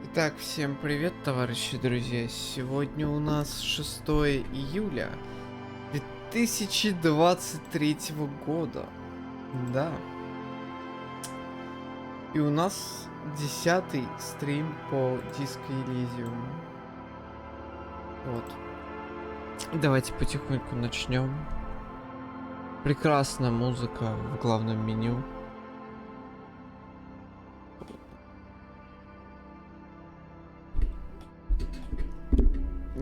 Итак, всем привет, товарищи друзья. Сегодня у нас 6 июля 2023 года. Да. И у нас 10-й стрим по диско Elysium. Вот. Давайте потихоньку начнем. Прекрасная музыка в главном меню.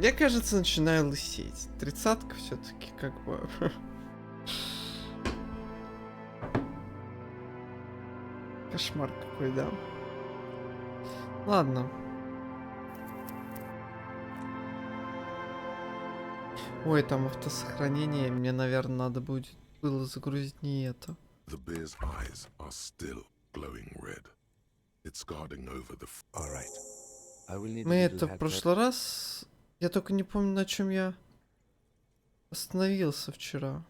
Я, кажется, начинаю лысеть. 30-ка все-таки как бы. Кошмар какой, да? Ладно. Ой, там автосохранение. Мне, наверное, надо будет было загрузить не это. Мы это в прошлый раз... Я только не помню, на чем я остановился вчера.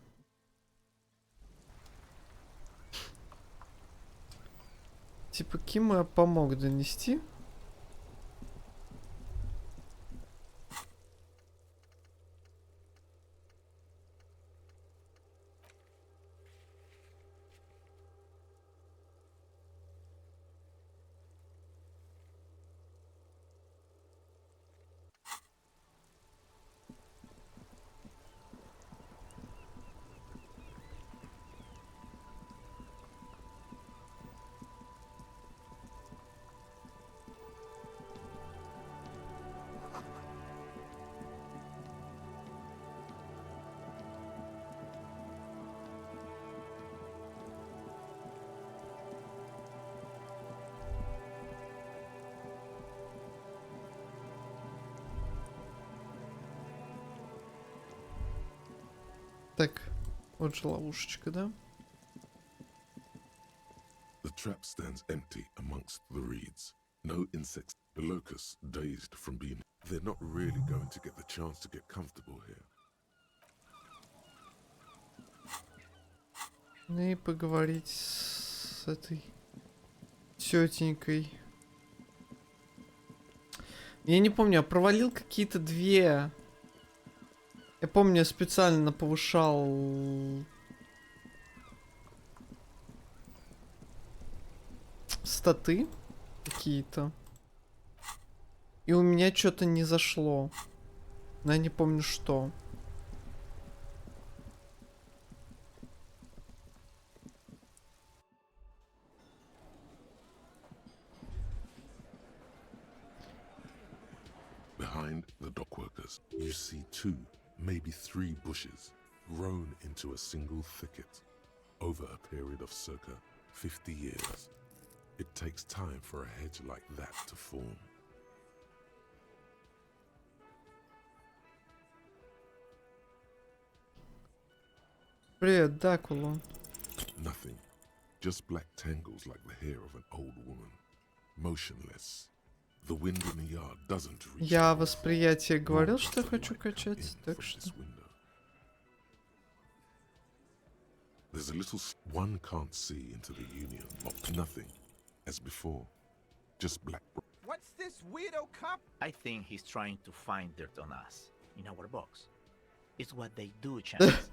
Типа, Кима помог донести. Так, вот же ловушечка, да? The trap stands empty amongst the reeds. No insects. The locusts, dazed from being... They're not really going to get the chance to get comfortable here. Ну и поговорить с этой тетенькой. Я не помню, я провалил какие-то две. Я помню, я специально повышал статы какие-то. И у меня что-то не зашло. Но я не помню что. Behind the dockworkers, you see 2, maybe 3 bushes grown into a single thicket over a period of circa 50 years. It takes time for a hedge like that to form. Привет, Дракула. Nothing. Just black tangles like the hair of an old woman. Motionless. The wind in the yard doesn't reach. Я восприятие говорил, что я хочу качать, так что... There's a little... One can't see into the union. Nothing. As before. Just black... What's this weirdo cop? I think he's trying to find dirt on us, in our box. It's what they do, Chance.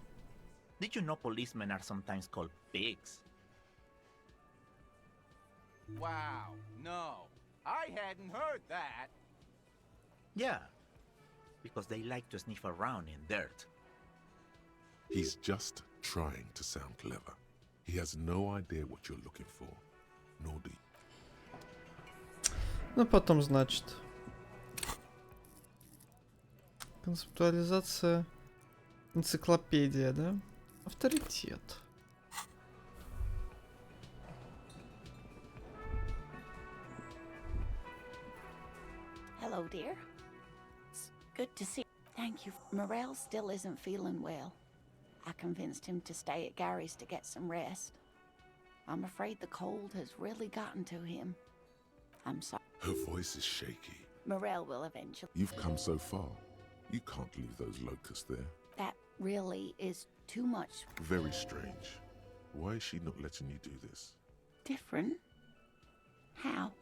Did you know policemen are sometimes called pigs? Wow, no. I hadn't heard that. Yeah, because they like to sniff around in dirt. He's just trying to sound clever. He has no idea what you're looking for, nor do you. Ну, потом, значит. Концептуализация. Энциклопедия, да? Авторитет. Hello, dear. It's good to see you. Thank you. Morel still isn't feeling well. I convinced him to stay at Gary's to get some rest. I'm afraid the cold has really gotten to him. I'm sorry. Her voice is shaky. Morel will eventually... You've come so far. You can't leave those locusts there. That really is too much Very strange. Why is she not letting you do this? different. How?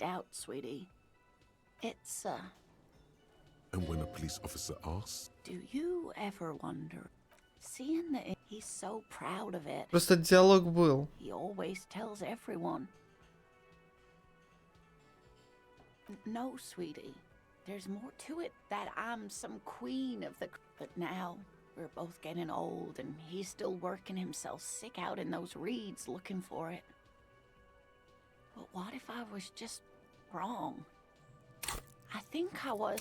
doubt, sweetie. It's, And when a police officer asks, do you ever wonder, seeing that he's so proud of it, Просто диалог был. he always tells everyone. No, sweetie. There's more to it that I'm some queen of the... But now, we're both getting old, and he's still working himself sick out in those reeds looking for it. But what if I was just wrong? I think I was...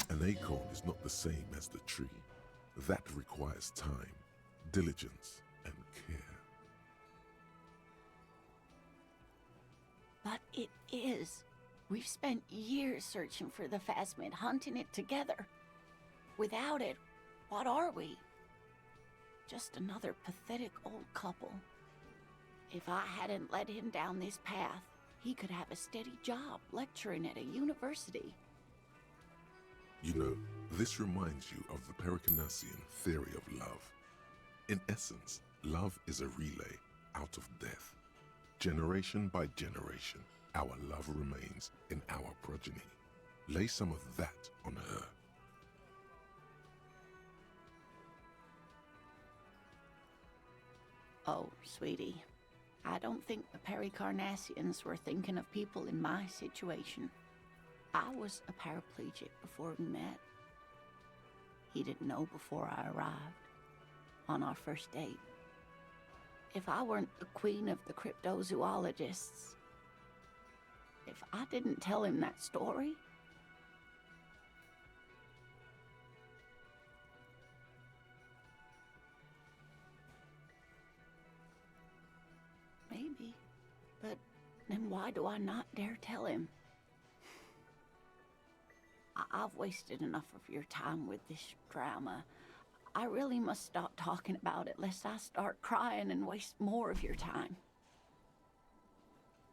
an acorn is not the same as the tree. That requires time, diligence, and care. But it is. We've spent years searching for the phasmid, hunting it together. Without it, what are we? Just another pathetic old couple. If I hadn't led him down this path, he could have a steady job lecturing at a university. You know, this reminds you of the Pericanasian theory of love. In essence, love is a relay out of death. Generation by generation, our love remains in our progeny. Lay some of that on her. Oh, sweetie, I don't think the Pericarnassians were thinking of people in my situation. I was a paraplegic before we met. He didn't know before I arrived, on our first date. If I weren't the queen of the cryptozoologists, if I didn't tell him that story, maybe, but then why do I not dare tell him? I've wasted enough of your time with this drama. I really must stop talking about it lest I start crying and waste more of your time.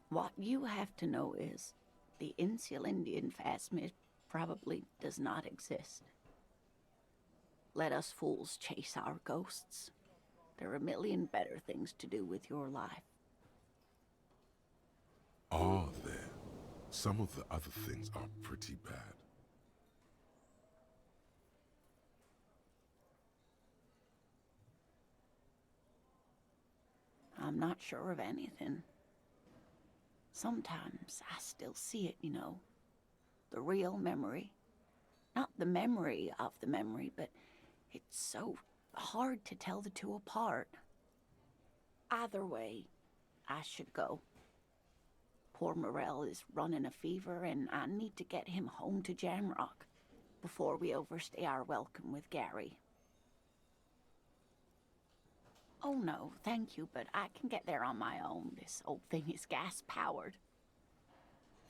What you have to know is the Insulindian phasmid probably does not exist. Let us fools chase our ghosts. There are a million better things to do with your life. Are there? Some of the other things are pretty bad. I'm not sure of anything. Sometimes I still see it, you know. The real memory. Not the memory of the memory, but it's so hard to tell the two apart. Either way, I should go. Poor Morel is running a fever, and I need to get him home to Jamrock before we overstay our welcome with Gary. Oh no, thank you, but I can get there on my own. This old thing is gas-powered.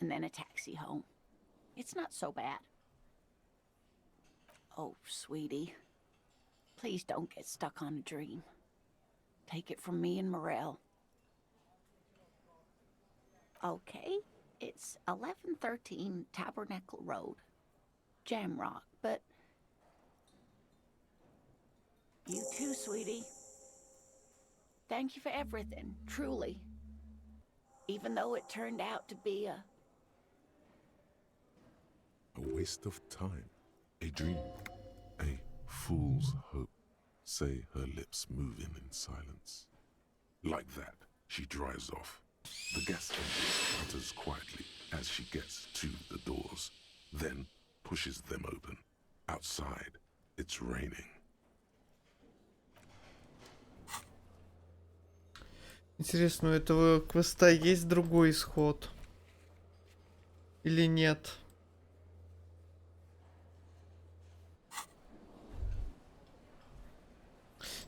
And then a taxi home. It's not so bad. Oh, sweetie. Please don't get stuck on a dream. Take it from me and Morel. Okay, it's 1113 Tabernacle Road. Jamrock, but... You too, sweetie. Thank you for everything, truly. Even though it turned out to be a waste of time. A dream. A fool's hope. Say her lips moving in silence. Like that, she drives off. The gas engine sputters quietly as she gets to the doors, then pushes them open. Outside, it's raining. Интересно, у этого квеста есть другой исход? Или нет?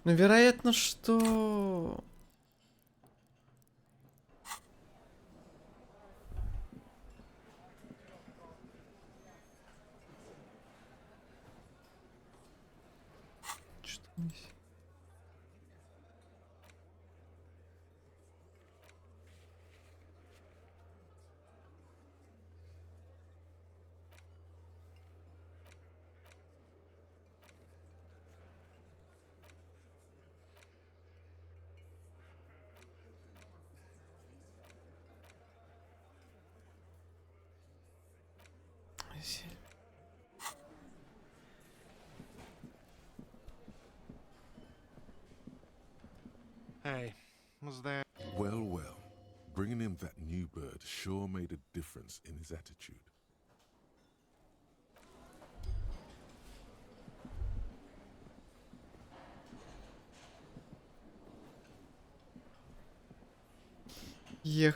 Ну, вероятно, что... Что здесь? Hey, was there... Well, well. Bringing him that new bird sure made a difference in his attitude. Ех.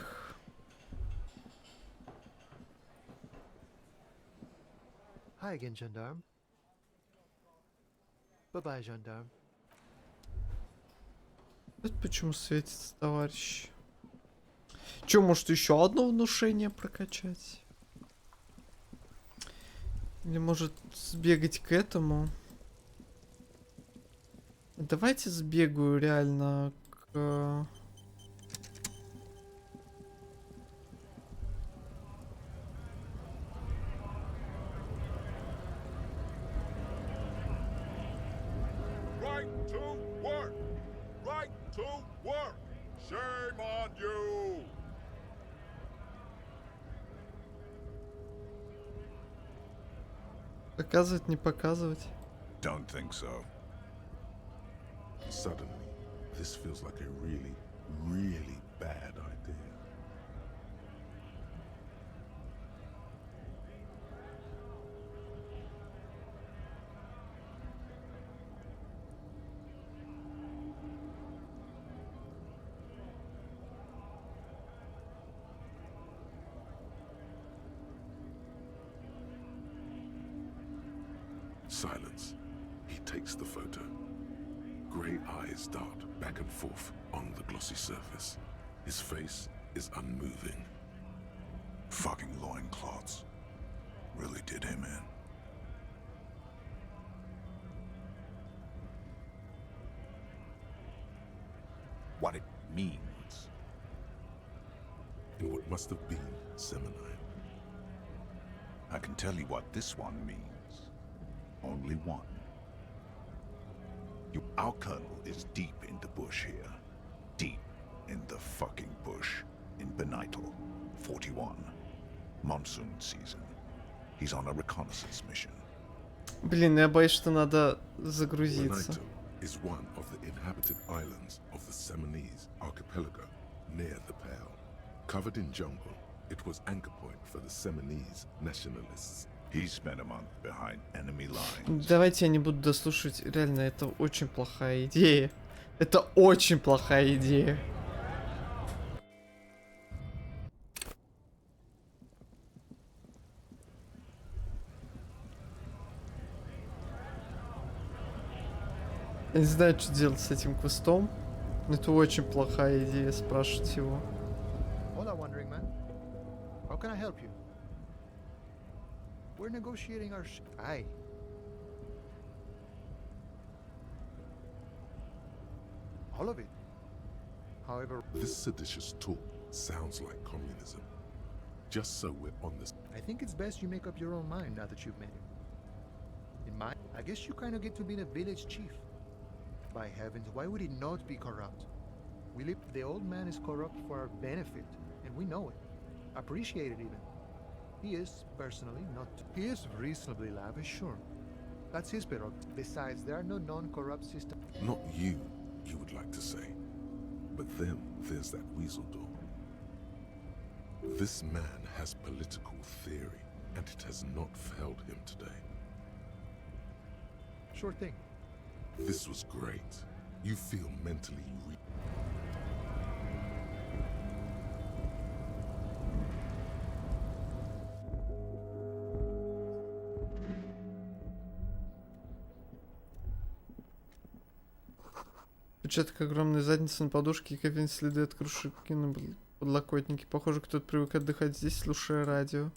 Hi again, gendarme. Bye-bye, gendarme. Это почему светится, товарищ? Че, может еще одно внушение прокачать? Или может сбегать к этому? Давайте сбегаю реально к... Right to work! Right to work! Shame on you! Показывать, не показывать. Don't think so. Suddenly, this feels like a really, really bad idea. Silence. He takes the photo. Grey eyes dart back and forth on the glossy surface. His face is unmoving. Fucking loincloths. Really did him in. What it means. In what must have been Seminine. I can tell you what this one means. Only one. Our colonel is deep in the bush here. Deep in the fucking bush. In Benital, 41. Monsoon season. He's on a reconnaissance mission. Блин, я боюсь, что надо загрузиться. Benito is one of the inhabited islands of the Seminese archipelago near the Pale. Covered in jungle, it was anchor point for the Seminese nationalists. He spent a month behind enemy lines. Давайте я не буду дослушивать. Реально, это очень плохая идея. Это очень плохая идея. Я не знаю, что делать с этим квестом. Это очень плохая идея спрашивать его. Hola, wandering man. How can I help you? We're negotiating our Aye. All of it. However, This seditious talk sounds like communism. Just so we're on this. I think it's best you make up your own mind now that you've met him. In my, I guess you kind of get to be the village chief. By heavens, why would he not be corrupt? The old man is corrupt for our benefit, and we know it. Appreciate it even. He is, personally, not... He is reasonably lavish, sure. That's his prerogative. Besides, there are no non-corrupt systems. Not you, you would like to say. But then there's that weasel door. This man has political theory, and it has not failed him today. Sure thing. This was great. You feel mentally Печатка огромной задницы на подушке и капень следы от крушки на подлокотнике. Похоже, кто-то привык отдыхать здесь, слушая радио.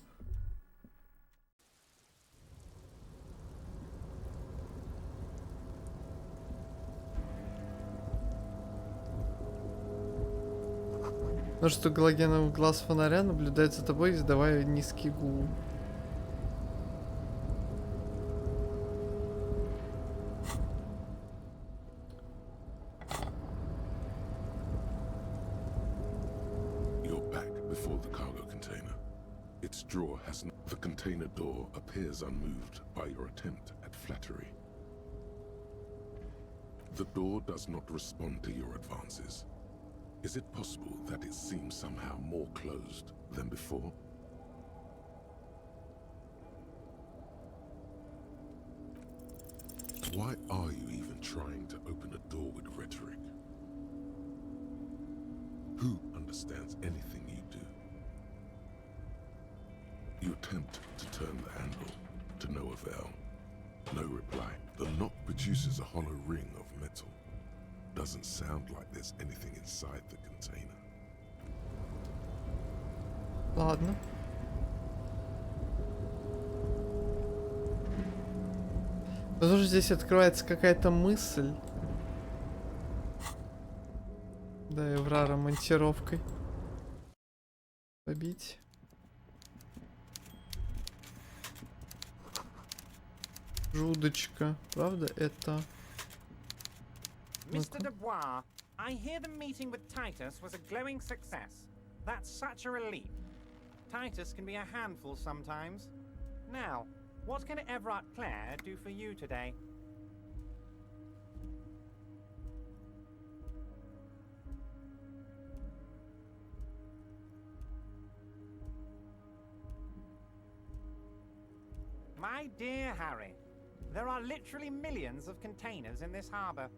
Множество галогеновых глаз фонаря наблюдает за тобой, издавая низкий гул. Drawer has the container door appears unmoved by your attempt at flattery. The door does not respond to your advances. Is it possible that it seems somehow more closed than before? Why are you even trying to open a door with rhetoric? Who understands anything you do? You attempt to turn the handle, to no avail. No reply. The knock produces a hollow ring of metal. Doesn't sound like there's anything inside the container. Ладно. Тоже здесь открывается какая-то мысль. Да, Еврара монтировкой. Побить. Жудочка. Правда, это... Mr. Dubois, I hear the meeting with Titus was a glowing success. That's such a relief. Titus can be a handful sometimes. Now, what can Everard Clare do for you today? My dear Harry, there are literally millions of containers in this harbor.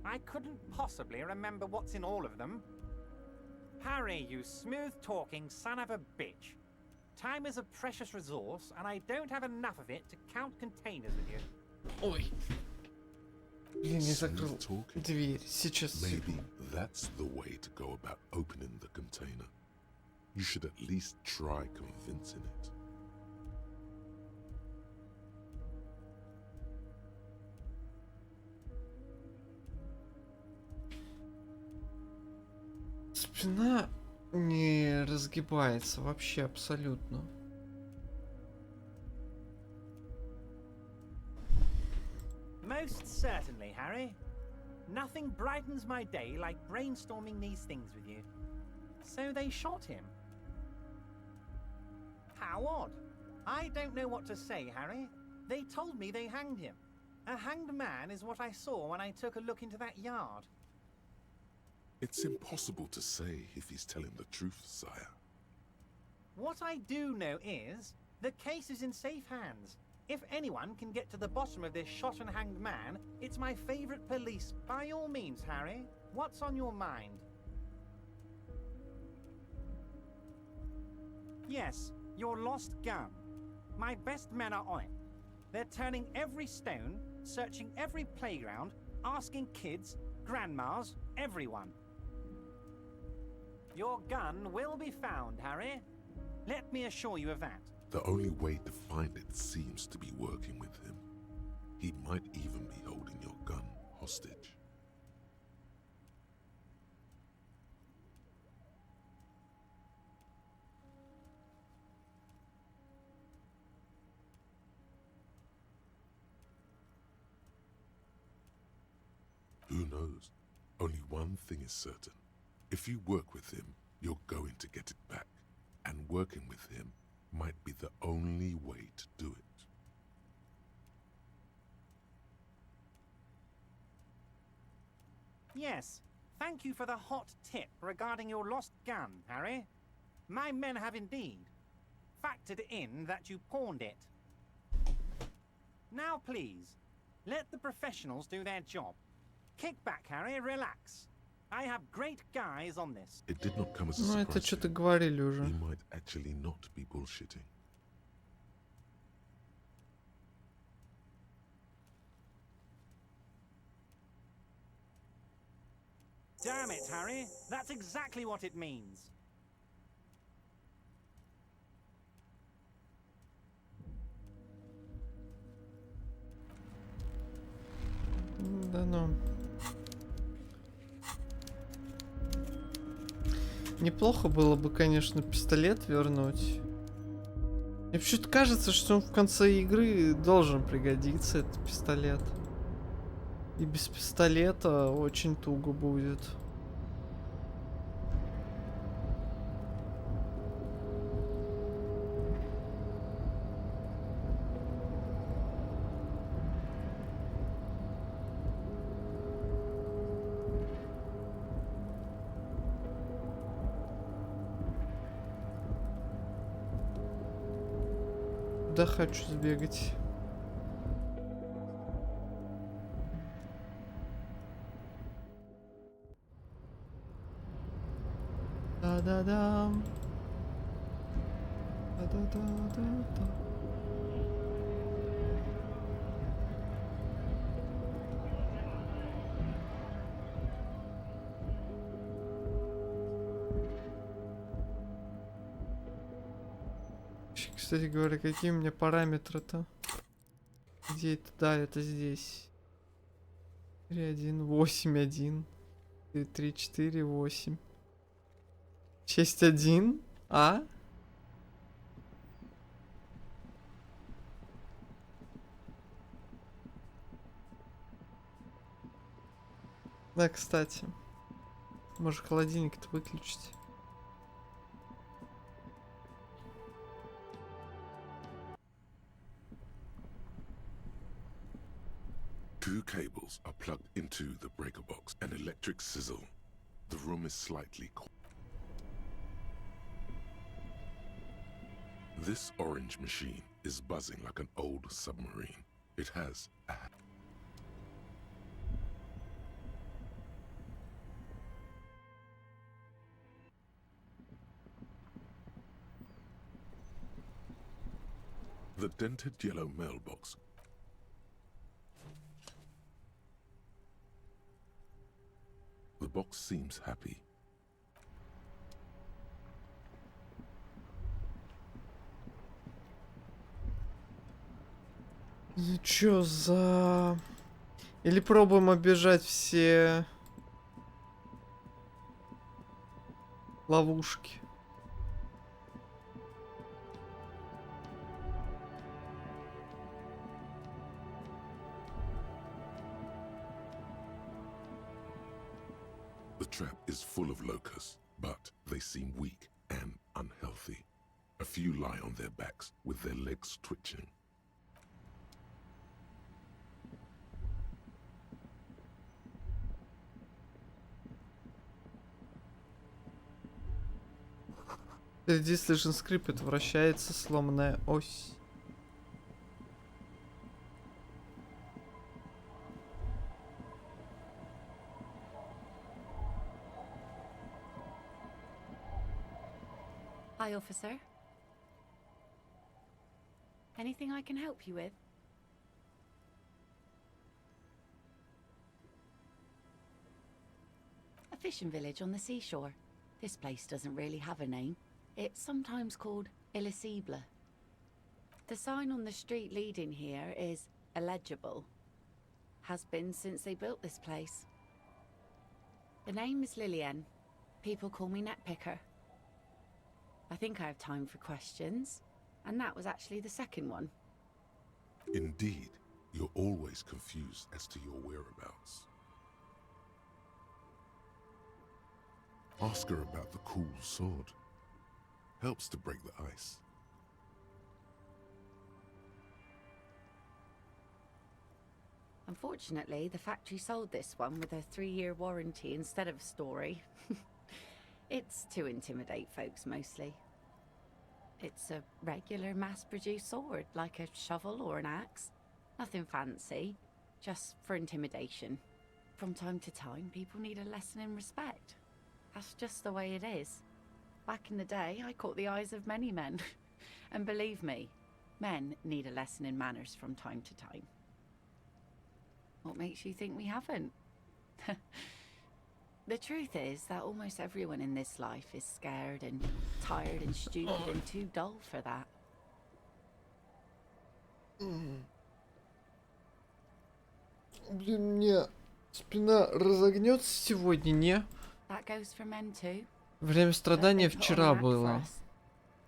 I couldn't possibly remember what's in all of them. Harry, you smooth-talking son of a bitch. Time is a precious resource, and I don't have enough of it to count containers with you. Ой. Я не закрыл Smooth talking. дверь. Сейчас. Maybe that's the way to go about opening the container. You should at least try convincing it. Спина не разгибается вообще абсолютно. Most certainly, Harry. Nothing brightens my day like brainstorming these things with you. So they shot him. How odd. I don't know what to say, Harry. They told me they hanged him. A hanged man is what I saw when I took a look into that yard. It's impossible to say if he's telling the truth, sire. What I do know is, the case is in safe hands. If anyone can get to the bottom of this shot and hanged man, it's my favorite police. By all means, Harry, what's on your mind? Yes, your lost gun. My best men are on it. They're turning every stone, searching every playground, asking kids, grandmas, everyone. Your gun will be found, Harry. Let me assure you of that. The only way to find it seems to be working with him. He might even be holding your gun hostage. Who knows? Only one thing is certain. If you work with him, you're going to get it back. And working with him might be the only way to do it. Yes, thank you for the hot tip regarding your lost gun, Harry. My men have indeed factored in that you pawned it. Now please, let the professionals do their job. Kick back, Harry, relax. I have great guys on this. It did not come as a Ну, surprise. это to что-то you. говорили уже. He might actually not be bullshitting. Damn it, Harry. That's exactly what it means. Да ну. Неплохо было бы, конечно, пистолет вернуть. Мне почему-то кажется, что он в конце игры должен пригодиться, этот пистолет. И без пистолета очень туго будет. туда хочу сбегать. Да-да-дам. Да-да-да-да-да. Кстати говоря, какие у меня параметры-то? Где это? Да, это здесь. 4-1, 8-1. 3-4, 8. 6-1. А? Да, кстати. Может, холодильник-то выключить? Two cables are plugged into the breaker box. An electric sizzle. The room is slightly cold. This orange machine is buzzing like an old submarine. It has a the dented yellow mailbox. The box seems happy. Ну чё за... Или пробуем обижать все ловушки. The trap is full of locusts, but they seem weak and unhealthy. A few lie on their backs with their legs twitching. Впереди слышен скрипет, вращается сломанная ось. Hi, officer. Anything I can help you with? A fishing village on the seashore. This place doesn't really have a name. It's sometimes called Elysium. The sign on the street leading here is illegible. Has been since they built this place. The name is Lillian. People call me Netpicker. I think I have time for questions. And that was actually the second one. Indeed, you're always confused as to your whereabouts. Ask her about the cool sword. Helps to break the ice. Unfortunately, the factory sold this one with a 3-year warranty instead of a story. It's to intimidate folks mostly. It's a regular mass-produced sword, like a shovel or an axe. Nothing fancy, just for intimidation. From time to time, people need a lesson in respect. That's just the way it is. Back in the day, I caught the eyes of many men. And believe me, men need a lesson in manners from time to time. What makes you think we haven't? The truth is that almost everyone in this life is scared and tired and stupid and too dull for that. Блин, мне спина разогнется сегодня, не? That goes for men too. Время Don't страдания they put on вчера an act for было. us?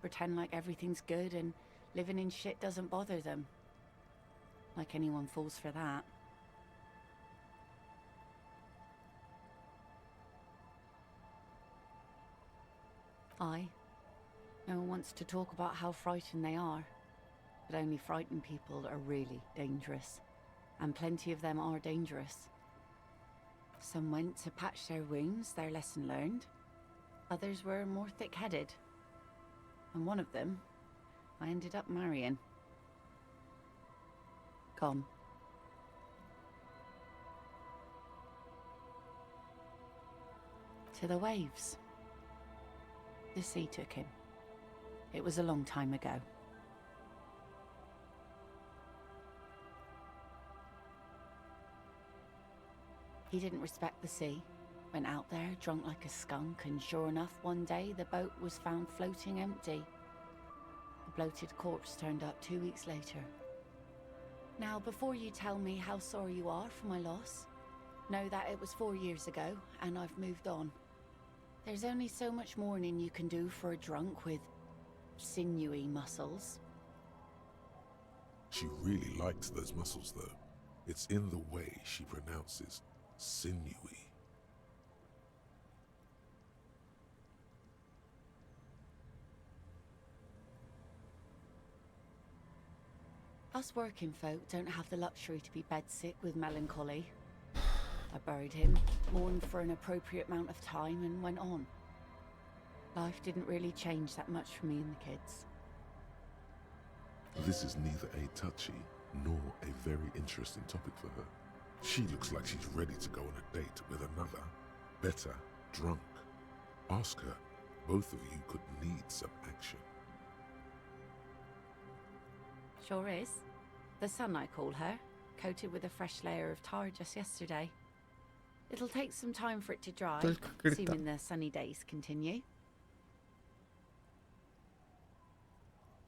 Pretend like everything's good and living in shit doesn't bother them. Like anyone falls for that. No one wants to talk about how frightened they are. But only frightened people are really dangerous. And plenty of them are dangerous. Some went to patch their wounds, their lesson learned. Others were more thick-headed. And one of them, I ended up marrying. gone? To the waves. The sea took him. It was a long time ago. He didn't respect the sea. Went out there, drunk like a skunk, and sure enough, one day the boat was found floating empty. The bloated corpse turned up 2 weeks later. Now, before you tell me how sorry you are for my loss, know that it was 4 years ago, and I've moved on. There's only so much mourning you can do for a drunk with sinewy muscles. She really likes those muscles, though. It's in the way she pronounces sinewy. Us working folk don't have the luxury to be bedsick with melancholy. I buried him, mourned for an appropriate amount of time, and went on. Life didn't really change that much for me and the kids. This is neither a touchy nor a very interesting topic for her. She looks like she's ready to go on a date with another, better drunk. Ask her. Both of you could need some action. Sure is. The sun, I call her, coated with a fresh layer of tar just yesterday. It'll take some time for it to dry, Только говорит так. assuming the sunny days continue.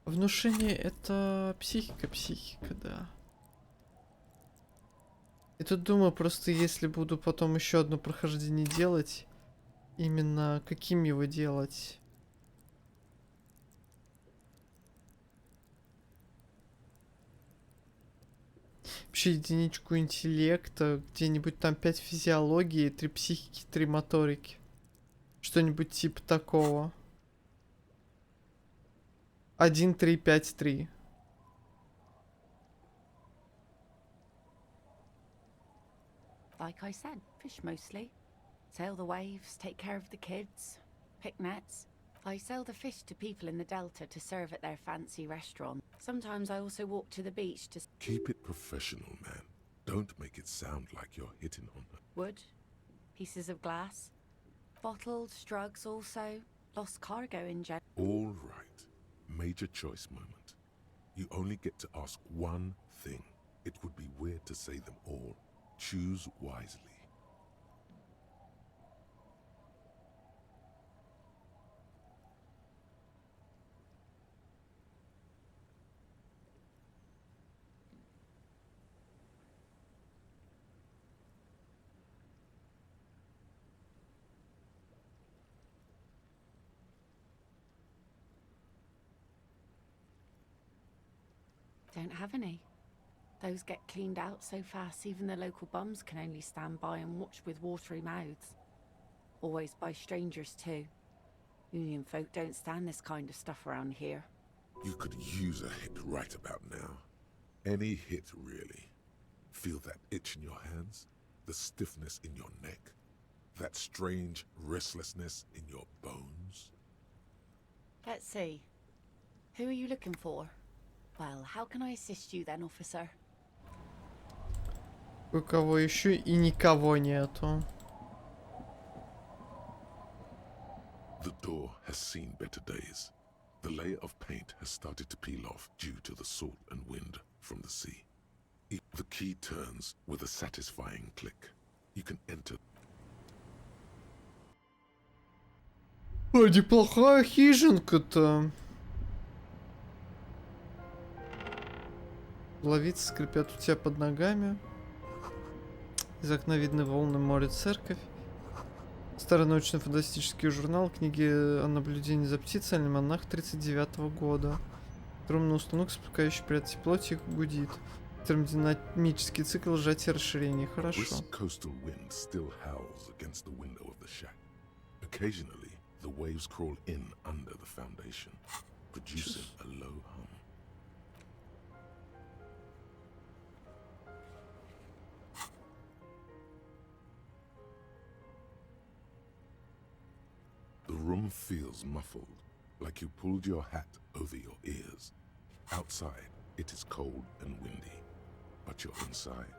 Внушение — это психика, да. И тут думаю, просто если буду потом еще одно прохождение делать, именно каким его делать? Вообще единичку интеллекта, где-нибудь там 5 физиологии, 3 психики, 3 моторики. Что-нибудь типа такого. 1, 3, 5, 3. Like I said, fish mostly. Sail the waves, take care of the kids, pick nets. I sell the fish to people in the Delta to serve at their fancy restaurant. Sometimes I also walk to the beach to Keep it professional, man. Don't make it sound like you're hitting on her. wood, pieces of glass, bottles, drugs also, lost cargo in general. All right. Major choice moment. You only get to ask one thing. It would be weird to say them all. Choose wisely. Don't have any. Those get cleaned out so fast even the local bums can only stand by and watch with watery mouths. Always by strangers too. Union folk don't stand this kind of stuff around here. You could use a hit right about now. Any hit, really. Feel that itch in your hands? The stiffness in your neck? That strange restlessness in your bones? Let's see. Who are you looking for? Well, how can I assist you then, officer? У кого еще и никого нету. The door has seen better days. The layer of paint has started to peel off due to the salt and wind from the sea. The key turns with a satisfying click. You can enter. Ой, неплохая хижинка-то. Половицы скрипят у тебя под ногами. Из окна видны волны моря, церковь. Старый научно-фантастический журнал, книги о наблюдении за птицей, альманах 39-го года. Трумный установок, спускающий прядь тепло, тихо гудит. Термодинамический цикл сжатия и расширения. Хорошо. This coastal wind still howls against the window of the shack. Occasionally, the waves crawl in under the foundation, producing a low hum. The room feels muffled, like you pulled your hat over your ears. Outside, it is cold and windy. but you're inside.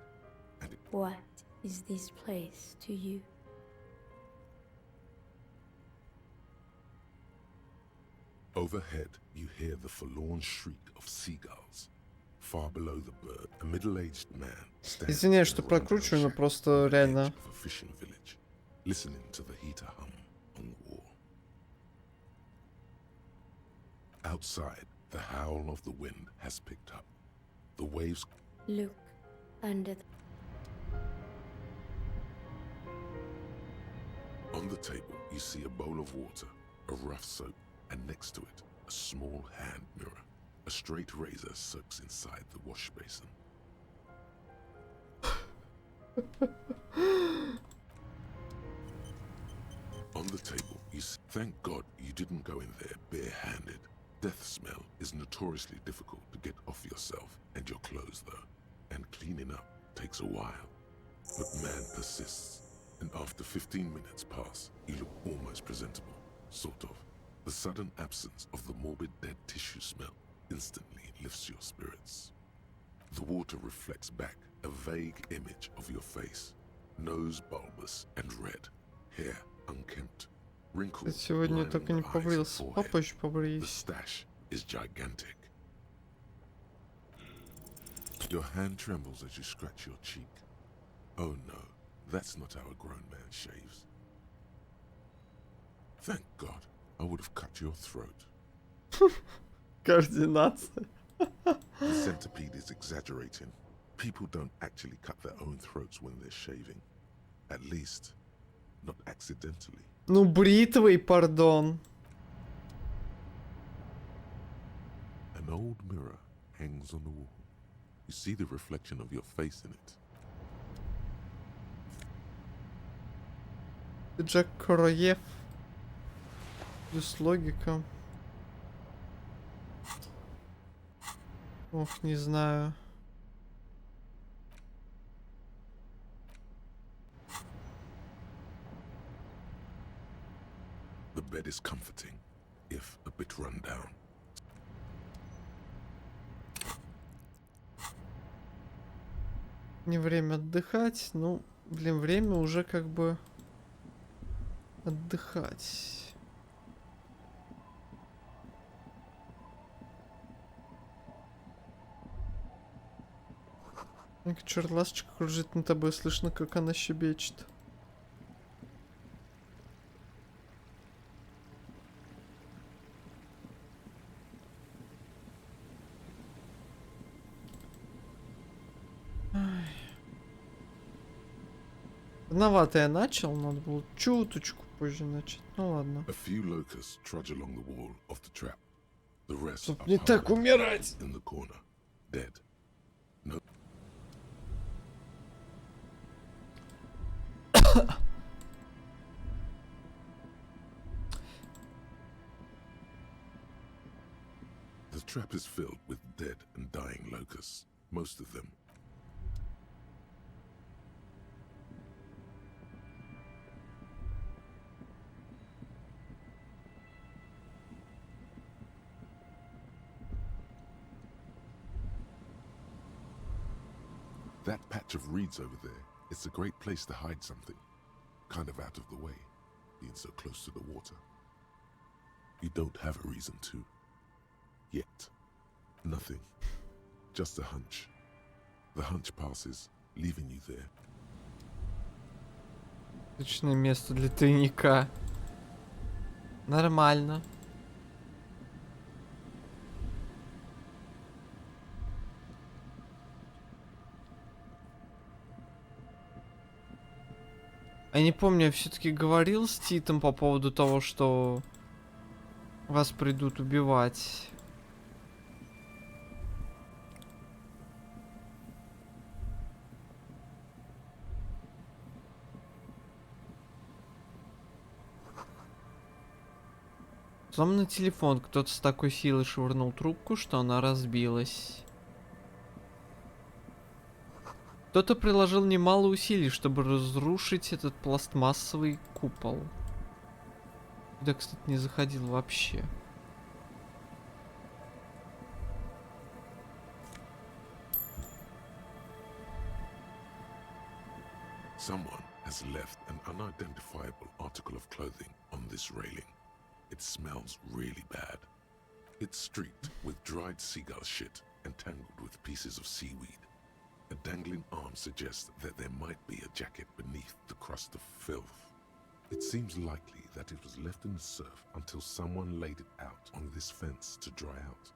And it What is this place to you? Overhead, you hear the forlorn shriek of seagulls. Far below the bird, a middle-aged man stands Извиняюсь, in что a прокручиваю, но roundhouse shack просто on the реально. edge of a fishing village, listening to the heater hum on the wall. Outside, the howl of the wind has picked up. The waves Look under the... on the table, you see a bowl of water, a rough soap, and next to it, a small hand mirror. A straight razor soaks inside the wash basin. On the table, you see, thank God you didn't go in there bare-handed. Death smell is notoriously difficult to get off yourself and your clothes though, and cleaning up takes a while. But man persists, and after 15 minutes pass, you look almost presentable, sort of. The sudden absence of the morbid dead tissue smell instantly lifts your spirits. The water reflects back a vague image of your face. Nose bulbous and red, hair unkempt, wrinkles Сегодня lining только не the eyes and побрился. forehead. Попозже The побреюсь. stash is gigantic. Your hand trembles as you scratch your cheek. Oh no, that's not how a grown man shaves. Thank God, I would have cut your throat. Координация. The centipede is exaggerating. People don't actually cut their own throats when they're shaving. At least, not accidentally. Ну, бритвой, пардон. An old mirror hangs on the wall. You see the reflection of your face in it. Джек Короев. Плюс логика. Ох, не знаю. The bed is comforting, if a bit run down. Не время отдыхать. Ну, блин, время уже как бы отдыхать. Чёрт, ласточка кружит над тобой, слышно, как она щебечет. Рановато я начал, надо было чуточку позже начать. Ну ладно. A few locusts trudge along the wall of the trap. The rest Чтоб are не так huddled умирать. in the corner, dead. No. The trap is filled with dead and dying locusts, most of them. That patch of reeds over there, it's a great place to hide something. Kind of out of the way, being so close to the water. You don't have a reason to. Yet. Nothing. Just a hunch. The hunch passes, leaving you there. Отличное место для тайника. Нормально. Я не помню, я все-таки говорил с Титом по поводу того, что вас придут убивать. Потом на телефон кто-то с такой силой швырнул трубку, что она разбилась. Кто-то приложил немало усилий, чтобы разрушить этот пластмассовый купол. Туда, кстати, не заходил вообще. Someone has left an unidentifiable article of clothing on this railing. It smells really bad. It's streaked with dried seagull shit and tangled with pieces of seaweed. A dangling arm suggests that there might be a jacket beneath the crust of filth. It seems likely that it was left in the surf until someone laid it out on this fence to dry out.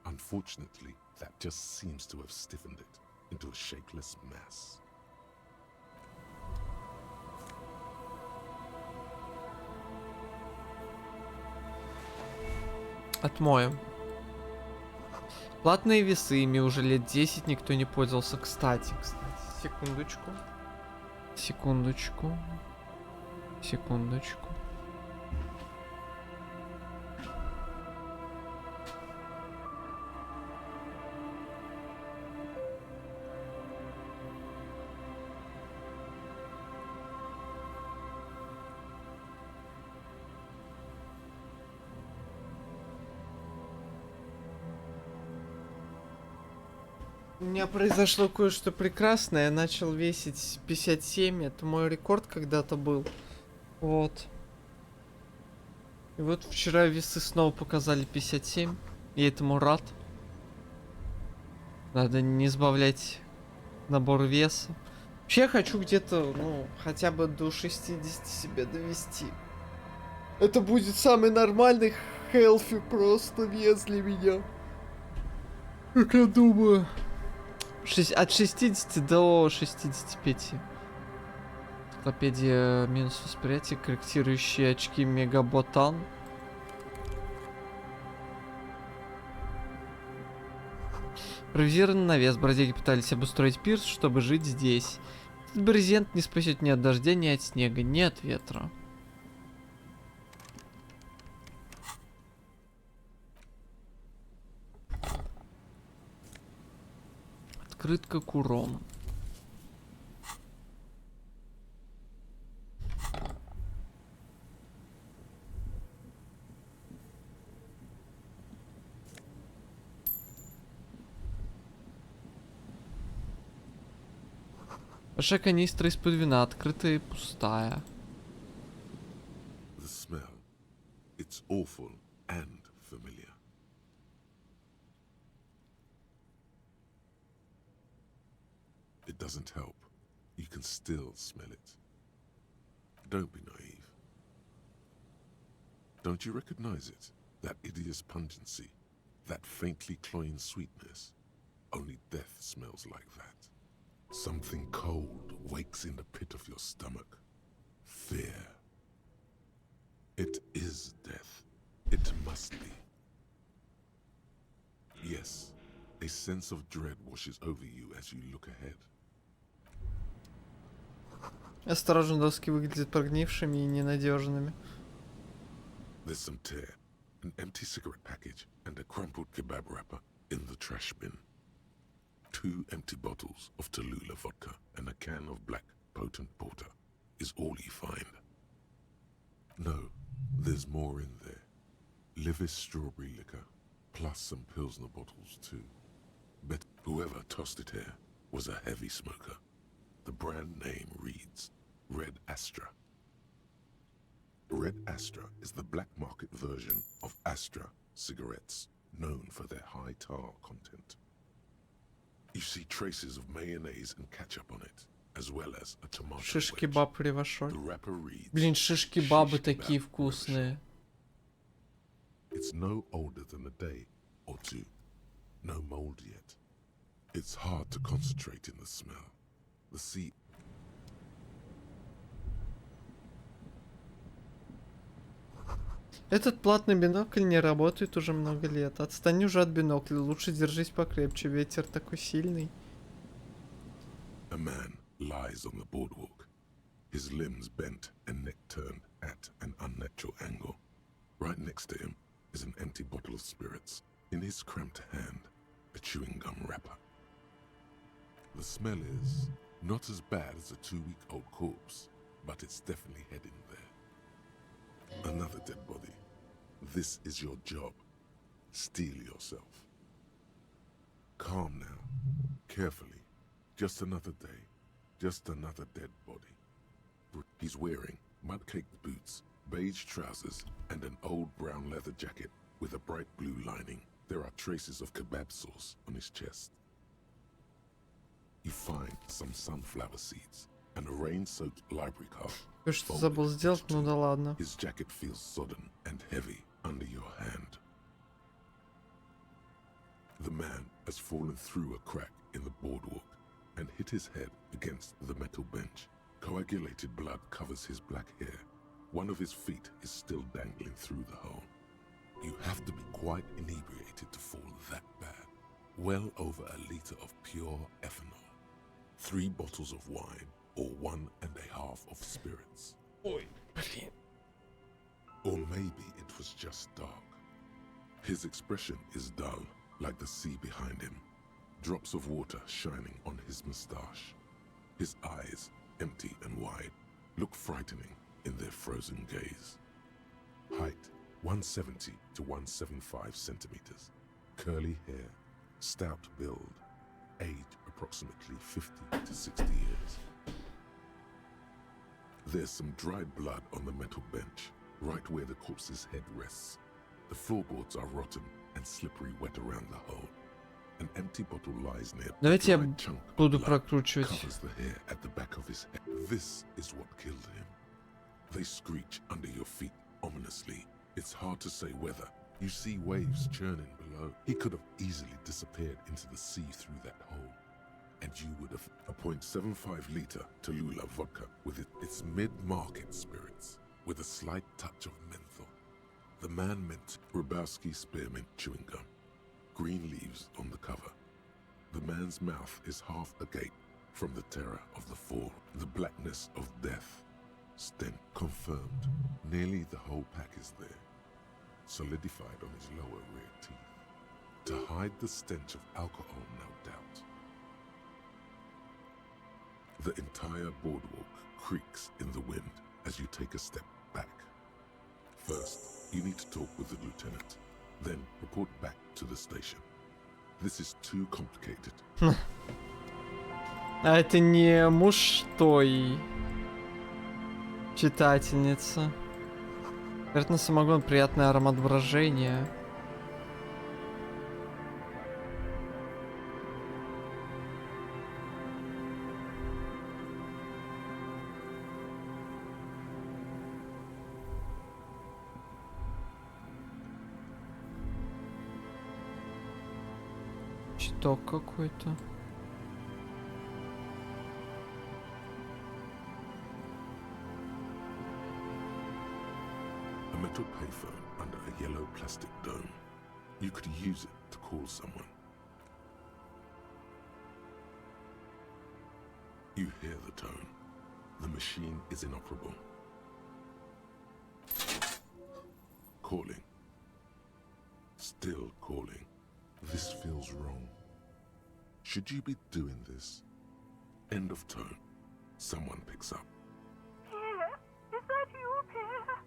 Unfortunately, that just seems to have stiffened it into a shapeless mass. Отмоем. Платные весы, ими уже лет 10 никто не пользовался. Кстати, секундочку. Секундочку. Секундочку. У меня произошло кое-что прекрасное. Я начал весить 57. Это мой рекорд когда-то был. Вот. И вот вчера весы снова показали 57. Я этому рад. Надо не избавлять набор веса. Вообще я хочу где-то, ну, хотя бы до 60 себя довести. Это будет самый нормальный healthy просто вес для меня. Как я думаю. От 60 до 65. Энциклопедия минус восприятие, корректирующие очки Мегаботан. Импровизированный навес. Бродяги пытались обустроить пирс, чтобы жить здесь. Этот брезент не спасет ни от дождя, ни от снега, ни от ветра. Открытка к урону. Ваша канистра из-под вина открытая и пустая. The smell. It's awful and familiar. It doesn't help. You can still smell it. Don't be naive. Don't you recognize it? That hideous pungency, that faintly cloying sweetness. Only death smells like that. Something cold wakes in the pit of your stomach. Fear. It is death. It must be. Yes, a sense of dread washes over you as you look ahead. Осторожно, доски выглядят прогнившими и ненадежными. There's some tear, an empty cigarette package, and a crumpled kebab wrapper in the trash bin. 2 empty bottles of Tallulah vodka and a can of black potent porter is all you find. No, there's more in there. Livis strawberry liquor, plus some Pilsner bottles too. But whoever tossed it here was a heavy smoker. The brand name reads Red Astra. Red Astra is the black market version of Astra cigarettes, known for their high tar content. You see traces of mayonnaise and ketchup on it, as well as a tomato Шиш-кебаб wedge. превошел. The wrapper reads Блин, шиш-кебабы Shish такие kebab вкусные. It's no older than a day or two. No mold yet. It's hard to concentrate in the smell. The sea. Этот платный бинокль не работает уже много лет. Отстань уже от бинокля, лучше держись покрепче, ветер такой сильный. A man lies on the boardwalk, his limbs bent and neck turned at an unnatural angle. Right next to him is an empty bottle of spirits. In his cramped hand, a chewing gum wrapper. The smell is not as bad as a 2-week-old corpse, but it's definitely heading there. Another dead body. This is your job. Steel yourself. Calm now. Carefully. Just another day. Just another dead body. He's wearing mud-caked boots, beige trousers, and an old brown leather jacket with a bright blue lining. There are traces of kebab sauce on his chest. You find some sunflower seeds and a rain-soaked library card. Что забыл сделать, ну да ладно. His jacket feels sodden and heavy under your hand. The man has fallen through a crack in the boardwalk and hit his head against the metal bench. Coagulated blood covers his black hair. One of his feet is still dangling through the hole. You have to be quite inebriated to fall that bad. Well over a liter of pure ethanol. 3 bottles of wine, or 1.5 of spirits. Ой, блин. Or maybe it was just dark. His expression is dull, like the sea behind him. Drops of water shining on his moustache. His eyes, empty and wide, look frightening in their frozen gaze. Height, 170 to 175 centimeters. Curly hair, stout build. Age, approximately 50 to 60 years. There's some dried blood on the metal bench, right where the corpse's head rests. The floorboards are rotten and slippery wet around the hole. An empty bottle lies near. Давайте я dried chunk of буду blood прокручивать. covers the hair at the back of his head. This is what killed him. They screech under your feet ominously. It's hard to say whether. You see waves churning below. He could have easily disappeared into the sea through that hole. And you would have a 0.75 liter Tallulah vodka with its mid-market spirits, with a slight touch of menthol. The man meant Rubowski spearmint chewing gum. Green leaves on the cover. The man's mouth is half agape from the terror of the fall, the blackness of death. Stench confirmed. Nearly the whole pack is there, solidified on his lower rear teeth. To hide the stench of alcohol, no doubt. The entire boardwalk creaks in the wind as you take a step back. First, you need to talk with the lieutenant, then report back to the station. This is too complicated. А это не муж той читательницы. Вероятно, самогон, приятный аромат брожения. Читок какой-то. A metal payphone under a yellow plastic dome. You could use it to call someone. You hear the tone. The machine is inoperable. Calling. Still calling. This feels wrong. Should you be doing this? End of tone. Someone picks up. Pierre, is that you, Pierre?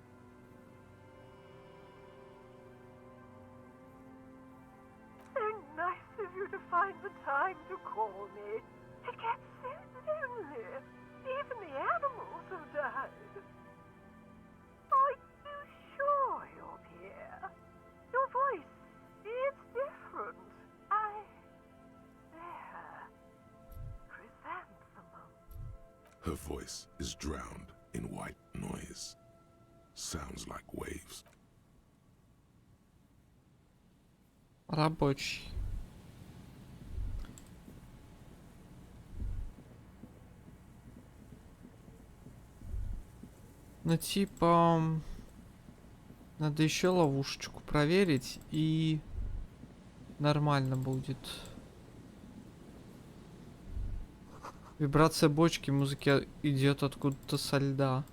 So nice of you to find the time to call me. It gets so lonely. Even the animals have died. Are you sure you're Pierre? Your voice, it's different. There. Chrysanthemum. Her voice is drowned in white noise. Sounds like waves. Рабочий. Ну типа... Надо еще ловушечку проверить, и нормально будет. Вибрация бочки музыки идет откуда-то со льда.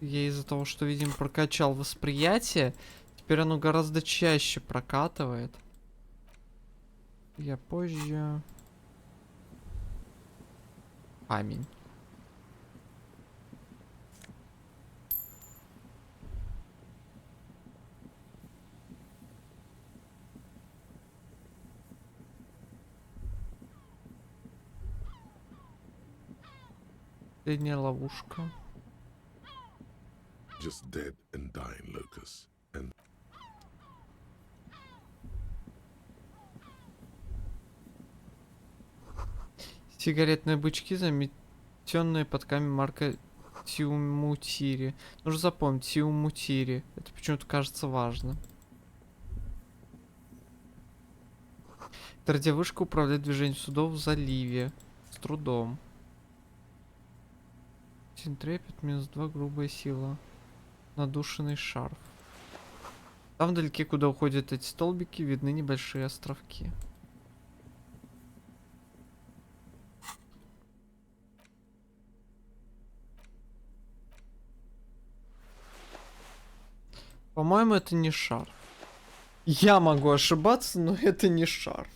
Я из-за того, что, видимо, прокачал восприятие, теперь оно гораздо чаще прокатывает. Я позже... Камень. Последняя ловушка. Just dead and dying locusts. And Сигаретные бычки, заметенные под камень марка Тиумутири. Нужно запомнить, Тиумутири. Это почему-то кажется важно. Радиовышка управляет движением судов в заливе. С трудом. Синтрепет, -2, грубая сила. Надушенный шарф. Там вдалеке, куда уходят эти столбики, видны небольшие островки. По-моему, это не шарф. Я могу ошибаться, но это не шарф.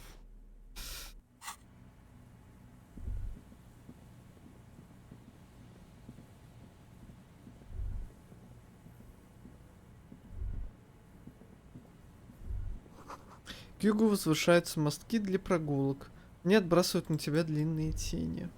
К югу возвышаются мостки для прогулок. Они отбрасывают на тебя длинные тени.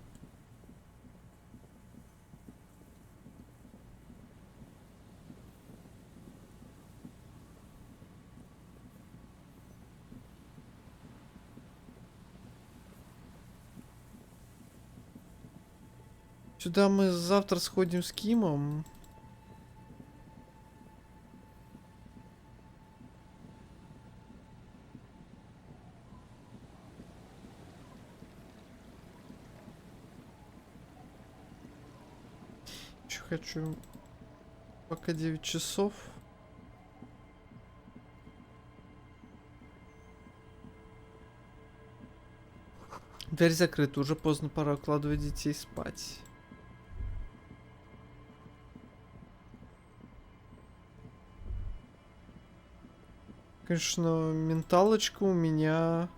Сюда мы завтра сходим с Кимом. Еще хочу. Пока 9 часов. Дверь закрыта, уже поздно, пора укладывать детей спать. Конечно, менталочка у меня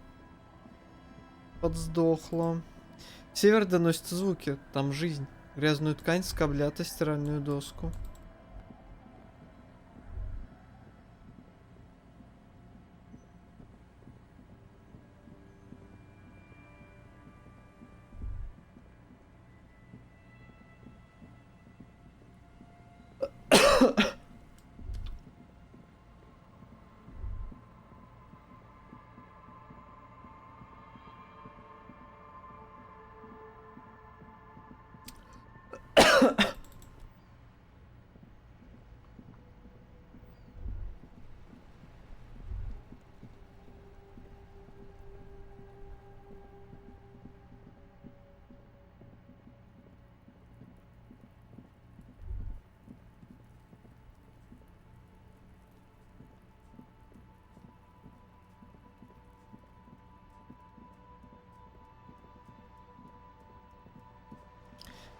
подсдохла. Север доносит звуки, там жизнь. Грязную ткань скоблят о стиральную доску.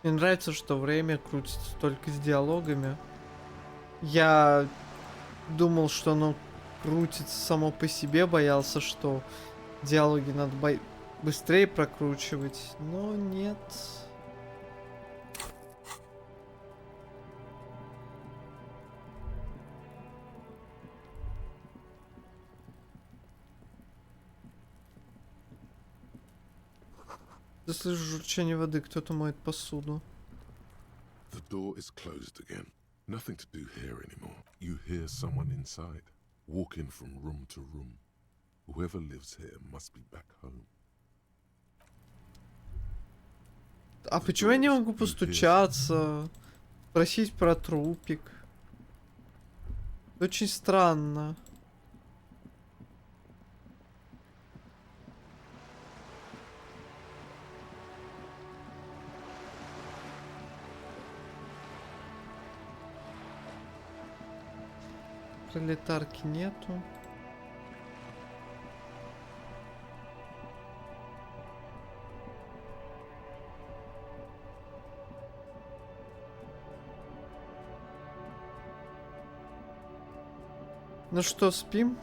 Мне нравится, что время крутится только с диалогами. Я думал, что оно крутится само по себе, боялся, что диалоги надо быстрее прокручивать, но нет. Я слышу журчание воды, кто-то моет посуду. the door is closed again. Nothing to do here anymore. You hear someone inside, walking from room to room. Whoever lives here must be back home. А почему я не могу постучаться? Спросить про трупик? Очень странно. Пролетарки нету. Ну что, спим?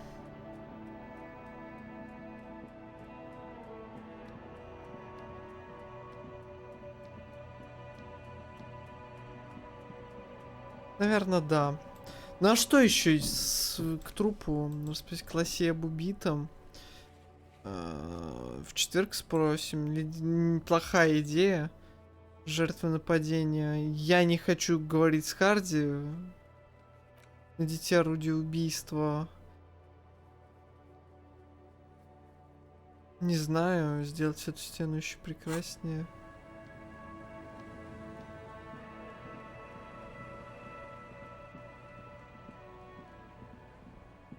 Наверное, да. Ну а что еще к трупу? Распись классе об убитом. В четверг спросим. Неплохая идея. Жертвы нападения. Я не хочу говорить с Харди. Найдите орудие убийства. Не знаю, сделать эту стену еще прекраснее.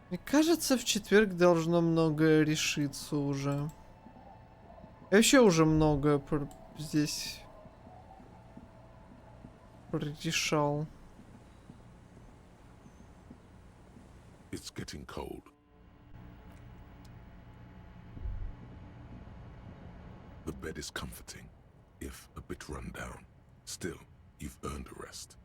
Мне кажется, в четверг должно многое решиться уже. Я вообще уже многое здесь прорешал. It's getting cold. The bed is comforting, if a bit run down. Still, you've earned a rest.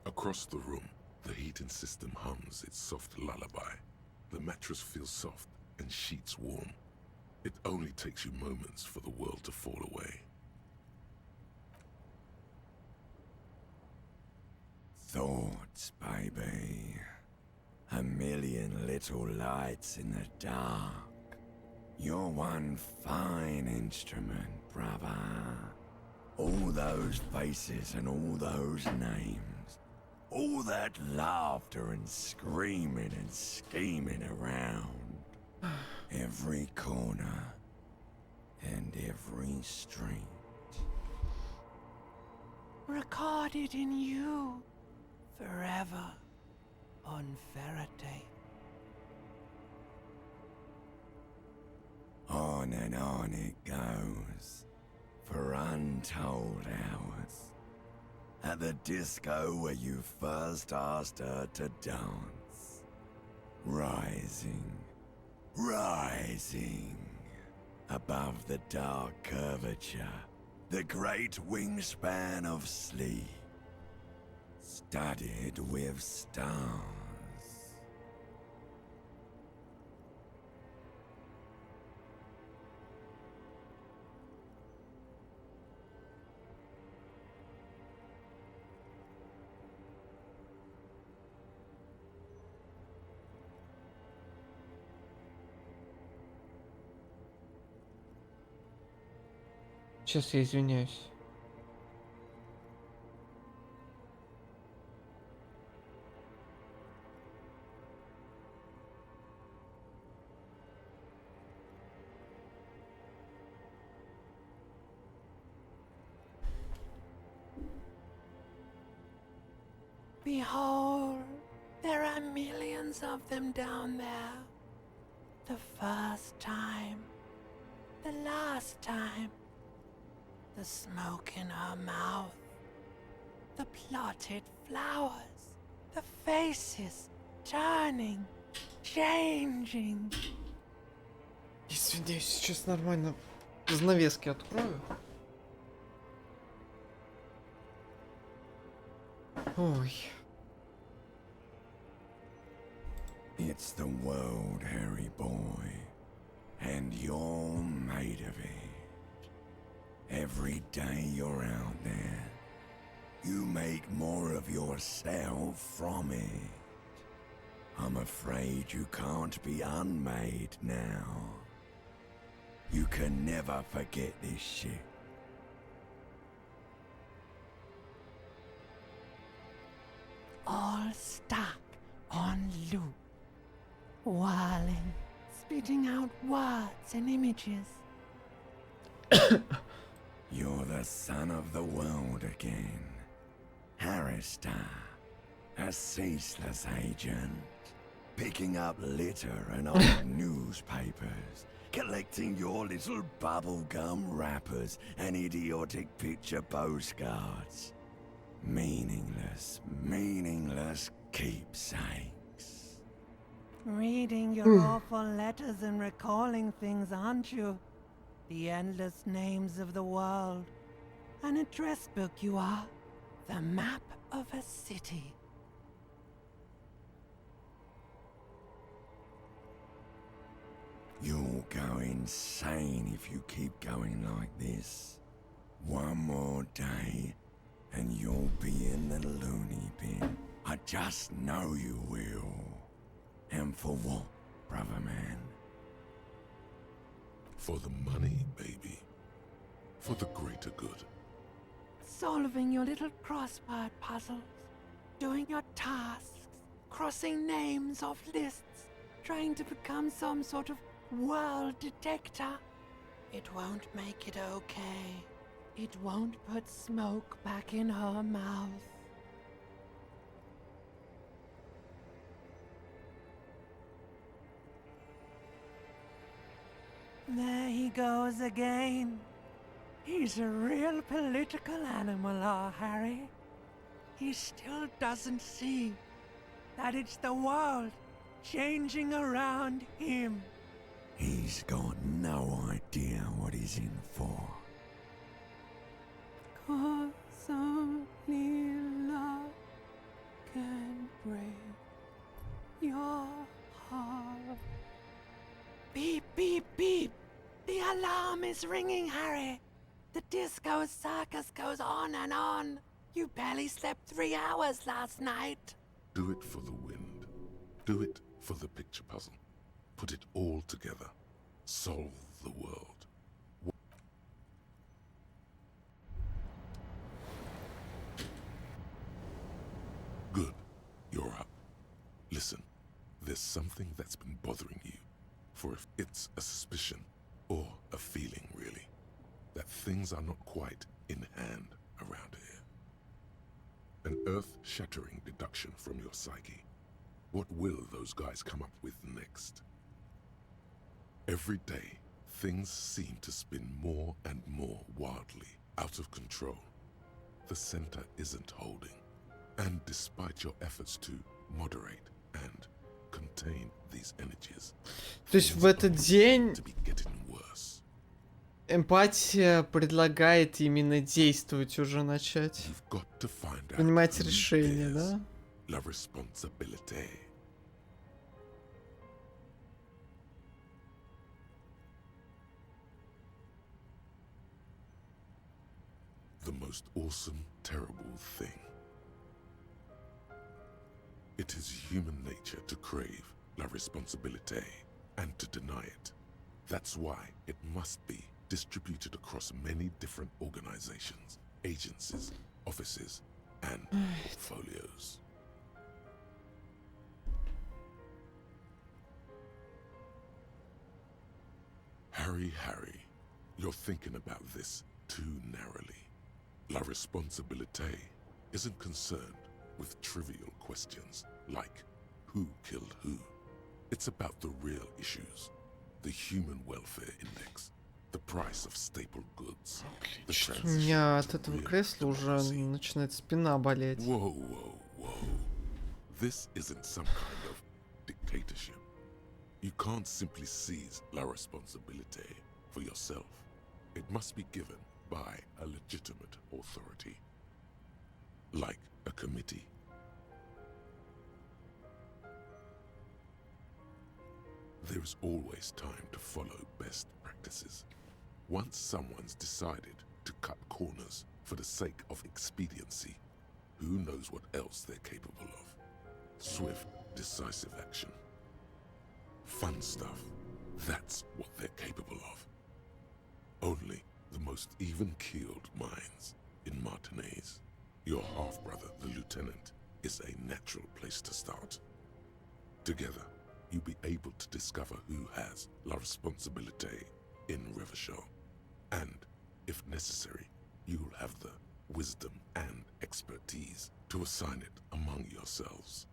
Across the room, the heating system hums its soft lullaby. The mattress feels soft and sheets warm. It only takes you moments for the world to fall away. Thoughts, baby. A million little lights in the dark. You're one fine instrument, brother. All those faces and all those names. All that laughter and screaming and scheming around. Every corner and every street. Recorded in you forever on Faraday. On and on it goes, for untold hours. At the disco where you first asked her to dance. Rising, rising, above the dark curvature, the great wingspan of sleep, studded with stars. Сейчас я извиняюсь. Behold, there are millions of them down there. The first time, the last time. The smoke in her mouth, the plotted flowers, the faces turning, changing. Извиняюсь, сейчас нормально. Занавески открою. Ой. It's the world, Harry boy, and you're made of it. Every day you're out there, you make more of yourself from it. I'm afraid you can't be unmade now. You can never forget this shit. All stuck on loop, whirling, spitting out words and images. You're the son of the world again. Harristar, a ceaseless agent. Picking up litter and old newspapers. Collecting your little bubblegum wrappers and idiotic picture postcards. Meaningless, meaningless keepsakes. Reading your awful letters and recalling things, aren't you? The endless names of the world. An address book you are. The map of a city. You'll go insane if you keep going like this. One more day, and you'll be in the loony bin. I just know you will. And for what, brother man? For the money, baby. For the greater good. Solving your little crossword puzzles, doing your tasks, crossing names off lists, trying to become some sort of world detector. It won't make it okay. It won't put smoke back in her mouth. There he goes again. He's a real political animal, our Harry. He still doesn't see that it's the world changing around him. He's got no idea what he's in for. 'Cause only love can break your heart. Beep, beep, beep. The alarm is ringing, Harry. The disco circus goes on and on. You barely slept 3 hours last night. Do it for the wind. Do it for the picture puzzle. Put it all together. Solve the world. Good. You're up. Listen, there's something that's been bothering you. For if it's a suspicion, or a feeling really, that things are not quite in hand around here. An earth-shattering deduction from your psyche. What will those guys come up with next? Every day, things seem to spin more and more wildly, out of control. The center isn't holding. And despite your efforts to moderate and contain these energies, То есть в этот день эмпатия предлагает именно действовать уже начать. Принимать решения, да? La responsabilité. The most awesome, terrible thing. It is human nature to crave la responsabilité and to deny it. That's why it must be distributed across many different organizations, agencies, offices, and portfolios. Harry, you're thinking about this too narrowly. La responsabilité isn't concerned with trivial questions like who killed who. It's about the real issues. The Human Welfare Index, the price of staple goods, the У меня от этого кресла уже начинает спина болеть. Whoa. This isn't some kind of dictatorship. You can't simply seize la responsabilité for yourself. It must be given by a legitimate authority, like a committee. There is always time to follow best practices. Once someone's decided to cut corners for the sake of expediency, who knows what else they're capable of? Swift, decisive action. Fun stuff. That's what they're capable of. Only the most even-keeled minds in Martinez. Your half-brother, the lieutenant, is a natural place to start. Together, you'll be able to discover who has la responsabilité in Revachol. And, if necessary, you'll have the wisdom and expertise to assign it among yourselves.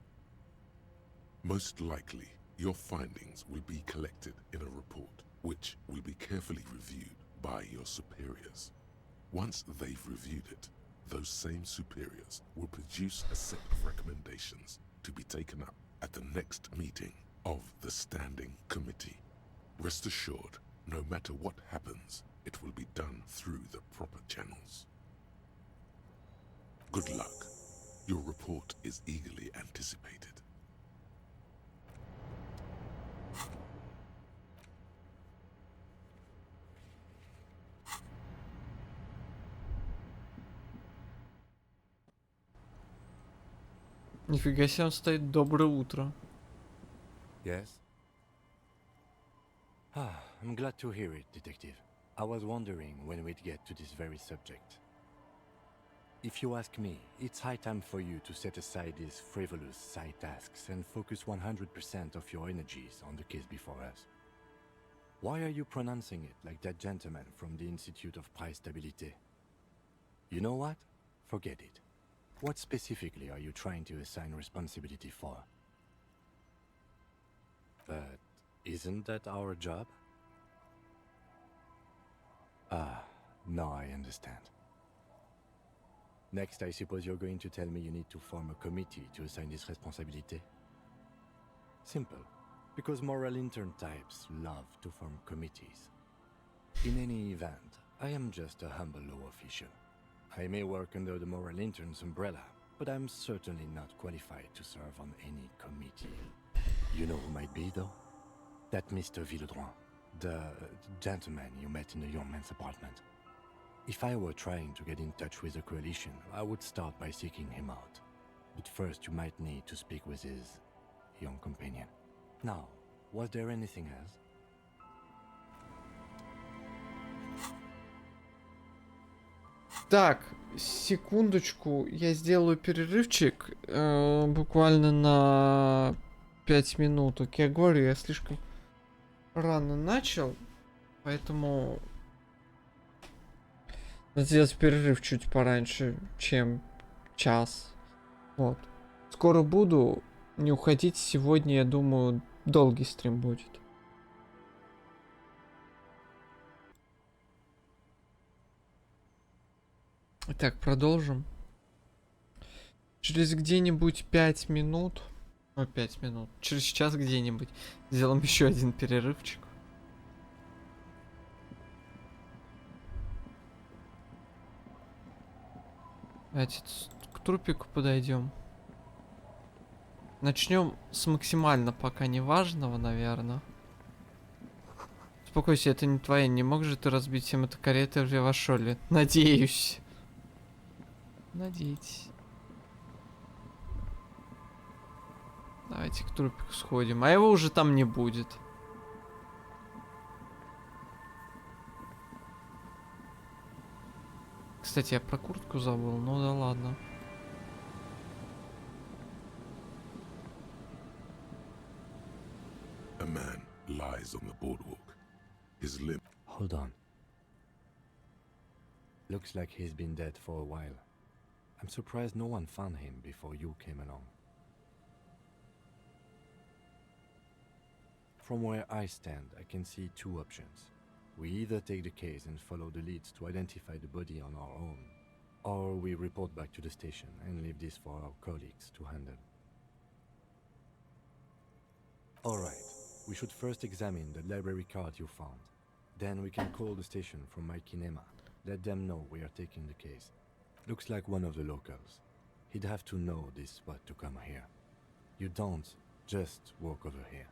Most likely, your findings will be collected in a report, which will be carefully reviewed by your superiors. Once they've reviewed it, those same superiors will produce a set of recommendations to be taken up at the next meeting of the Standing Committee. Rest assured, no matter what happens, it will be done through the proper channels. Good luck. Your report is eagerly anticipated. Нифига себе, он стоит. Доброе утро. Yes? I'm glad to hear it, Detective. I was wondering when we'd get to this very subject. If you ask me, it's high time for you to set aside these frivolous side tasks and focus 100% of your energies on the case before us. Why are you pronouncing it like that gentleman from the Institute of Price Stabilité? You know what? Forget it. What specifically are you trying to assign responsibility for? But isn't that our job? Ah, now I understand. Next, I suppose you're going to tell me you need to form a committee to assign this responsibility? Simple. Because moral intern types love to form committees. In any event, I am just a humble law official. I may work under the moral intern's umbrella, but I'm certainly not qualified to serve on any committee. You know who might be, though? That Mr. Villedroit, the gentleman you met in the young man's apartment. If I were trying to get in touch with the coalition, I would start by seeking him out. But first you might need to speak with his young companion. Now, was there anything else? Так, секундочку, я сделаю перерывчик буквально на 5 минут. Как я говорю, я слишком рано начал, поэтому надо сделать перерыв чуть пораньше, чем час. Вот. Скоро буду. Не уходите сегодня, я думаю, долгий стрим будет. Итак, продолжим. Через где-нибудь 5 минут. 5 минут. Через час где-нибудь. Сделаем еще один перерывчик. Давайте к трупику подойдем. Начнем с максимально пока неважного, наверное. Успокойся, это не твоя. Не мог же ты разбить всем эту карету в Вашоле? Надеюсь. Надейтесь. Давайте к трупику сходим. А его уже там не будет. Кстати, я про куртку забыл. Ну да ладно. A man lies on the boardwalk. His limb. Hold on. Looks like he's been dead for a while. I'm surprised no one found him before you came along. From where I stand, I can see two options. We either take the case and follow the leads to identify the body on our own, or we report back to the station and leave this for our colleagues to handle. Alright, we should first examine the library card you found. Then we can call the station from my kinema. Let them know we are taking the case. Looks like one of the locals. He'd have to know this spot to come here. You don't just walk over here.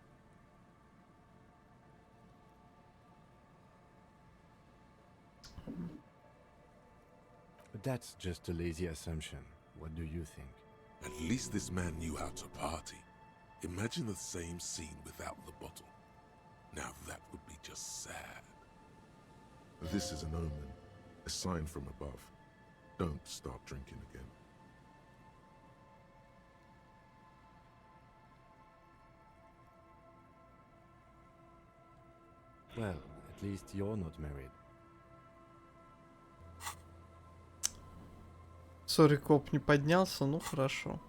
But that's just a lazy assumption. What do you think? At least this man knew how to party. Imagine the same scene without the bottle. Now that would be just sad. This is an omen, a sign from above. Don't start drinking again. Well, at least you're not married. Сори, коп не поднялся, ну хорошо.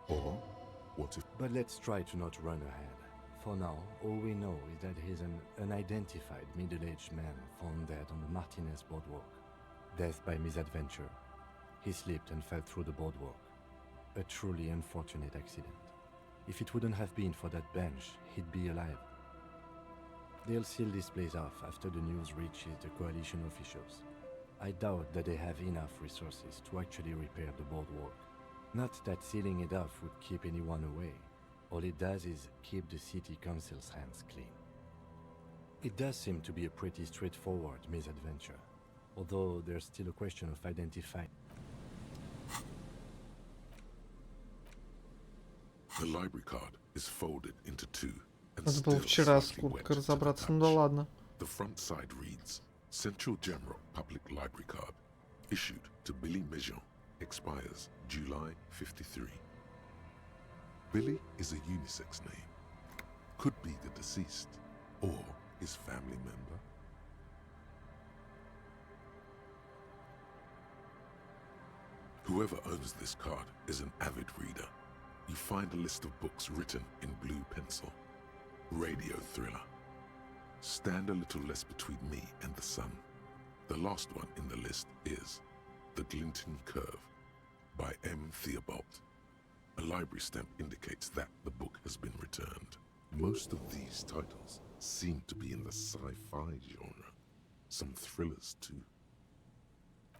Or, what if... But let's try to not run ahead. For now, all we know is that he's an unidentified middle-aged man found dead on the Martinez boardwalk. Death by misadventure. He slipped and fell through the boardwalk. A truly unfortunate accident. If it wouldn't have been for that bench, he'd be alive. They'll seal this place off after the news reaches the coalition officials. I doubt that they have enough resources to actually repair the boardwalk. Not that sealing it off would keep anyone away. All it does is keep the city council's hands clean. It does seem to be a pretty straightforward misadventure, although there's still a question of identifying. The library card. is folded into two and Надо было still вчера с slightly wet курткой to the разобраться, ну да touch. ладно. The front side reads, Central Jamrock Public Library card, issued to Billy Mejean, expires July 53. Billy is a unisex name. Could be the deceased or his family member. Whoever owns this card is an avid reader. You find a list of books written in blue pencil. Radio thriller. Stand a little less between me and the sun. The last one in the list is The Glinting Curve by M. Theobald. A library stamp indicates that the book has been returned. Most of these titles seem to be in the sci-fi genre. Some thrillers too.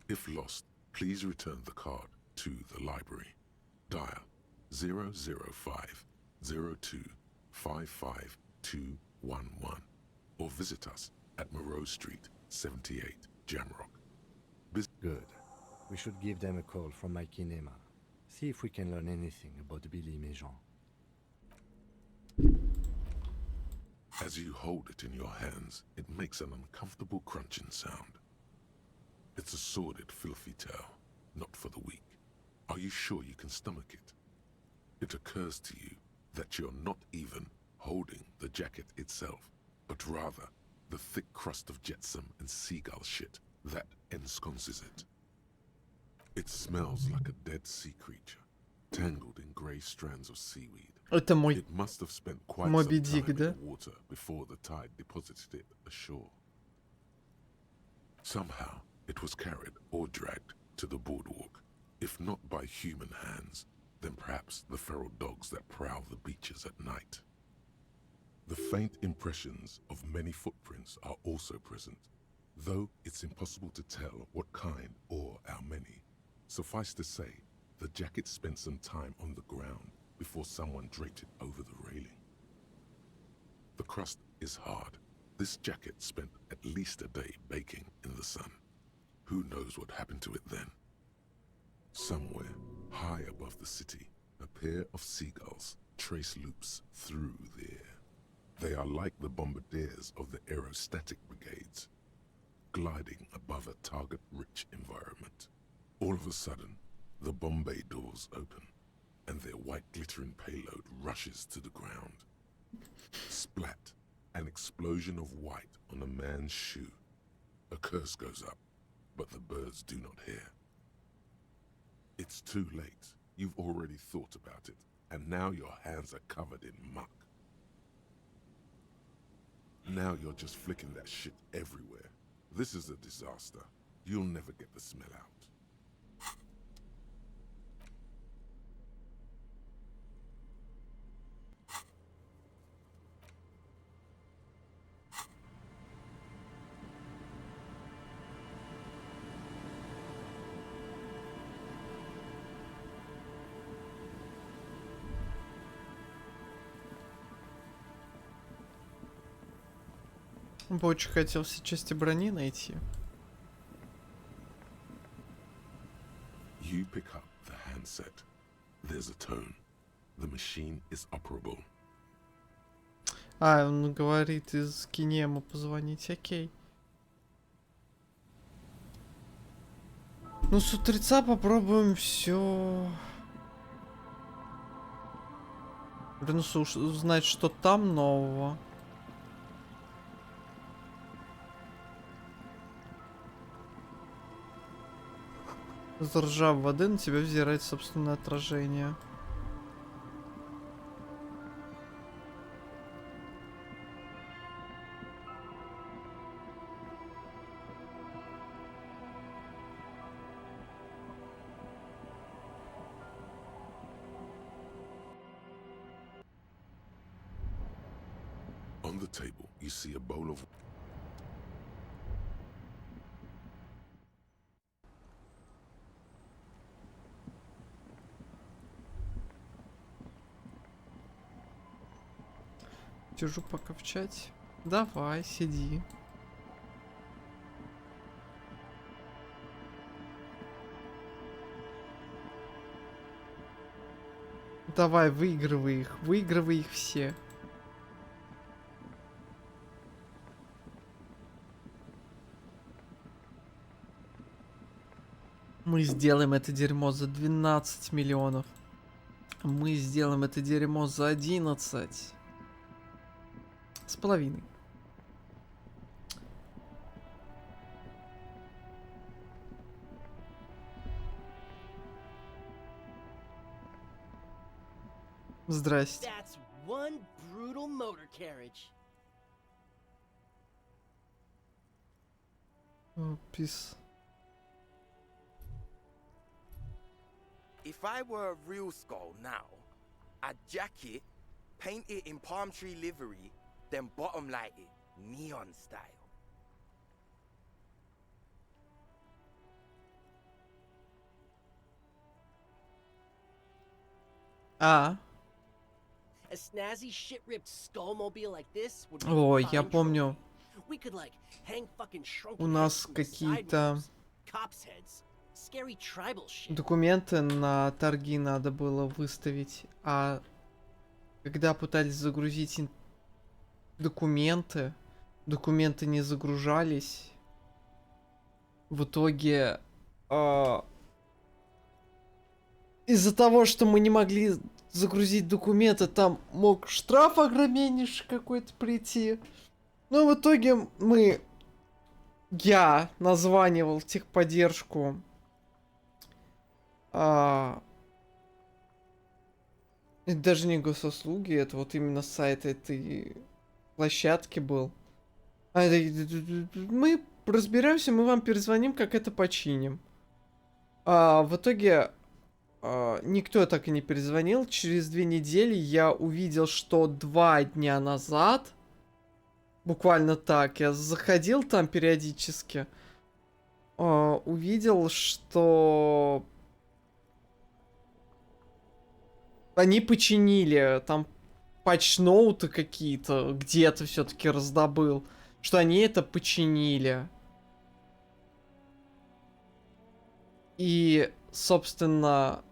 If lost, please return the card to the library. Dial 005 02 55211 or visit us at Moreau Street, 78, Jamrock. Good. We should give them a call from my kinema. See if we can learn anything about Billy Mejean. As you hold it in your hands, it makes an uncomfortable crunching sound. It's a sordid, filthy tale, not for the weak. Are you sure you can stomach it? It occurs to you that you're not even holding the jacket itself, but rather the thick crust of jetsam and seagull shit that ensconces it. It smells like a dead sea creature, tangled in grey strands of seaweed. Это мой It must have spent quite Моби some time Дик, in да? the water before the tide deposited it ashore. Somehow, it was carried or dragged to the boardwalk, if not by human hands, then perhaps the feral dogs that prowl the beaches at night. The faint impressions of many footprints are also present, though it's impossible to tell what kind or how many. Suffice to say, the jacket spent some time on the ground before someone draped it over the railing. The crust is hard. This jacket spent at least a day baking in the sun. Who knows what happened to it then? Somewhere, high above the city, a pair of seagulls trace loops through the air. They are like the bombardiers of the aerostatic brigades, gliding above a target-rich environment. All of a sudden, the Bombay doors open, and their white glittering payload rushes to the ground. Splat, an explosion of white on a man's shoe. A curse goes up, but the birds do not hear. It's too late. You've already thought about it, and now your hands are covered in muck. Now you're just flicking that shit everywhere. This is a disaster. You'll never get the smell out. Он бы очень хотел все части брони найти. You pick up the handset. There's a tone. The machine is operable. А, он говорит из кинема позвонить, окей. Ну, с утреца попробуем все. Вернуться узнать, что там нового. Заржав воды, на тебя взирает собственное отражение. On the table, you see a bowl of... Сижу пока в чате. Давай, сиди. Давай, выигрывай их все. Мы сделаем это дерьмо за 12 миллионов. Мы сделаем это дерьмо за 11. С половиной. Здрасте. That's one brutal motor carriage. Пис. If I were a real skull now, I'd jack it, paint it in palm tree livery, then bottom light it, neon style. А. A snazzy shit-ripped skullmobile like this would be Ой, fine я trophy. помню. We could like hang fucking shrunken У heads нас from the какие-то sidewalks, cops' heads, scary tribal shit. документы на торги надо было выставить, а когда пытались загрузить документы не загружались. В итоге из-за того, что мы не могли загрузить документы, там мог штраф огромнейший какой-то прийти. Но в итоге я названивал в техподдержку это даже не госуслуги, это вот именно сайт этой площадки был. Мы разберемся, мы вам перезвоним, как это починим. В итоге никто так и не перезвонил. Через 2 недели я увидел, что 2 дня назад, буквально так, я заходил там периодически, увидел, что они починили там патчноуты какие-то, где-то все-таки раздобыл, что они это починили. И, собственно,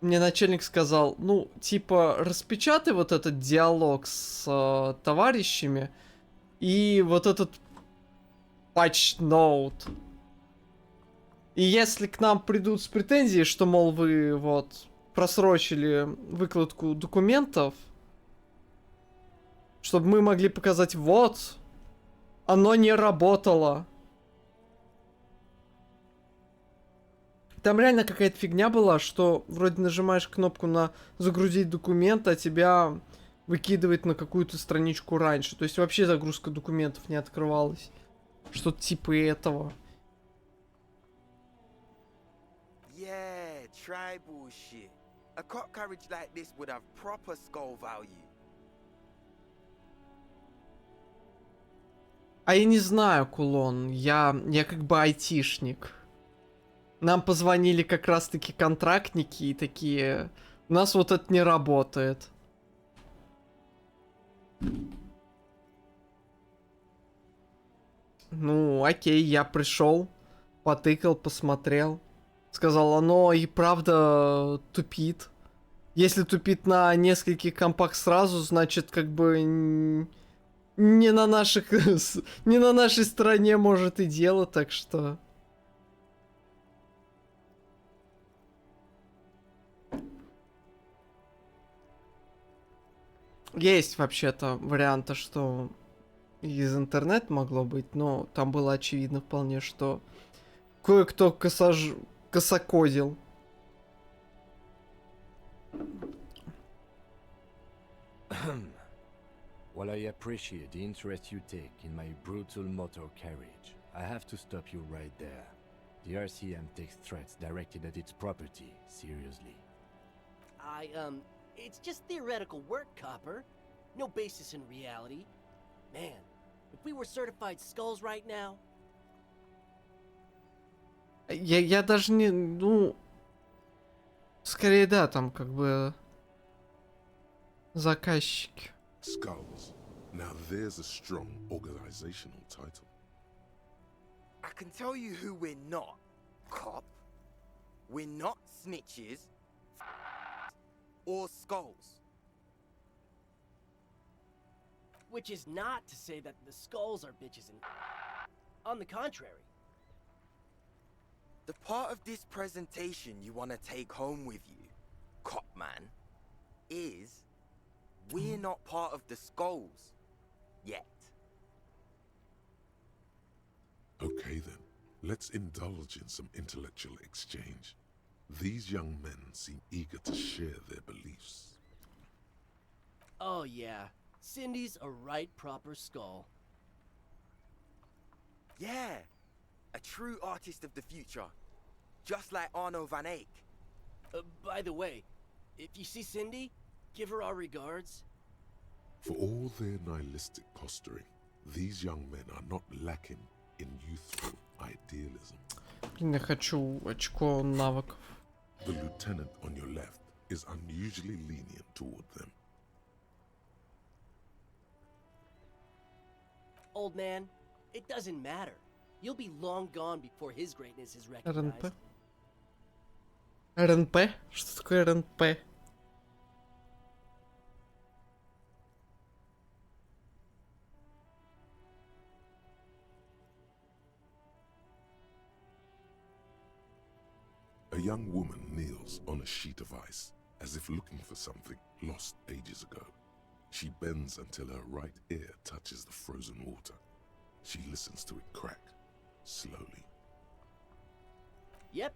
мне начальник сказал, ну, типа, распечатай вот этот диалог с товарищами и вот этот патчноут. И если к нам придут с претензией, что, мол, вы вот просрочили выкладку документов, чтобы мы могли показать, вот, оно не работало. Там реально какая-то фигня была, что вроде нажимаешь кнопку на загрузить документ, а тебя выкидывает на какую-то страничку раньше. То есть вообще загрузка документов не открывалась. Что-то типа этого. Yeah, tribal shit. A cop carriage like this would have proper skull value. А я не знаю, Кулон. Я как бы айтишник. Нам позвонили как раз-таки контрактники и такие... У нас вот это не работает. Ну, окей, я пришел, потыкал, посмотрел. Сказал, оно и правда тупит. Если тупит на нескольких компах сразу, значит, как бы... Не на нашей стороне может и дело, так что... Есть вообще-то варианты, что из интернета могло быть, но там было очевидно вполне, что кое-кто косокодил. While I appreciate the interest you take in my brutal motor carriage, I have to stop you right there. The RCM takes threats directed at its property seriously. It's just theoretical work, Copper. No basis in reality. Man, if we were certified skulls right now... Я даже не... Ну... Скорее, да, там как бы... Заказчики. Skulls. Now there's a strong organizational title. I can tell you who we're not, cop. We're not snitches. or skulls. Which is not to say that the skulls are bitches and... On the contrary. The part of this presentation you want to take home with you, cop man, is we're not part of the skulls yet. Okay then, let's indulge in some intellectual exchange. These young men seem eager to share their beliefs. Oh yeah, Cindy's a right proper skull. Yeah, a true artist of the future, just like Arno van Eyck. By the way, if you see Cindy, give her our regards. For all their nihilistic posturing, these young men are not lacking in youthful idealism. Блин, я хочу очко навыков. The lieutenant on your left is unusually lenient toward them. Old man, it doesn't matter. You'll be long gone before his greatness is recognized. РНП? РНП? Что такое РНП? A young woman kneels on a sheet of ice, as if looking for something lost ages ago. She bends until her right ear touches the frozen water. She listens to it crack, slowly. Yep,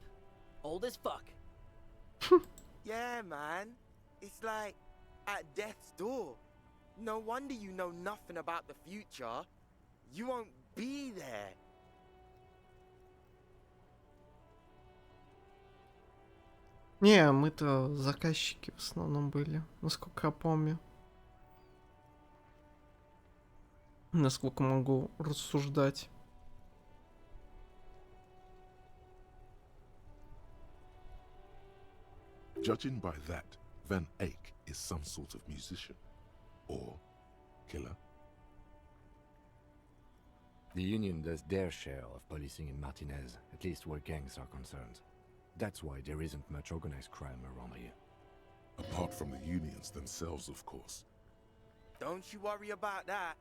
old as fuck. Yeah, man. It's like at death's door. No wonder you know nothing about the future. You won't be there. Не, мы-то заказчики в основном были, насколько я помню. Насколько могу рассуждать. Judging by that, Van Eyck is some sort of musician. Or killer. The Union does their share of policing in Martinez, at least where gangs are concerned. That's why there isn't much organized crime around here. Apart from the unions themselves, of course. Don't you worry about that.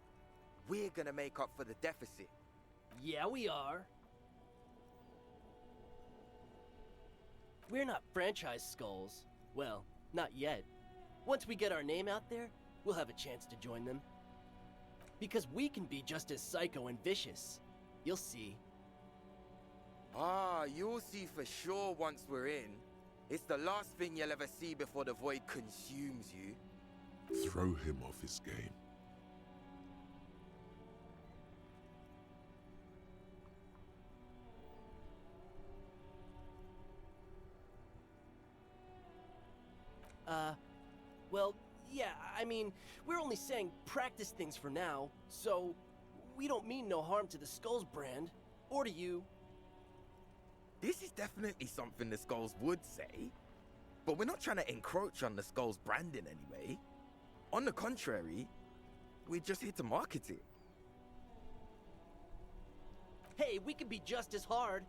We're gonna make up for the deficit. Yeah, we are. We're not franchise skulls. Well, not yet. Once we get our name out there, we'll have a chance to join them. Because we can be just as psycho and vicious. You'll see. Ah, you'll see for sure once we're in. It's the last thing you'll ever see before the void consumes you. Throw him off his game. Well, yeah, I mean, we're only saying practice things for now, so we don't mean no harm to the Skulls brand, or to you. This is definitely something the Skulls would say, but we're not trying to encroach on the Skulls branding anyway. On the contrary, we're just here to market it. Hey, we could be just as hard.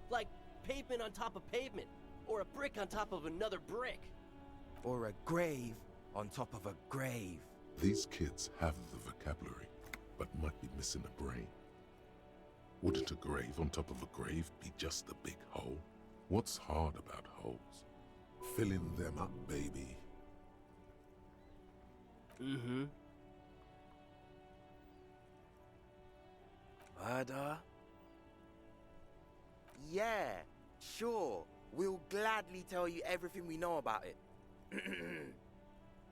Like pavement on top of pavement, or a brick on top of another brick. Or a grave on top of a grave. These kids have the vocabulary, but might be missing a brain. Wouldn't a grave on top of a grave be just a big hole? What's hard about holes? Filling them up, baby. Mm-hmm. Murder? Yeah, sure. We'll gladly tell you everything we know about it.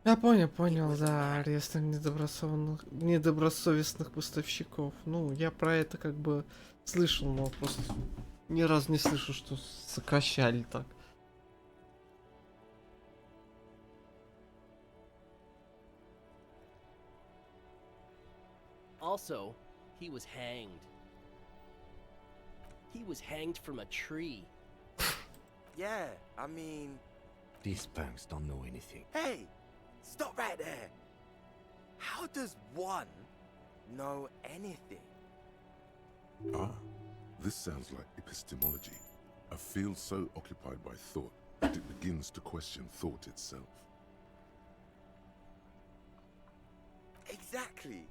Я понял, да, арест недобросовестных поставщиков. Ну, я про это как бы слышал, но просто ни разу не слышал, что сокращали так. Also, he was hanged. He was hanged from a tree. Yeah, I mean... These punks don't know anything. Hey! Stop right there! How does one know anything? Ah, this sounds like epistemology. A field so occupied by thought that it begins to question thought itself. Exactly.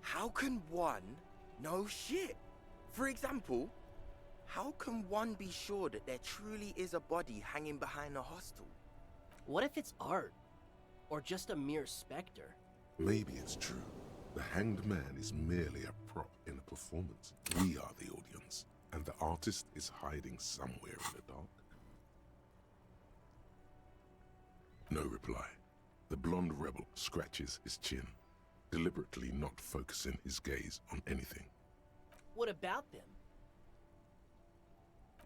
How can one know shit? For example, how can one be sure that there truly is a body hanging behind a hostel? What if it's art? Or just a mere specter? Maybe it's true. The hanged man is merely a prop in a performance. We are the audience, and the artist is hiding somewhere in the dark. No reply. The blonde rebel scratches his chin, deliberately not focusing his gaze on anything. What about them?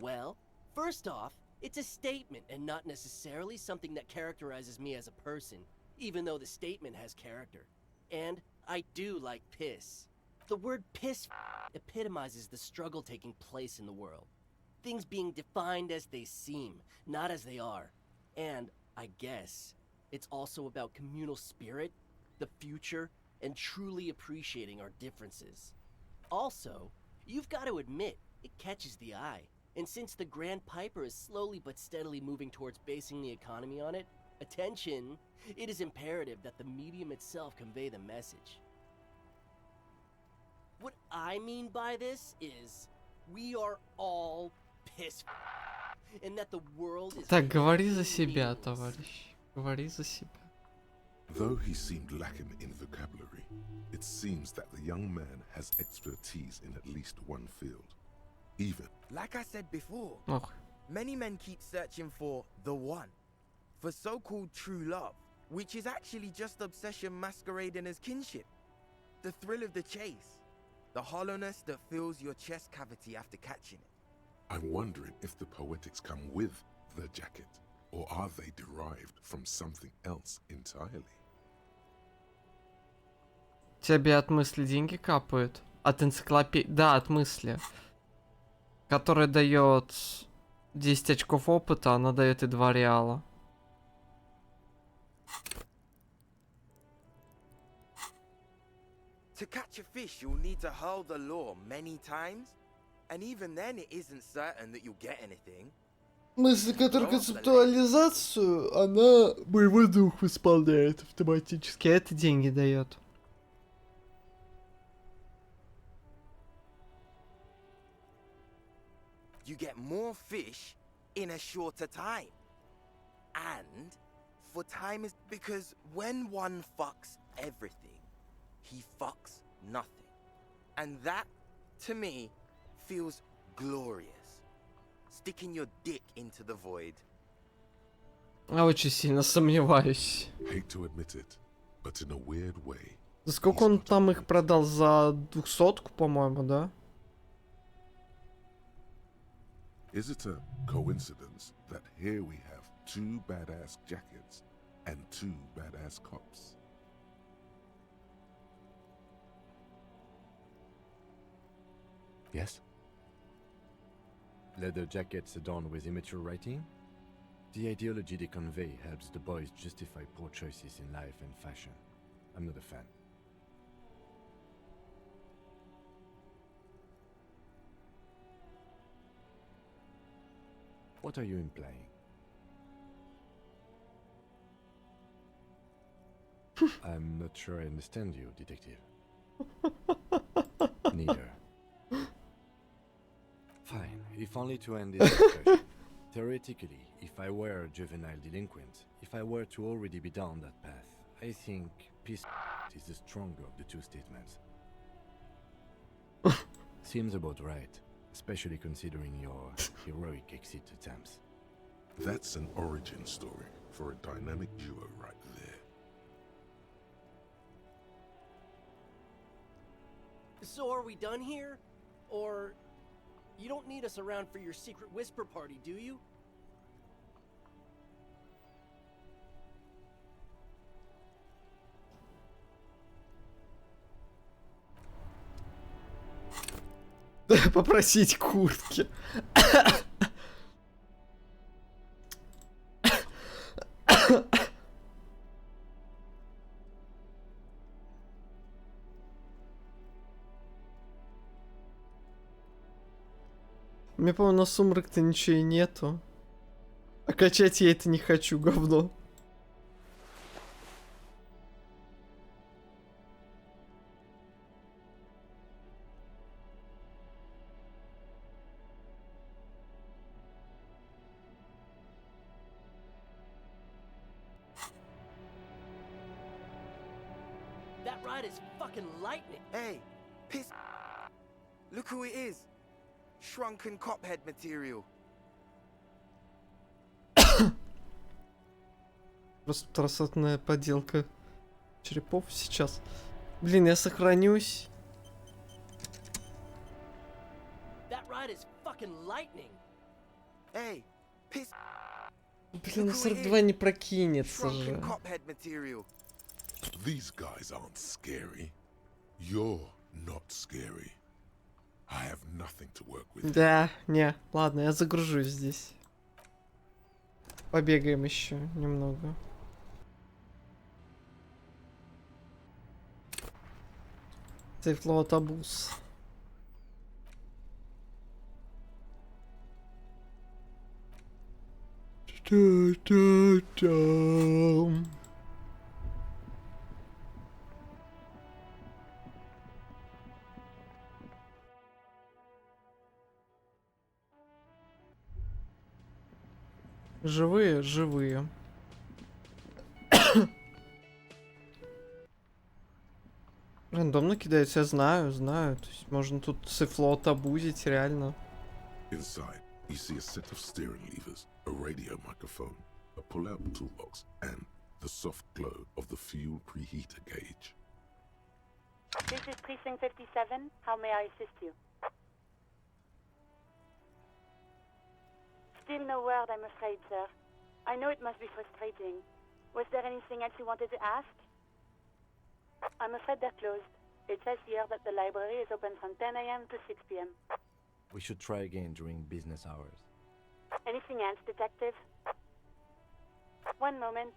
Well, first off, it's a statement and not necessarily something that characterizes me as a person, even though the statement has character. And I do like piss. The word piss epitomizes the struggle taking place in the world. Things being defined as they seem, not as they are. And, I guess, it's also about communal spirit, the future, and truly appreciating our differences. Also, you've got to admit, it catches the eye. And since the Grand Piper is slowly but steadily moving towards basing the economy on it, attention, it is imperative that the medium itself convey the message. What I mean by this is, we are all piss and that the world is Так, говори за infinitely себя, meaningless. товарищ. Говори за себя. Though he seemed lacking in vocabulary, it seems that the young man has expertise in at least one field. Even, Like I said before, Ох. many men keep searching for the one, for so-called true love, which is actually just obsession masquerading as kinship. The thrill of the chase, the hollowness that fills your chest cavity after catching it. I'm wondering if the poetics come with the jacket, or are they derived from something else entirely? Тебе от мысли деньги капают? От энциклопедии? Да, от мысли. Которая дает 10 очков опыта, она дает и 2 реала. To catch a fish, you'll need to hurl the lure many times, and even then it isn't certain that you'll get anything. Мысль, которая концептуализацию, она боевой дух исполняет автоматически, а это деньги дает. You get more fish in a shorter time. And for time is because when one fucks everything, he fucks nothing. And that, to me, feels glorious. Sticking your dick into the void. Я очень сильно сомневаюсь. Hate to admit it, but in a weird way, За сколько он там их продал? За 200-ку, по-моему, да? is it a coincidence that here we have 2 badass jackets and 2 badass cops? Yes? Leather jackets adorned with immature writing? The ideology they convey helps the boys justify poor choices in life and fashion. I'm not a fan. What are you implying? I'm not sure I understand you, detective. Neither. Fine, if only to end this discussion. Theoretically, if I were a juvenile delinquent, if I were to already be down that path, I think peace is the stronger of the two statements. Seems about right, especially considering your heroic exit attempts. That's an origin story for a dynamic duo right there. So are we done here? Or you don't need us around for your secret whisper party, do you? Попросить куртки. У меня, по-моему, на сумрак-то ничего и нету. А качать я это не хочу, говно. ride is fucking lightning. Hey, piss. Look who it is. Shrunken cophead material. Просто трансотная поделка черепов сейчас. Блин, я сохранюсь. That ride is fucking lightning. Hey, piss. Блин, 42 не прокинется же. Shrunken cophead material. These guys aren't scary. You're not scary. I have nothing to work with. Да, не, ладно, я загружусь здесь. Побегаем еще немного. Сейфлоутобус. Та-та-та-там. Живые, живые. Рандомно кидается, я знаю. То есть можно тут сейфлоут обузить, реально. Inside, you see a set of steering levers, a radio microphone, a pull-out toolbox, and the soft glow of the fuel preheater gauge. This is Precinct 57. How may I assist you? Still no word, I'm afraid, sir. I know it must be frustrating. Was there anything else you wanted to ask? I'm afraid they're closed. It says here that the library is open from 10 a.m. to 6 p.m. We should try again during business hours. Anything else, detective? One moment.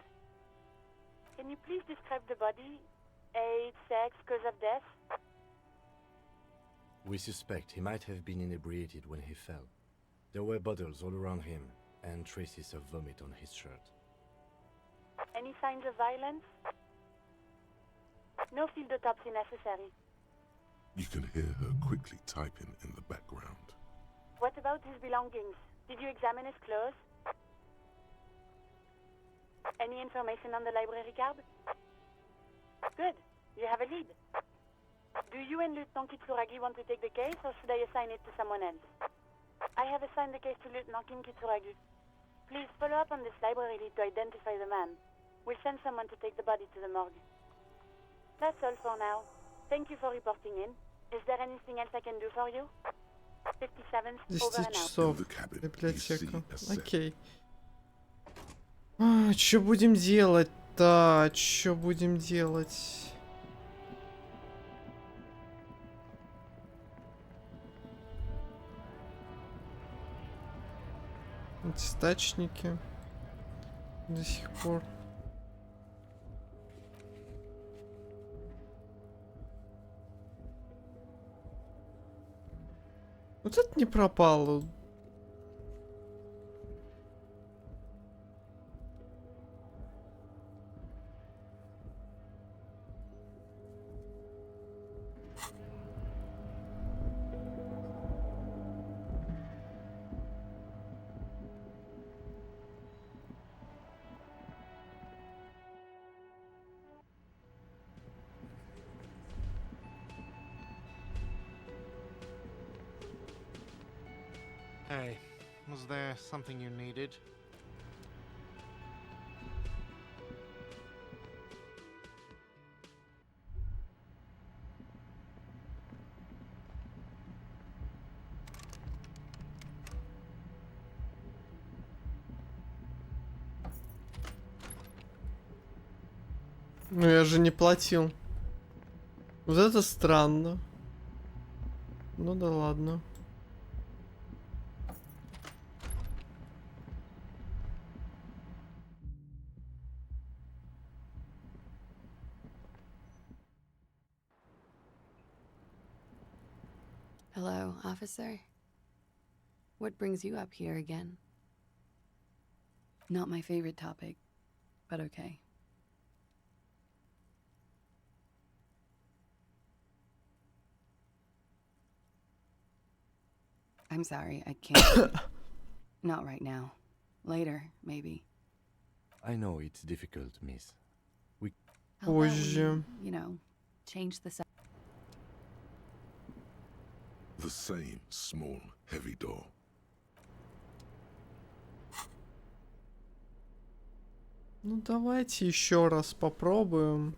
Can you please describe the body? Age, sex, cause of death? We suspect he might have been inebriated when he fell. There were bottles all around him, and traces of vomit on his shirt. Any signs of violence? No field autopsy necessary. You can hear her quickly typing in the background. What about his belongings? Did you examine his clothes? Any information on the library card? Good. You have a lead. Do you and Lieutenant Kitsuragi want to take the case, or should I assign it to someone else? I have assigned the case to Lieutenant Kim Kitsuragi. Please follow up on this library lead to identify the man. We'll send someone to take the body to the morgue. That's all for now. Thank you for reporting in. Is there anything else I can do for you? 57, over 10 and out. часов. Библиотека. Окей. Что будем делать-то? Что будем делать? Антистачники. До сих пор. Вот это не пропало. Hey, was there something you needed? Ну я же не платил. Вот это странно. Ну да ладно. Hello, officer. What brings you up here again? Not my favorite topic, but okay. I'm sorry, I can't. Not right now. Later, maybe. I know it's difficult, miss. How about we, Позже. you know, Change the The same small, heavy door. Ну давайте еще раз попробуем.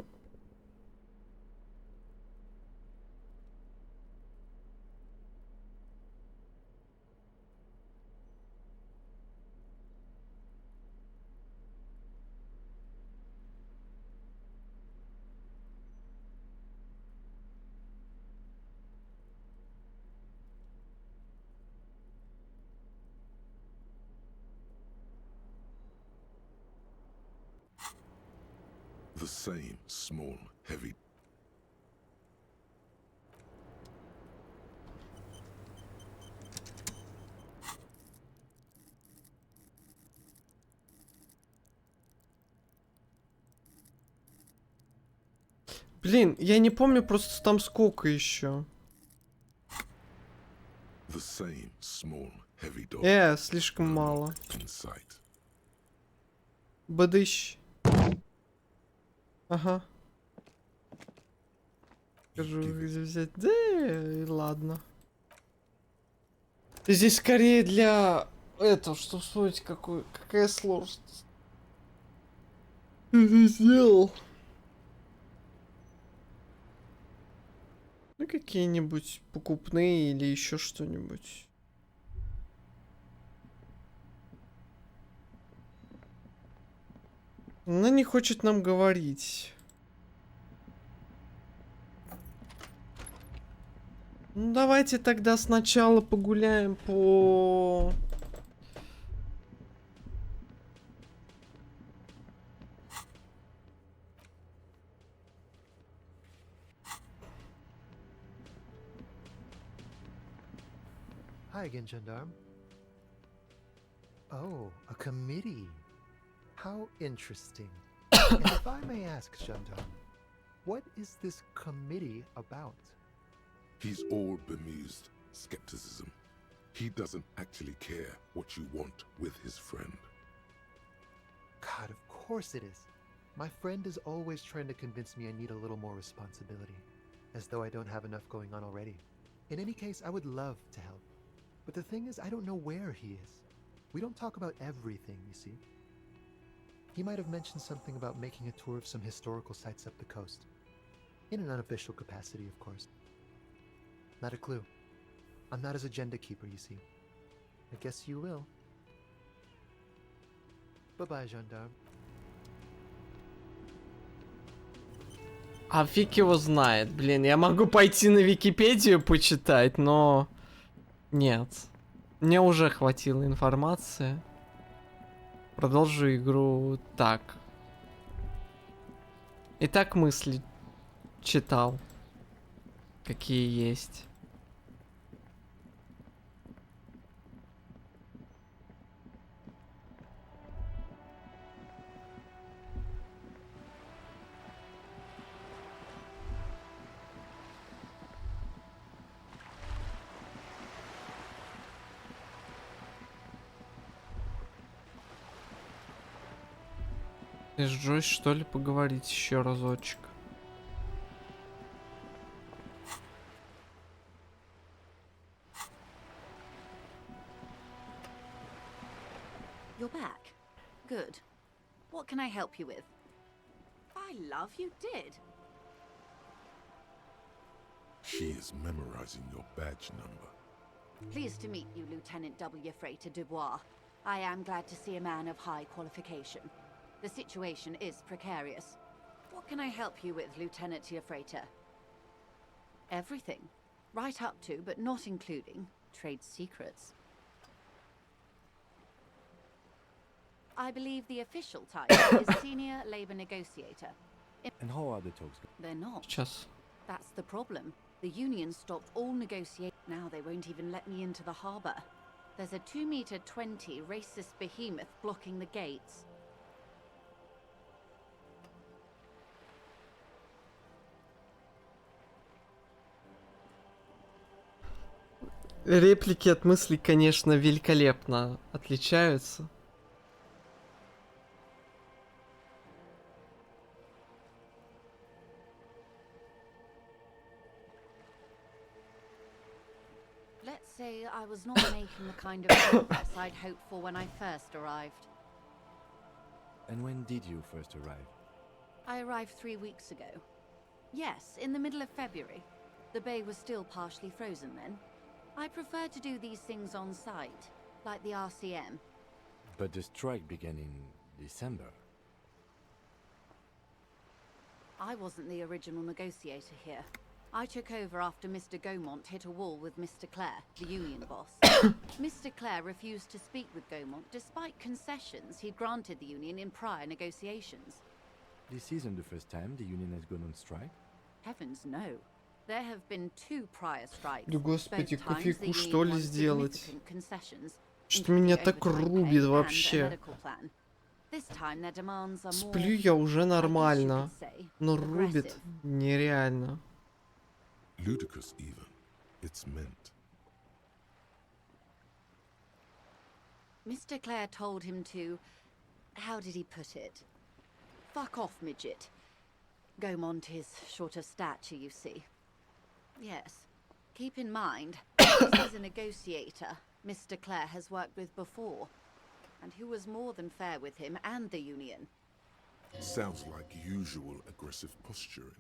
The same small, heavy. Блин, я не помню просто там сколько еще. The same small, heavy door. Слишком мало. In sight. Бадыщ. Ага. Скажу, где взять. Да, и ладно. Здесь скорее для этого, чтобы вспомнить, какая сложность. Ты сделал. Ну, какие-нибудь покупные или еще что-нибудь. Она не хочет нам говорить. Ну, давайте тогда сначала погуляем по... Hi again, Gendarme. Oh, a committee. How interesting. And if I may ask, Gendarme, what is this committee about? He's all bemused skepticism. He doesn't actually care what you want with his friend. God, of course it is. My friend is always trying to convince me I need a little more responsibility, as though I don't have enough going on already. In any case, I would love to help. But the thing is, I don't know where he is. We don't talk about everything, you see. He might have mentioned something about making a tour of some historical sites up the coast. In an unofficial capacity, of course. Not a clue. I'm not his agenda keeper, you see. I guess you will. Bye-bye, gendarme. А фиг его знает, блин. Я могу пойти на Википедию почитать, но... Нет. Мне уже хватило информации. Продолжу игру так. И так мысли читал. Какие есть. С Джойс, что ли, поговорить еще разочек? You're back. Good. What can I help you with? I love you did. She is memorizing your badge number. Pleased to meet you, Lieutenant W. Freighter Dubois. I am glad to see a man of high qualification. The situation is precarious. What can I help you with, Lieutenant Freighter? Everything. Right up to, but not including, trade secrets. I believe the official title is Senior Labor Negotiator. And how are the talks going? They're not. Сейчас. That's the problem. The union stopped all negotiations. Now they won't even let me into the harbor. There's a 2-meter 20 racist behemoth blocking the gates. Реплики от мыслей, конечно, великолепно отличаются. say I was not making the kind of progress I'd hoped for when I first arrived. And when did you first arrive? I arrived 3 weeks ago. Yes, in the middle of February. The bay was still partially frozen then. I prefer to do these things on site, like the RCM. But the strike began in December. I wasn't the original negotiator here. I took over after Mr. Gaumont hit a wall with Mr. Clare, the union boss. Mr. Clare refused to speak with Gaumont despite concessions he'd granted the union in prior negotiations. This isn't the first time the union has gone on strike. Heavens no. There have been 2 prior strikes. Да господи, Both times the кофейку union что ли won сделать? significant concessions, Что меня including так overtime рубит pay and a вообще? medical plan. This time their demands are more, Сплю я уже нормально, I guess you could say, но рубит aggressive. нереально. Ludicrous even. It's meant. Mr. Clare told him to... how did he put it? Fuck off, midget. Gaumont is short of stature, you see. Yes. Keep in mind, this is a negotiator Mr. Clare has worked with before, and who was more than fair with him and the union. Sounds like usual aggressive posturing.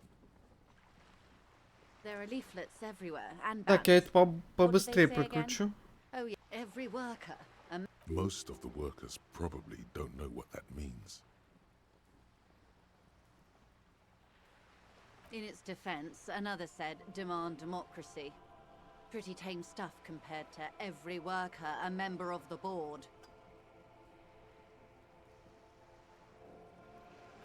There are leaflets everywhere, and Так, я banners. это What did побыстрее they say again? прокручу. Oh yeah, every worker. Most of the workers probably don't know what that means. In its defense, another said, demand democracy. Pretty tame stuff compared to every worker a member of the board.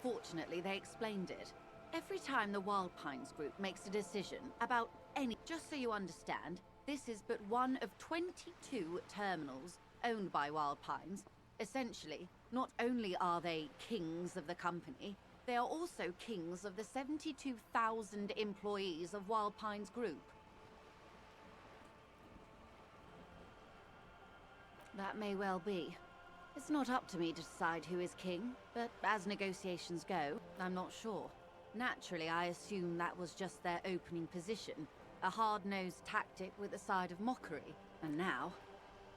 Fortunately, they explained it. Every time the Wild Pines group makes a decision about any... Just so you understand, this is but one of 22 terminals owned by Wild Pines. Essentially, not only are they kings of the company, they are also kings of the 72,000 employees of Wild Pines Group. That may well be. It's not up to me to decide who is king, but as negotiations go, I'm not sure. Naturally, I assume that was just their opening position, a hard-nosed tactic with a side of mockery. And now,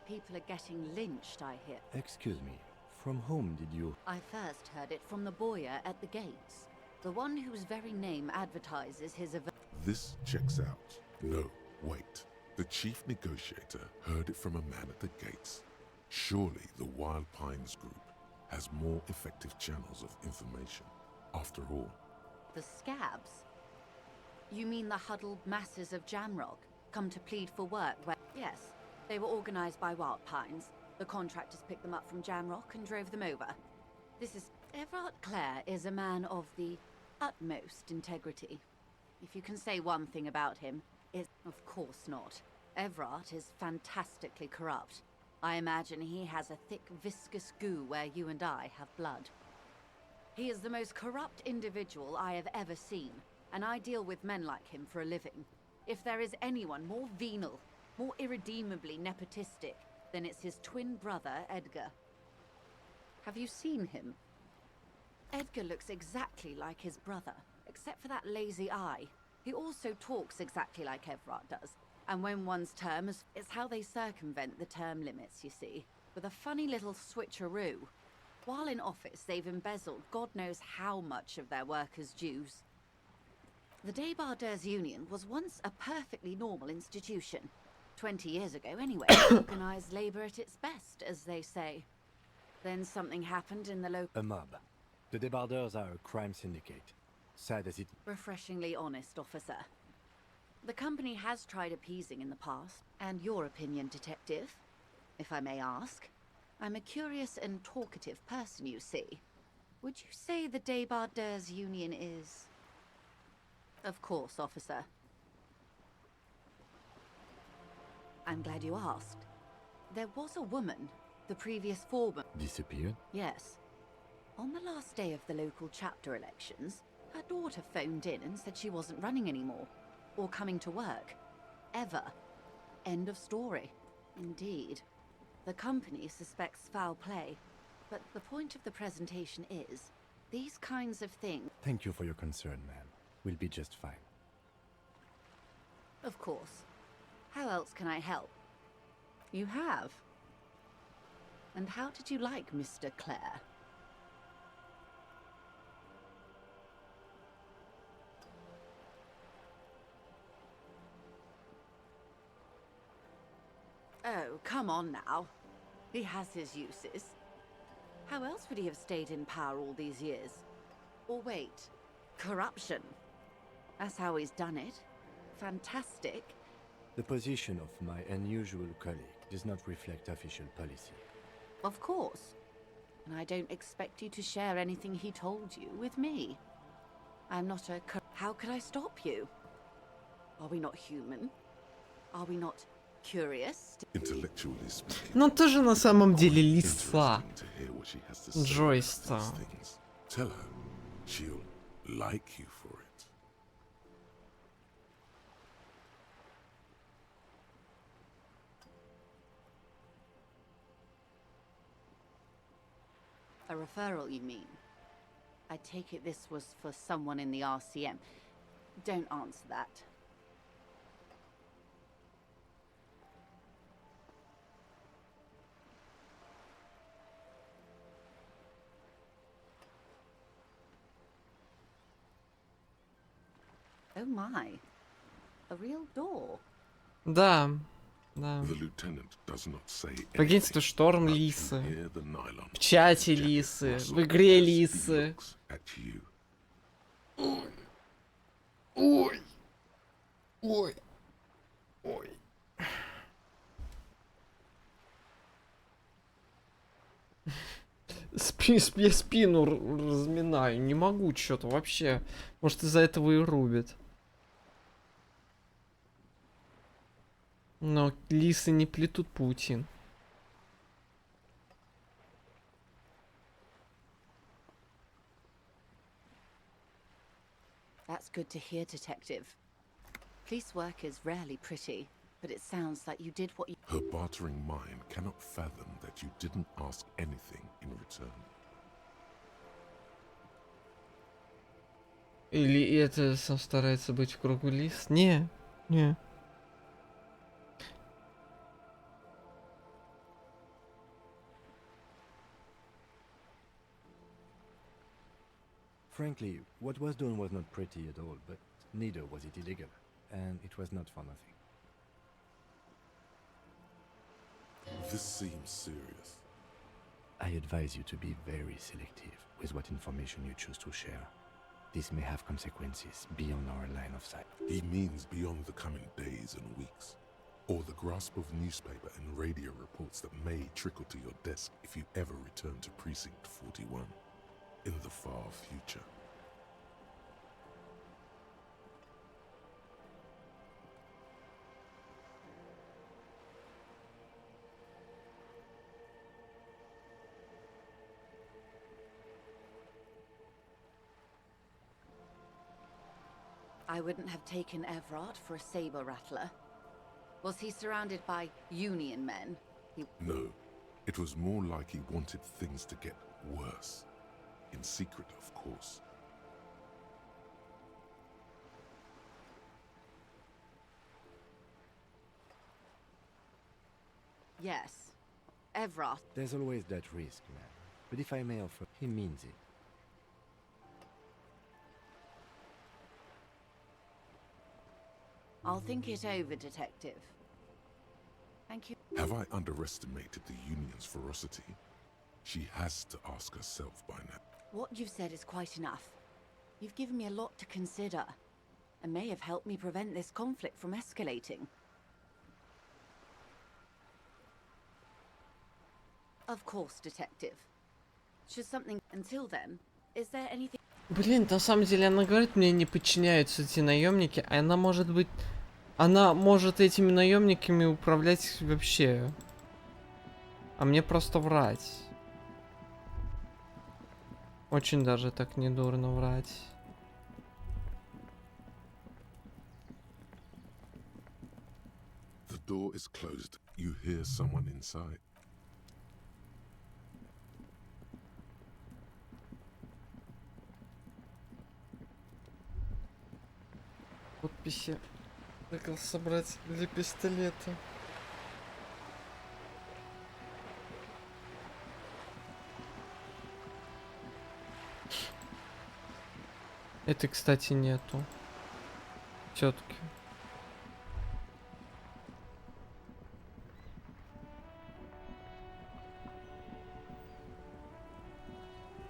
people are getting lynched, I hear. Excuse me, from whom did you... I first heard it from the bowyer at the gates, the one whose very name advertises his event. This checks out. No, wait. The chief negotiator heard it from a man at the gates. Surely the Wild Pines Group has more effective channels of information. After all, The scabs? You mean the huddled masses of Jamrock, come to plead for work where... Yes, they were organized by Wild Pines. The contractors picked them up from Jamrock and drove them over. This is... Everard Clare is a man of the utmost integrity. If you can say one thing about him, it's... Of course not. Everard is fantastically corrupt. I imagine he has a thick, viscous goo where you and I have blood. He is the most corrupt individual I have ever seen, and I deal with men like him for a living. If there is anyone more venal, more irredeemably nepotistic, then it's his twin brother, Edgar. Have you seen him? Edgar looks exactly like his brother, except for that lazy eye. He also talks exactly like Everard does. And when one's term is... It's how they circumvent the term limits, you see. With a funny little switcheroo. While in office, they've embezzled God knows how much of their workers' dues. The Débardeurs Union was once a perfectly normal institution. 20 years ago, anyway. Organised labour at its best, as they say. Then something happened in the local... A mob. The Débardeurs are a crime syndicate. Sad as it... Refreshingly honest, officer. The company has tried appeasing in the past. And your opinion, detective? If I may ask. I'm a curious and talkative person, you see. Would you say the Débardeurs Union is... Of course, officer. I'm glad you asked. There was a woman, the previous foreman... Disappeared? Yes. On the last day of the local chapter elections, her daughter phoned in and said she wasn't running anymore. Or coming to work. Ever. End of story. Indeed. The company suspects foul play, but the point of the presentation is, these kinds of things... Thank you for your concern, ma'am. We'll be just fine. Of course. How else can I help? You have? And how did you like Mr. Clare? Oh, come on now. He has his uses. How else would he have stayed in power all these years? Or wait, corruption. That's how he's done it. Fantastic. The position of my unusual colleague does not reflect official policy. Of course. And I don't expect you to share anything he told you with me. I'm not a... How could I stop you? Are we not human? Are we not curious? Intellectually speaking, Ну, тоже на самом деле лиса. interesting to hear what she has to say Джойста. about these things. Tell her she'll like you for it. A referral, you mean? I take it this was for someone in the RCM. Don't answer that. Oh my. A real door. Да, да. The lieutenant does not say В агентстве Шторм but you лисы. hear the nylon В чате jacket лисы. rustle В игре as he лисы. looks at you. Ой. Ой. Ой. Я спину разминаю. Не могу что-то вообще. Может, из-за этого и рубит. Но лисы не плетут паутин. That's good to hear, Detective. Police work is rarely pretty, but it sounds like you did what you... Her bartering mind cannot fathom that you didn't ask anything in return. Или это сам старается быть в кругу лис? Не, не. Frankly, what was done was not pretty at all, but neither was it illegal, and it was not for nothing. This seems serious. I advise you to be very selective with what information you choose to share. This may have consequences beyond our line of sight. He means beyond the coming days and weeks, or the grasp of newspaper and radio reports that may trickle to your desk if you ever return to Precinct 41 in the far future. I wouldn't have taken Everard for a saber rattler. Was he surrounded by Union men? No, it was more like he wanted things to get worse. In secret, of course. Yes. Everard. There's always that risk, man. But if I may offer, he means it. I'll think it over, Detective. Thank you. Have I underestimated the Union's ferocity? She has to ask herself by now. What you've said is quite enough. You've given me a lot to consider, and may have helped me prevent this conflict from escalating. Of course, Detective. Should something... Until then, is there anything... Блин, на самом деле она говорит, мне не подчиняются эти наемники, а она может быть... Она может этими наемниками управлять вообще. А мне просто врать. Очень даже так недурно врать. The door is closed. You hear someone inside. Подписи. Хотел собрать для пистолета. Это, кстати, нету. Тетки.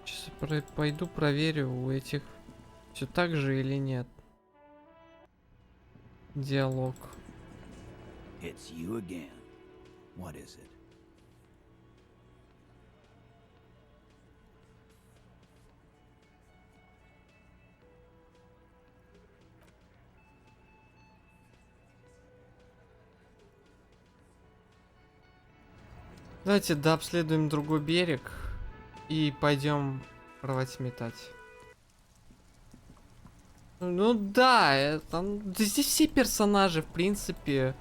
Сейчас пойду проверю у этих все так же или нет. Диалог. It's you again. What is it? Давайте обследуем другой берег и пойдем рвать метать. Ну да, да здесь все персонажи, в принципе,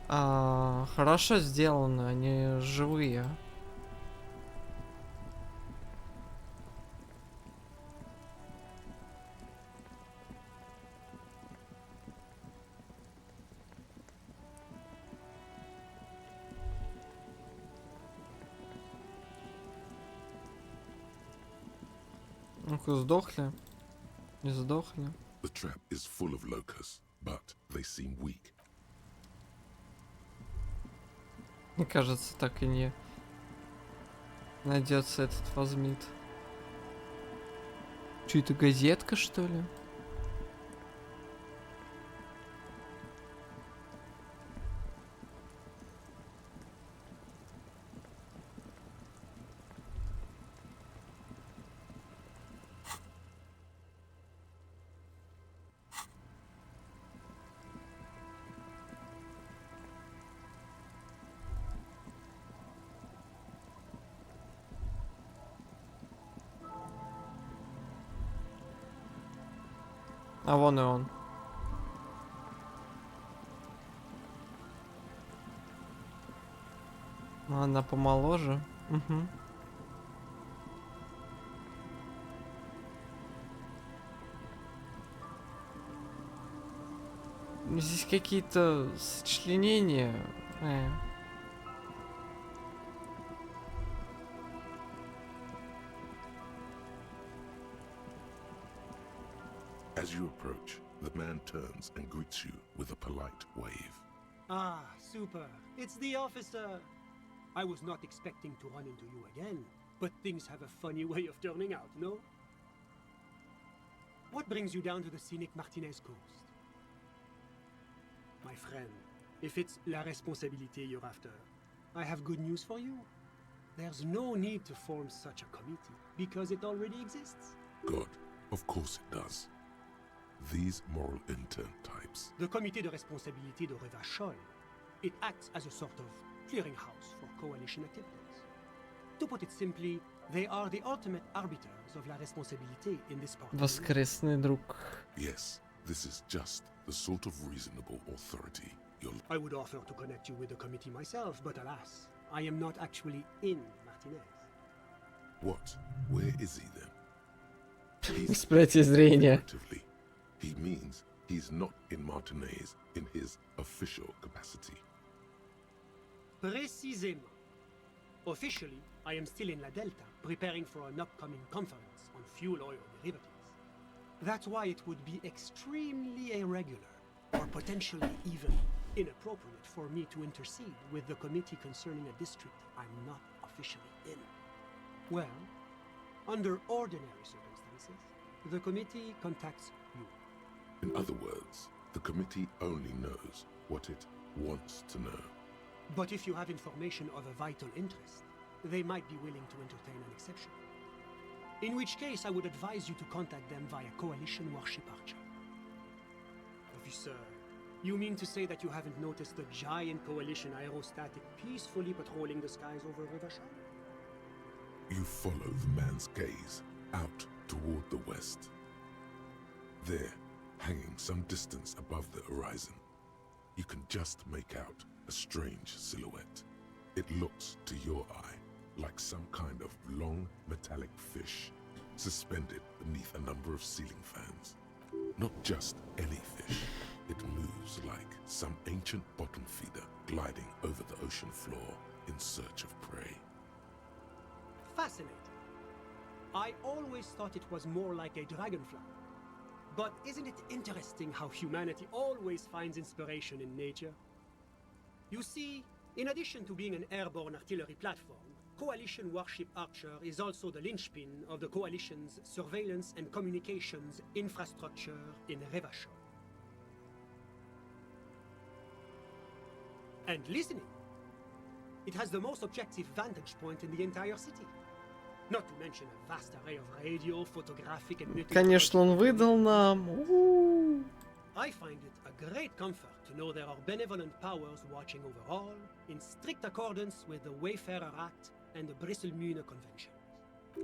хорошо сделаны, они живые. Ну-ка, сдохли? Не сдохли? The trap is full of locusts, but they seem weak. Мне кажется, так и не найдется этот возмит. Че, это газетка, что ли? А вон и он. Она помоложе. Угу. Здесь какие-то сочленения. As you approach, the man turns and greets you with a polite wave. Ah, super. It's the officer. I was not expecting to run into you again, but things have a funny way of turning out, no? What brings you down to the scenic Martinez coast? My friend, if it's la responsabilité you're after, I have good news for you. There's no need to form such a committee, because it already exists. God, of course it does. These moral intern types. The Comité de Responsabilité de Revachol. It acts as a sort of clearinghouse for coalition activities. To put it simply, they are the ultimate arbiters of la responsabilité in this part. Воскресный друг. Yes, this is just the sort of reasonable authority you'll... I would offer to connect you with the committee myself, but alas, I am not actually in Martinez. What? Where is he then? Восприятие зрения. He means he's not in Martinez in his official capacity. Précisément. Officially, I am still in La Delta, preparing for an upcoming conference on fuel oil derivatives. That's why it would be extremely irregular, or potentially even inappropriate for me to intercede with the committee concerning a district I'm not officially in. Well, under ordinary circumstances, the committee contacts you. In other words, the committee only knows what it wants to know. But if you have information of a vital interest, they might be willing to entertain an exception. In which case, I would advise you to contact them via Coalition Warship Archer. Officer, you mean to say that you haven't noticed the giant Coalition aerostatic peacefully patrolling the skies over Rivashon? You follow the man's gaze out toward the west. There, hanging some distance above the horizon, you can just make out a strange silhouette. It looks to your eye like some kind of long metallic fish suspended beneath a number of ceiling fans. Not just any fish, it moves like some ancient bottom feeder gliding over the ocean floor in search of prey. Fascinating. I always thought it was more like a dragonfly. But isn't it interesting how humanity always finds inspiration in nature? You see, in addition to being an airborne artillery platform, Coalition Warship Archer is also the linchpin of the Coalition's surveillance and communications infrastructure in Revachol. And listening. It has the most objective vantage point in the entire city. Not to mention a vast array of radio, photographic and Конечно, он выдал нам. I find it a great comfort to know there are benevolent powers watching over all, in strict accordance with the Wayfarer Act and the Bristol-Mühne Convention.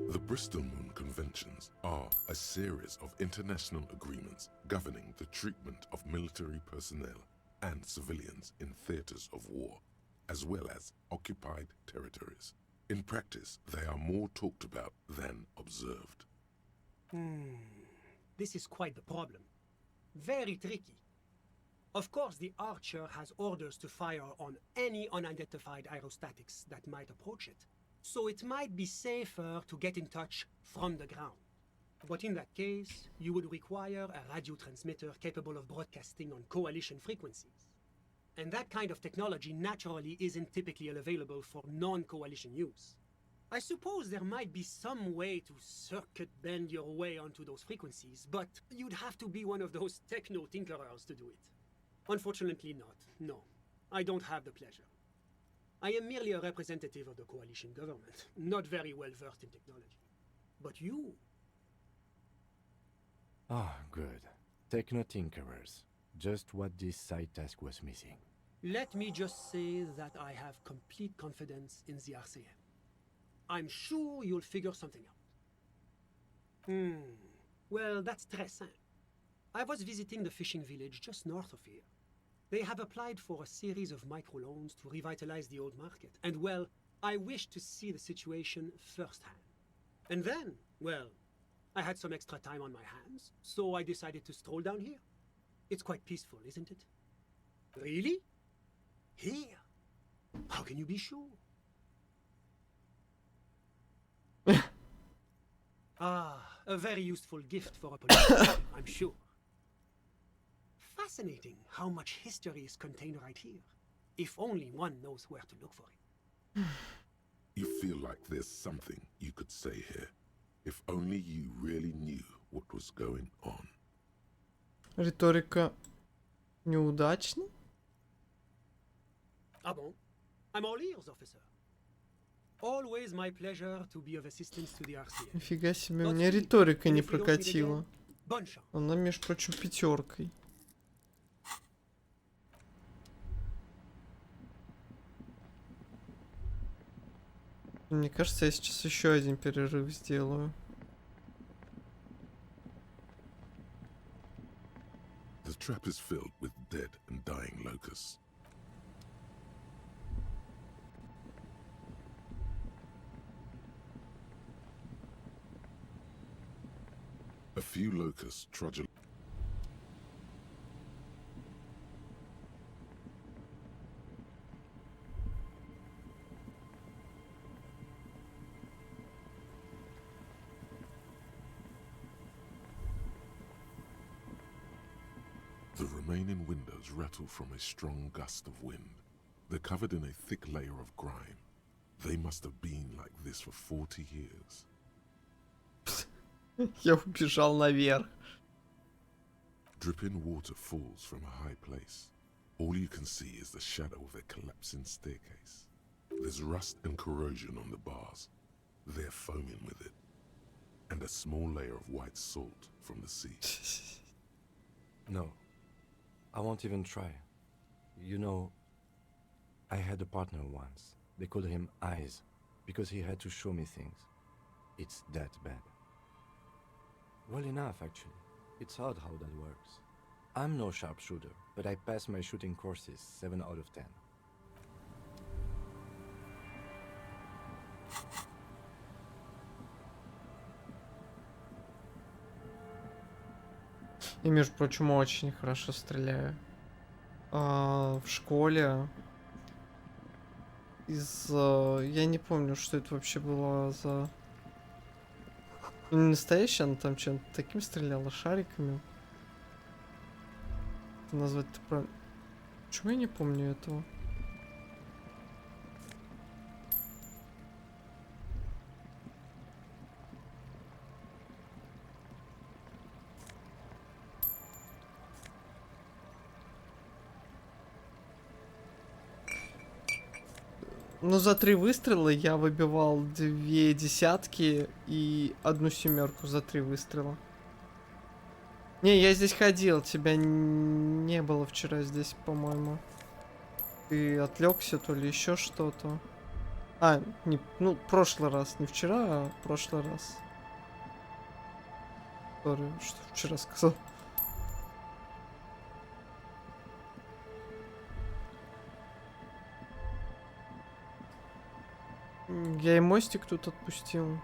The Bristol-Moon Conventions are a series of international agreements governing the treatment of military personnel and civilians in theaters of war, as well as occupied territories. In practice, they are more talked about than observed. This is quite the problem. Very tricky. Of course, the Archer has orders to fire on any unidentified aerostatics that might approach it, so it might be safer to get in touch from the ground. But in that case, you would require a radio transmitter capable of broadcasting on Coalition frequencies. And that kind of technology naturally isn't typically available for non-Coalition use. I suppose there might be some way to circuit bend your way onto those frequencies, but you'd have to be one of those techno-tinkerers to do it. Unfortunately not, no. I don't have the pleasure. I am merely a representative of the Coalition government, not very well versed in technology. But you... Ah, good. Techno-tinkerers. Just what this side task was missing. Let me just say that I have complete confidence in the RCM. I'm sure you'll figure something out. Well, that's très simple. I was visiting the fishing village just north of here. They have applied for a series of microloans to revitalize the old market. And well, I wished to see the situation firsthand. And then, well, I had some extra time on my hands, so I decided to stroll down here. It's quite peaceful, isn't it? Really? Here? How can you be sure? A very useful gift for a policeman, I'm sure. Fascinating how much history is contained right here. If only one knows where to look for it. You feel like there's something you could say here, if only you really knew what was going on. Риторика неудачна? Ah bon? I'm all ears, officer. Always my pleasure to be of assistance to the RCA. Нифига себе, у меня риторика не прокатила. Она, между прочим, 5. Мне кажется, я сейчас еще один перерыв сделаю. The trap is filled with dead and dying locusts. A few locusts trudge along. The remaining windows rattle from a strong gust of wind. They're covered in a thick layer of grime. They must have been like this for 40 years. Я убежал наверх. Dripping water falls from a high place. All you can see is the shadow of a collapsing staircase. There's rust and corrosion on the bars. They're foaming with it. And a small layer of white salt from the sea. No. I won't even try. You know, I had a partner once. They called him Eyes, because he had to show me things. It's that bad. Well enough, actually. It's odd how that works. I'm no sharpshooter, but I passed my shooting courses 7 out of 10. И, между прочим, очень хорошо стреляю. В школе я не помню, что это вообще было за... Не настоящая, она там чем-то таким стреляла, шариками. это назвать-то правильно? Почему я не помню этого? Ну, за 3 выстрела я выбивал 2 десятки и 1 семерку за 3 выстрела. Не, я здесь ходил, тебя не было вчера здесь, по-моему. Ты отвлекся, то ли еще что-то. А, не, ну, прошлый раз, не вчера, а прошлый раз. Сори, что вчера сказал. Я и мостик тут отпустил.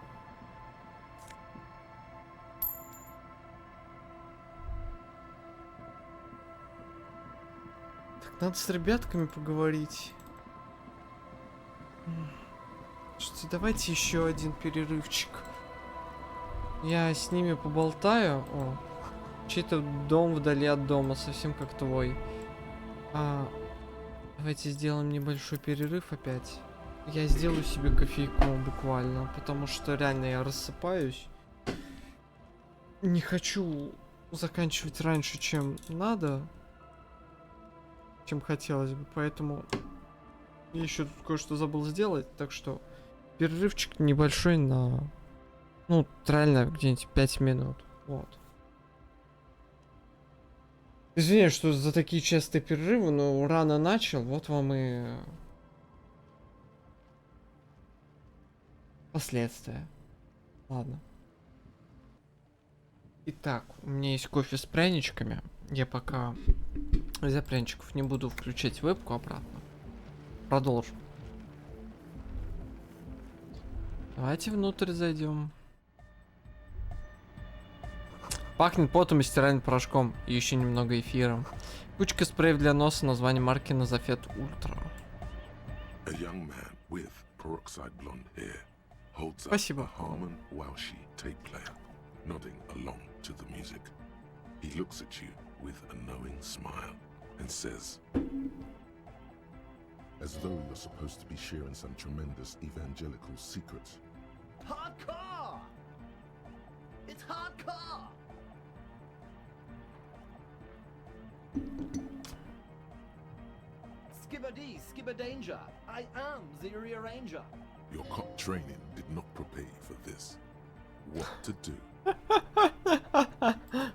Так, надо с ребятками поговорить. Слушайте, давайте еще один перерывчик. Я с ними поболтаю. О, чей-то дом вдали от дома, совсем как твой. Давайте сделаем небольшой перерыв опять. Я сделаю себе кофейку буквально, потому что реально я рассыпаюсь. Не хочу заканчивать раньше, чем надо, чем хотелось бы, поэтому я еще тут кое-что забыл сделать, так что перерывчик небольшой на, ну, реально где-нибудь 5 минут, вот. Извиняюсь, что за такие частые перерывы, но рано начал, вот вам и последствия. Ладно. Итак, у меня есть кофе с пряничками. Я пока из-за пряничков не буду включать вебку обратно. Продолжим. Давайте внутрь зайдем. Пахнет потом и стиральным порошком. И еще немного эфиром. Кучка спреев для носа, название марки Назафет Ультра. Спасибо. Nodding along to the music. He looks at you with a knowing smile and says, as though you're supposed to be sharing some tremendous evangelical secret. Hardcore! It's hardcore! Skibbity, skibberdanger. I am the rearranger. Your cop training did not prepare you for this. What to do?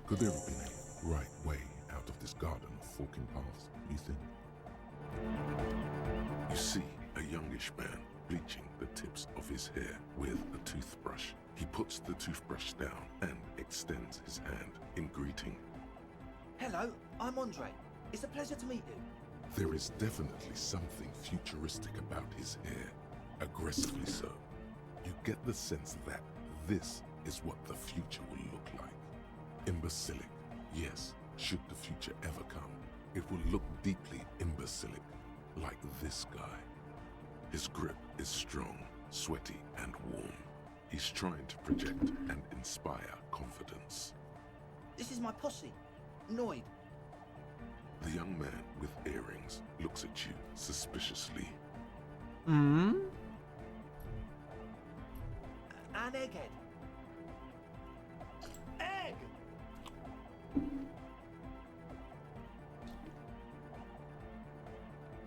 Could there have been a right way out of this garden of forking paths, you think? You see a youngish man bleaching the tips of his hair with a toothbrush. He puts the toothbrush down and extends his hand in greeting. Hello, I'm Andre. It's a pleasure to meet you. There is definitely something futuristic about his hair, aggressively so. You get the sense that this is what the future will look like. Imbecilic, yes, should the future ever come, it will look deeply imbecilic, like this guy. His grip is strong, sweaty, and warm. He's trying to project and inspire confidence. This is my posse, Noid. The young man with earrings looks at you suspiciously. Hmm? An egghead. Egg!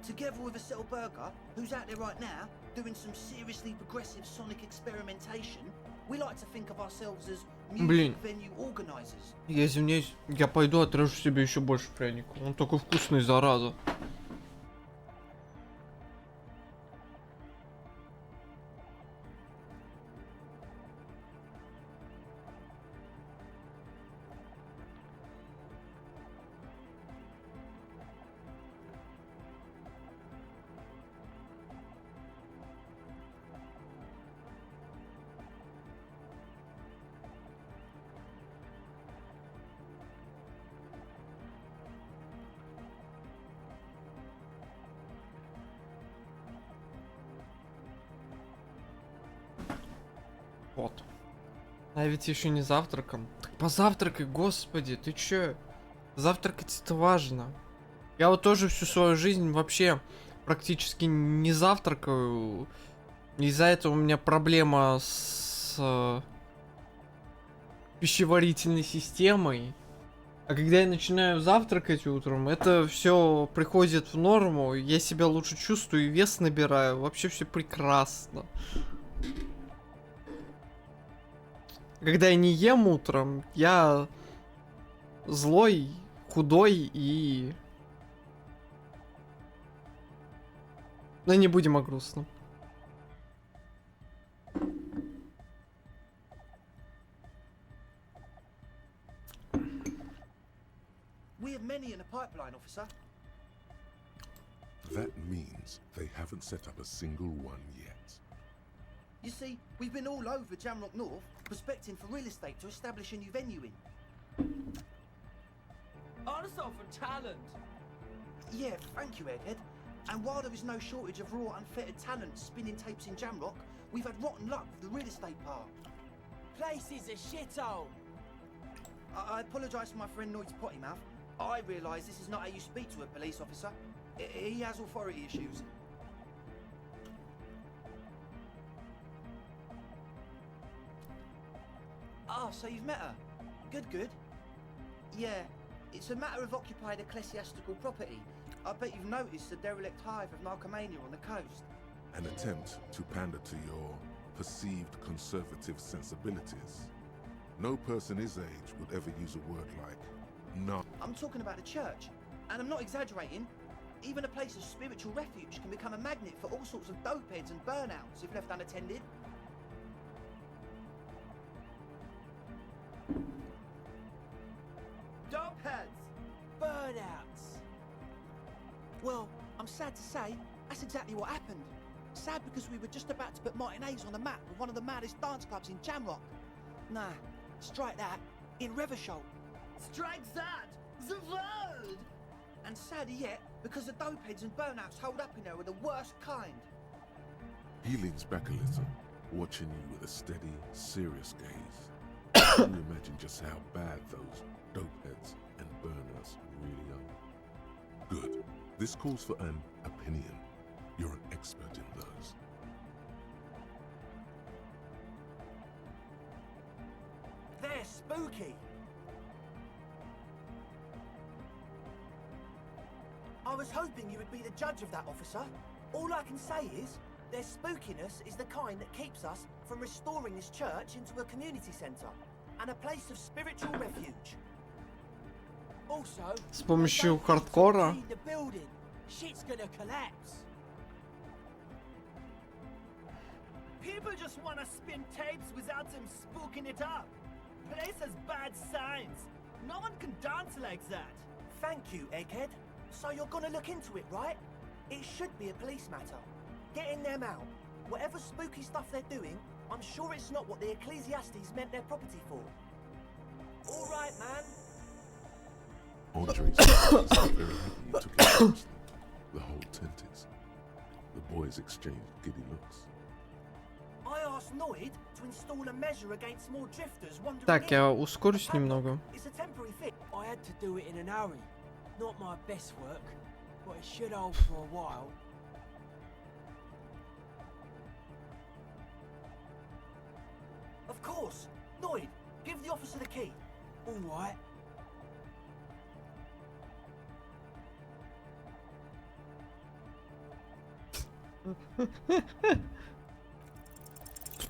Together with a Settle Burger, who's out there right now, doing some seriously progressive sonic experimentation, we like to think of ourselves as music venue organizers. Я извиняюсь, я пойду отрежу себе еще больше пряника. Он такой вкусный, зараза. Вот. А ведь еще не завтраком. Так позавтракай, господи, ты че? Завтракать это важно. Я вот тоже всю свою жизнь вообще практически не завтракаю. Из-за этого у меня проблема с пищеварительной системой. А когда я начинаю завтракать утром, это все приходит в норму, я себя лучше чувствую и вес набираю. Вообще все прекрасно. Когда я не ем утром, я злой, худой и... Но не будем о грустном. We have many in the pipeline, officer. That means they haven't set up a single one yet. You see, we've been all over Jamrock North, prospecting for real estate to establish a new venue in. Honest for talent. Yeah, thank you, Egghead. And while there is no shortage of raw, unfettered talent spinning tapes in Jamrock, we've had rotten luck with the real estate part. Place is a shithole. I apologise for my friend Noid's potty mouth. I realise this is not how you speak to a police officer. He has authority issues. Ah, so you've met her. Good, good. Yeah, it's a matter of occupied ecclesiastical property. I bet you've noticed the derelict hive of narcomania on the coast. An attempt to pander to your perceived conservative sensibilities. No person his age would ever use a word like no. I'm talking about the church, and I'm not exaggerating. Even a place of spiritual refuge can become a magnet for all sorts of dopeheads and burnouts if left unattended. Dopeheads. Burnouts. Well, I'm sad to say, that's exactly what happened. Sad because we were just about to put Martinez on the map with one of the maddest dance clubs in Jamrock. Nah, strike that, in Reversholt. Strike that. The word. And sadder yet, because the dopeheads and burnouts hold up in there are the worst kind. He leans back a little, watching you with a steady, serious gaze. Can you imagine just how bad those dopeheads and burners really are? Good. This calls for an opinion. You're an expert in those. They're spooky. I was hoping you would be the judge of that, officer. All I can say is, their spookiness is the kind that keeps us from restoring this church into a community centre and a place of spiritual refuge. Also, С помощью хардкора. the building. Shit's gonna collapse. People just wanna spin tapes without them spooking it up. Place has bad signs. No one can dance like that. Thank you, Egghead. So you're gonna look into it, right? It should be a police matter. Getting them out. Whatever spooky stuff they're doing, I'm sure it's not what the Ecclesiastes meant their property for. All right, man. Andre's very happy you took it seriously. The whole tent is. The boys exchanged giddy looks. I asked Noid to install a measure against more drifters wandering Так, in. я ускорюсь немного. It's a temporary fix. I had to do it in an hurry. Not my best work, but it should hold for a while. Of course. Noid, give the officer the key. All right.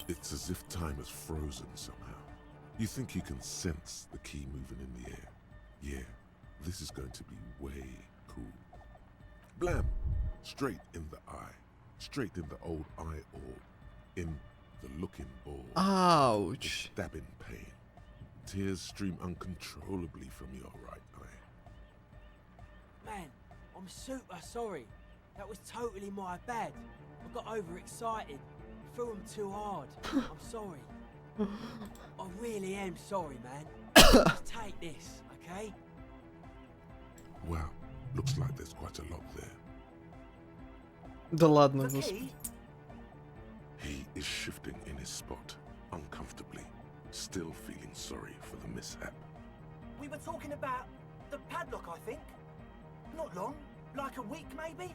It's as if time has frozen somehow. You think you can sense the key moving in the air. Yeah, this is going to be way cool. Blam! Straight in the eye. Straight in the old eye orb. In the looking ball. Ouch. Stabbing pain. Tears stream uncontrollably from your right eye. Man, I'm super sorry. That was totally my bad. I got overexcited. Threw him too hard. I'm sorry. I really am sorry, man. Just take this, okay? Wow, looks like there's quite a lot there. Да ладно, The господи. key? He is shifting in his spot, uncomfortably, still feeling sorry for the mishap. We were talking about The padlock, I think. Not long. Like a week, maybe?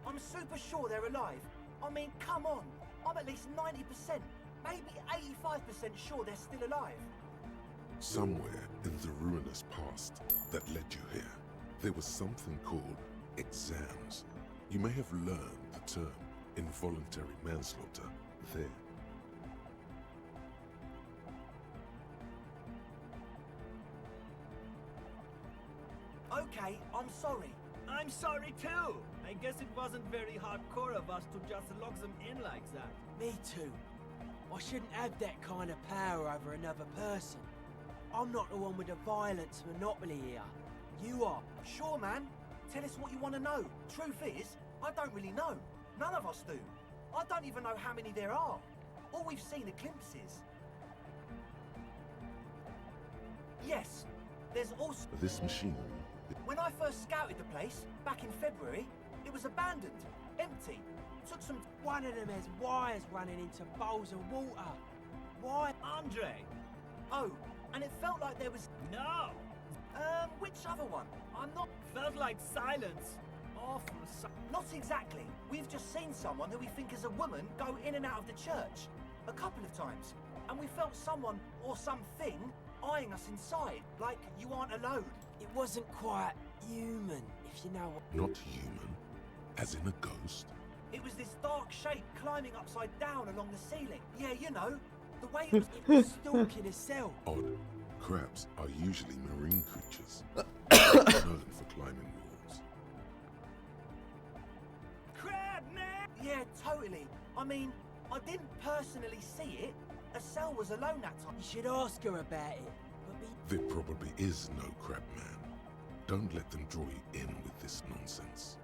I'm super sure they're alive. I mean, come on. I'm at least 90%, maybe 85% sure they're still alive. Somewhere in the ruinous past that led you here, there was something called exams. You may have learned the term involuntary manslaughter there. Okay, I'm sorry. I'm sorry too. I guess it wasn't very hardcore of us to just lock them in like that. Me too. I shouldn't have that kind of power over another person. I'm not the one with the violence monopoly here. You are. Sure, man. Tell us what you want to know. Truth is, I don't really know. None of us do. I don't even know how many there are. All we've seen are glimpses. Yes, there's also... This machine... When I first scouted the place, back in February, it was abandoned, empty. Took some... One of them has wires running into bowls of water. Why? Andre! Oh, and it felt like there was... No! Which other one? I'm not... Felt like silence. Awful Not exactly. We've just seen someone who we think is a woman go in and out of the church. A couple of times. And we felt someone, or something, eyeing us inside. Like you aren't alone. It wasn't quite human, if you know what... Not human? As in a ghost? It was this dark shape climbing upside down along the ceiling. Yeah, you know, the way it It was stalking a cell. Odd. Crabs are usually marine creatures, known for climbing walls. Crab, man! Yeah, totally. I mean, I didn't personally see it. Estelle was alone that time. You should ask her about it. There probably is no crab man. Don't let them draw you in with this nonsense.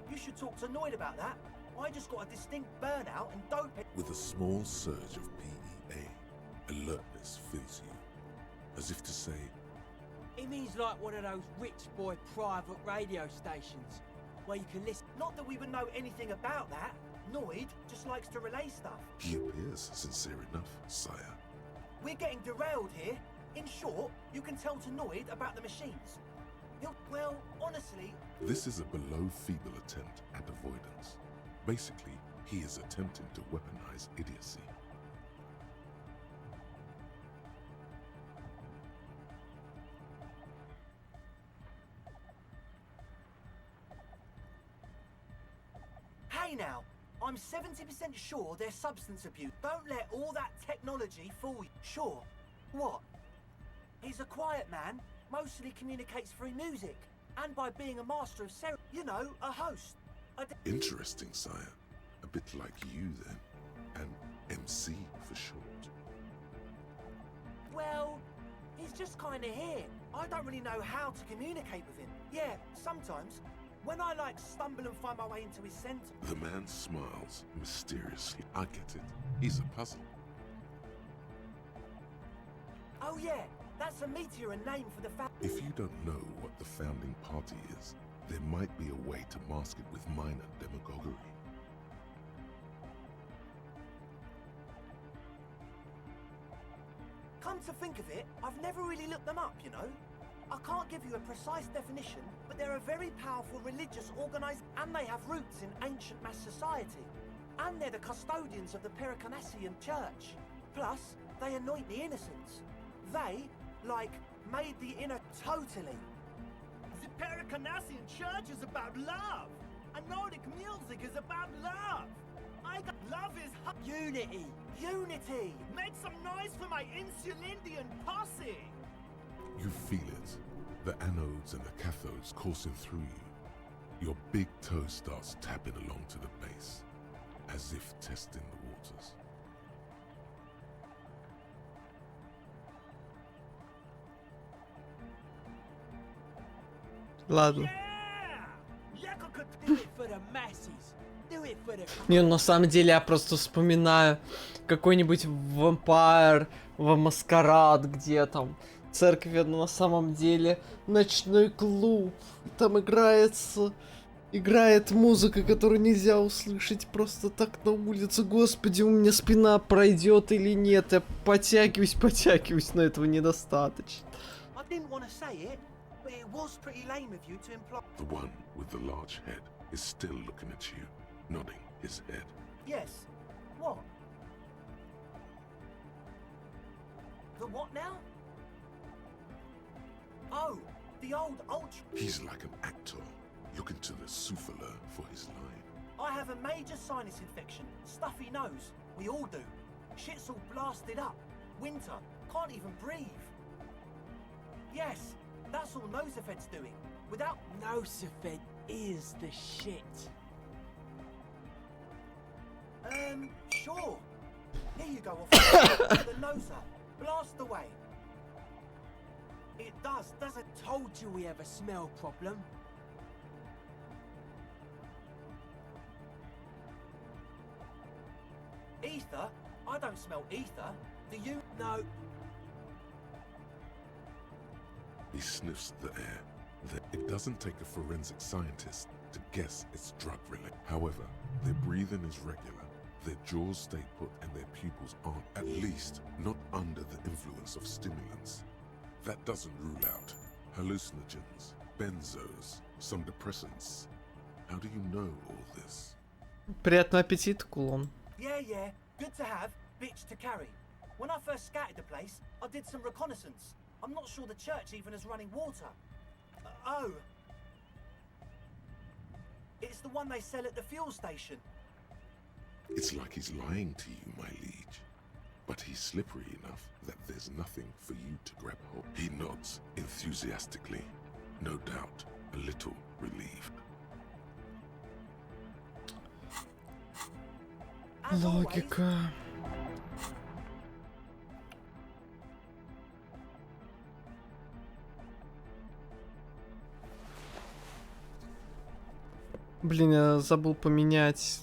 You should talk to Noid about that. I just got a distinct burnout and dope it. With a small surge of PEA, alertness fills you, as if to say, It means like one of those rich boy private radio stations, where you can listen. Not that we would know anything about that. Noid just likes to relay stuff. he appears sincere enough, sire. We're getting derailed here. In short, you can tell to Noid about the machines. Well, honestly... This is a below-feeble attempt at avoidance. Basically, he is attempting to weaponize idiocy. Hey now, I'm 70% sure they're substance abuse. Don't let all that technology fool you. Sure. What? He's a quiet man, mostly communicates through music, and by being a master of ceremony. You know, a host. Interesting, sire. A bit like you, then. An MC for short. Well, he's just kinda here. I don't really know how to communicate with him. Yeah, sometimes. When I, stumble and find my way into his center. The man smiles mysteriously. I get it. He's a puzzle. Oh yeah, that's a meteor and name for the If you don't know what the founding party is, there might be a way to mask it with minor demagoguery. Come to think of it, I've never really looked them up, you know? I can't give you a precise definition, but they're a very powerful religious organisation, and they have roots in ancient mass society. And they're the custodians of the Pericanassian Church. Plus, they anoint the innocents. They, made the inner totally. The Pericanassian Church is about love, and Nordic music is about love. Love is unity. Unity. Make some noise for my Insulindian posse. You feel it. The anodes and the cathodes coursing through you. Your big toe starts tapping along to the base, as if testing the waters. Ладно. Do it for the masses. Do it for the... Не, на самом деле я просто вспоминаю какой-нибудь вампир, маскарад, где там церковь, но на самом деле ночной клуб, там играется Играет музыка, которую нельзя услышать просто так на улице. Господи, у меня спина пройдет или нет. Я потягиваюсь, но этого недостаточно. I didn't want to say it, but it was pretty lame of you to imply. The one with the large head is still looking at you, nodding his head. Yes. What? The what now? Oh, the old ultra. He's like an actor, looking to the souffleur for his line. I have a major sinus infection. Stuffy nose. We all do. Shit's all blasted up. Winter. Can't even breathe. Yes, that's all Nosefed's doing. Without... Nosefed is the shit. Sure. Here you go, officer. The noser. Blast away. It doesn't... Told you we have a smell problem. Ether? I don't smell ether. Do you? No. He sniffs the air. It doesn't take a forensic scientist to guess it's drug-related. However, their breathing is regular, their jaws stay put, and their pupils aren't, at least, not under the influence of stimulants. That doesn't rule out hallucinogens, benzos, some depressants. How do you know all this? Приятного аппетита, кулон. Yeah. Good to have, bitch to carry. When I first scouted the place, I did some reconnaissance. I'm not sure the church even has running water. Oh. It's the one they sell at the fuel station. It's like he's lying to you, my liege. But he's slippery enough that there's nothing for you to grab hold. He nods enthusiastically, no doubt a little relieved. Логика. Блин, я забыл поменять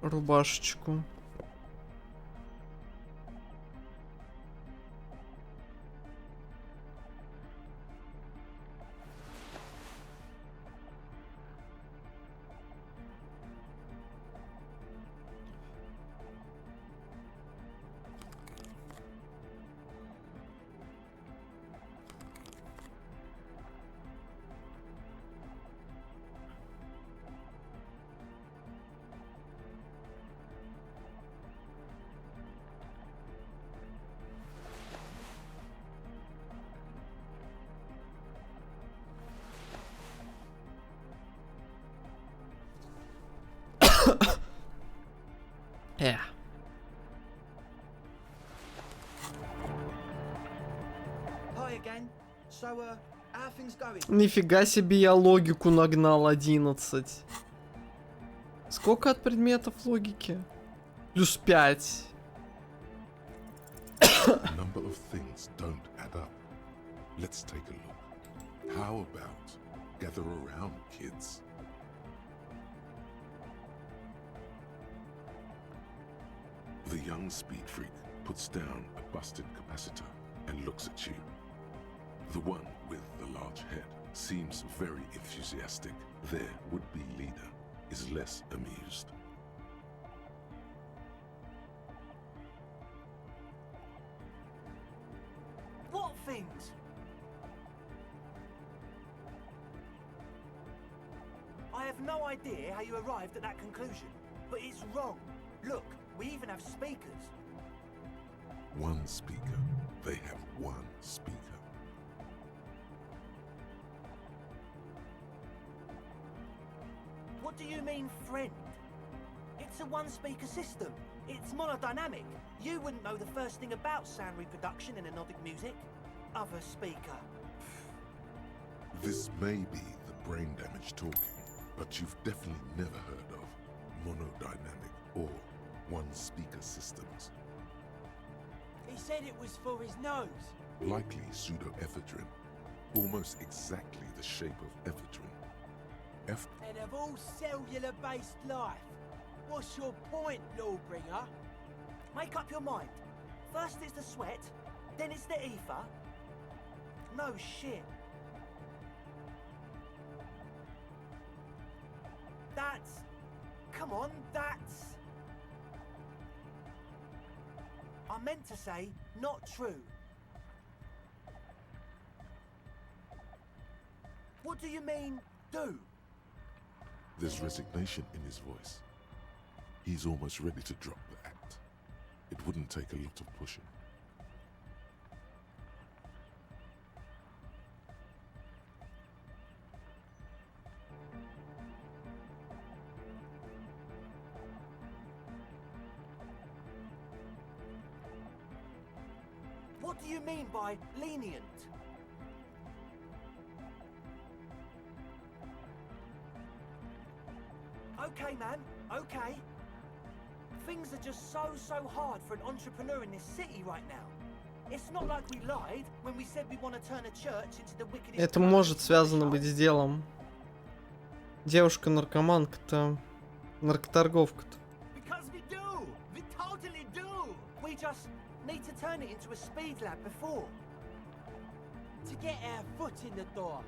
рубашечку. Yeah. Hi again. So, how are things going? Нифига себе, я логику нагнал 11. Сколько от предметов логики? Плюс 5. A number of things don't add up. Let's take a look. How about gather around, kids? The young speed freak puts down a busted capacitor and looks at you. The one with the large head seems very enthusiastic. Their would-be leader is less amused. What things? I have no idea how you arrived at that conclusion, but it's wrong. Look, we even have speakers. One speaker. They have one speaker. What do you mean, friend? It's a one-speaker system. It's monodynamic. You wouldn't know the first thing about sound reproduction in anodic music. Other speaker. This may be the brain damage talking, but you've definitely never heard of monodynamic or one-speaker systems. He said it was for his nose. Likely pseudoephedrine, almost exactly the shape of ephedrine. And of all cellular-based life, what's your point, Lawbringer? Make up your mind. First it's the sweat, then it's the ether. No shit. come on, that's... I meant to say, not true. What do you mean, do? There's resignation in his voice. He's almost ready to drop the act. It wouldn't take a lot of pushing. What do you mean by lenient? Okay, man, okay. Things are just so hard for an entrepreneur in this city right now. It's not like we lied when we said we want to turn a church into the wickedest... Это может связано быть с делом. Девушка-наркоманка-то, наркоторговка-то. Because we do! We totally do! We just need to turn it into a speed lab before. To get our foot in the door.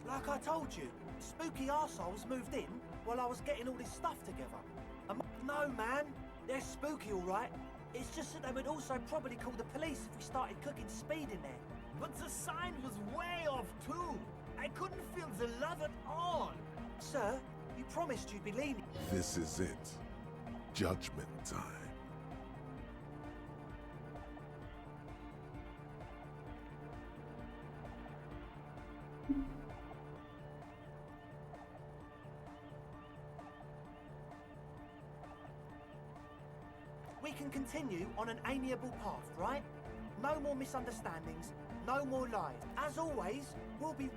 Like I told you, spooky arseholes moved in while I was getting all this stuff together. No, man, they're spooky, all right. It's just that they would also probably call the police if we started cooking speed in there. But the sign was way off too. I couldn't feel the love at all. Sir, you promised you'd be lenient. This is it. Judgment time. We can continue on an amiable path, right? No more misunderstandings, no more lies. As always, we'll be...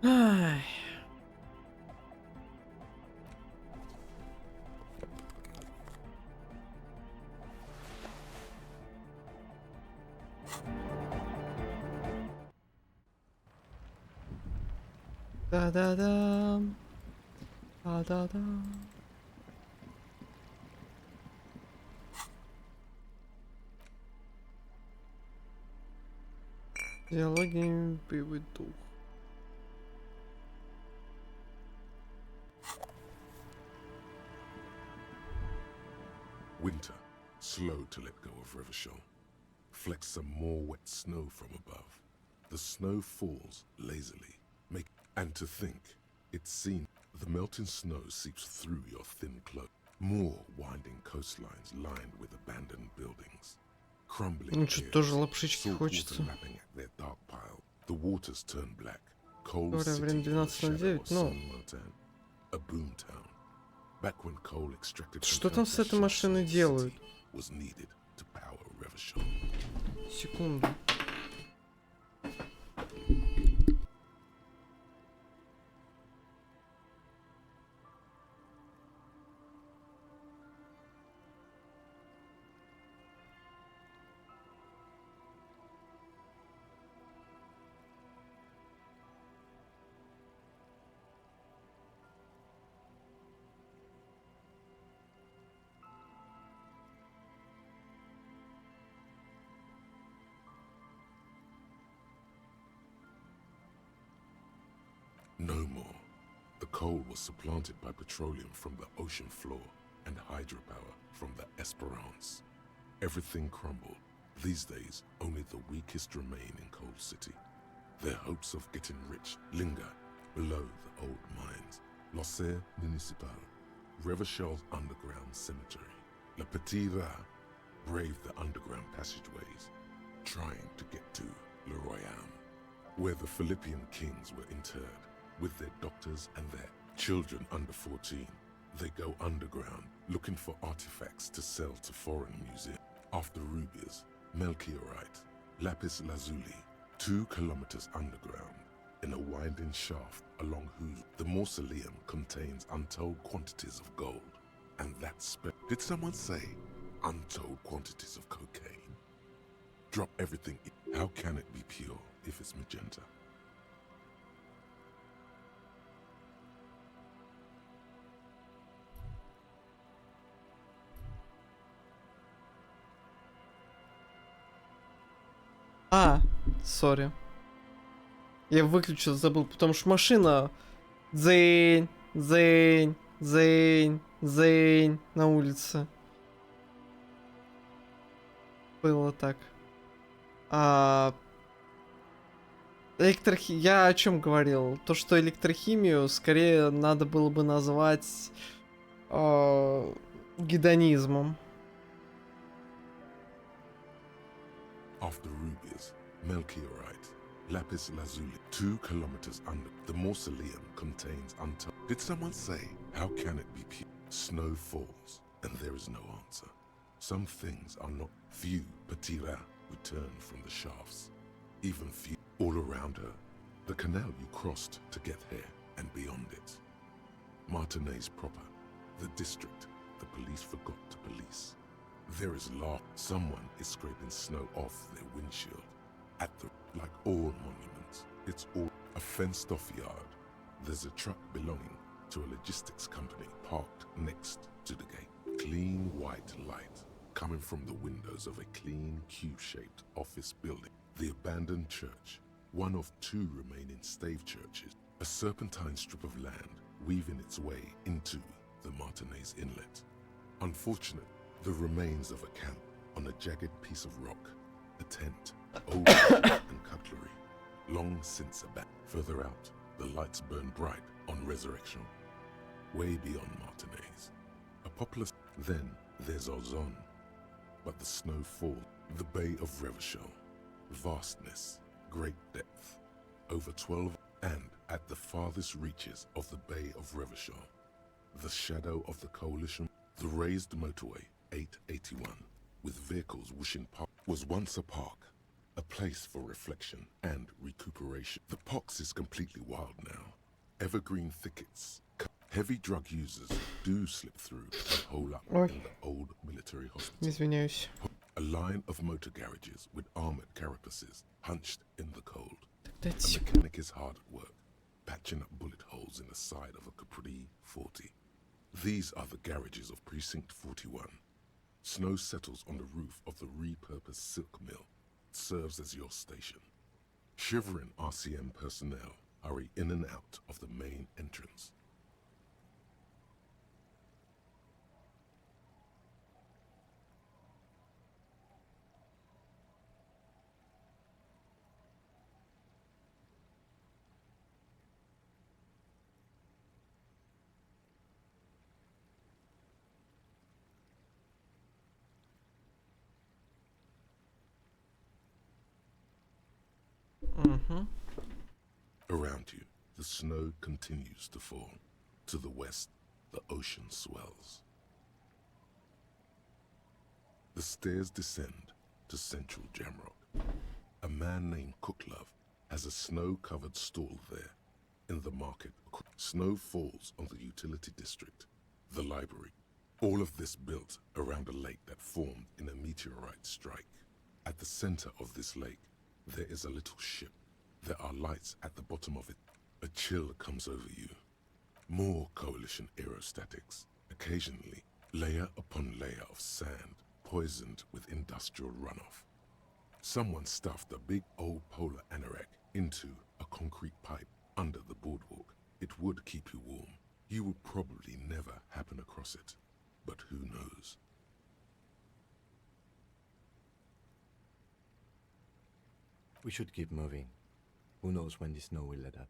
Ай. Да-да-да. Да-да-да. Диалоги боевой дух. Winter, slow to let go of Revachol. Flecks some more wet snow from above. The snow falls lazily. And to think, it's seen. The melting snow seeps through your thin cloak. More winding coastlines lined with abandoned buildings. Crumbling Ну, что-то тоже лапшички salt хочется. water lapping at their dark pile. The waters turn black. Coal Говоря, city время in the shadow 12:09, of ну. Saint-Martin. A boom town. Back when coal extracted Что from там с countless этой машиной shops in the делают? city was needed to power Revachol. Секунду. No more. The coal was supplanted by petroleum from the ocean floor and hydropower from the Esperance. Everything crumbled. These days, only the weakest remain in Coal City. Their hopes of getting rich linger below the old mines. L'Océan Municipal, Revachol's underground cemetery. Le Petit Rat braved the underground passageways, trying to get to Le Royaume, where the Philippian kings were interred, with their doctors and their children under 14. They go underground, looking for artifacts to sell to foreign museums. After rubies, melchiorite, lapis lazuli, 2 kilometers underground, in a winding shaft along whose the mausoleum contains untold quantities of gold. And that's... Did someone say untold quantities of cocaine? Drop everything in. How can it be pure if it's magenta? Сори. Я выключил, забыл, потому что машина... Дзынь, Зень, зень, зень на улице. Было так. Я о чем говорил? То, что электрохимию скорее надо было бы назвать гедонизмом. After rubies, melchiorite, lapis lazuli, 2 kilometers under, the mausoleum contains Did someone say, how can it be pure? Snow falls, and there is no answer. Some things are not. Few patira return from the shafts. Even few all around her. The canal you crossed to get here and beyond it. Martinez proper, the district the police forgot to police. There is law. Someone is scraping snow off their windshield. Like all monuments, it's all a fenced off yard. There's a truck belonging to a logistics company parked next to the gate. Clean white light coming from the windows of a clean cube-shaped office building. The abandoned church, one of 2 remaining stave churches. A serpentine strip of land weaving its way into the Martinez Inlet. Unfortunately, the remains of a camp on a jagged piece of rock, a tent, old and cutlery, long since abandoned. Further out, the lights burn bright on Resurrection, way beyond Martinez. A populous. Then there's Ozon, but the snow falls. The Bay of Revachol, vastness, great depth, over 12, and at the farthest reaches of the Bay of Revachol, the shadow of the coalition, the raised motorway 881, with vehicles whooshing past, was once a park, a place for reflection and recuperation. The pox is completely wild now. Evergreen thickets. Heavy drug users do slip through and hole up in the old military hospital. Извиняюсь. A line of motor garages with armored carapaces hunched in the cold. A That's mechanic is hard at work, patching up bullet holes in the side of a Capri 40. These are the garages of Precinct 41. Snow settles on the roof of the repurposed silk mill. It serves as your station. Shivering RCM personnel hurry in and out of the main entrance. Around you, the snow continues to fall. To the west, the ocean swells. The stairs descend to central Jamrock. A man named Cooklove has a snow-covered stall there. In the market, snow falls on the utility district, the library. All of this built around a lake that formed in a meteorite strike. At the center of this lake, there is a little ship. There are lights at the bottom of it. A chill comes over you. More coalition aerostatics. Occasionally, layer upon layer of sand, poisoned with industrial runoff. Someone stuffed a big old polar anorak into a concrete pipe under the boardwalk. It would keep you warm. You would probably never happen across it. But who knows? We should keep moving. Who knows when the snow will let up?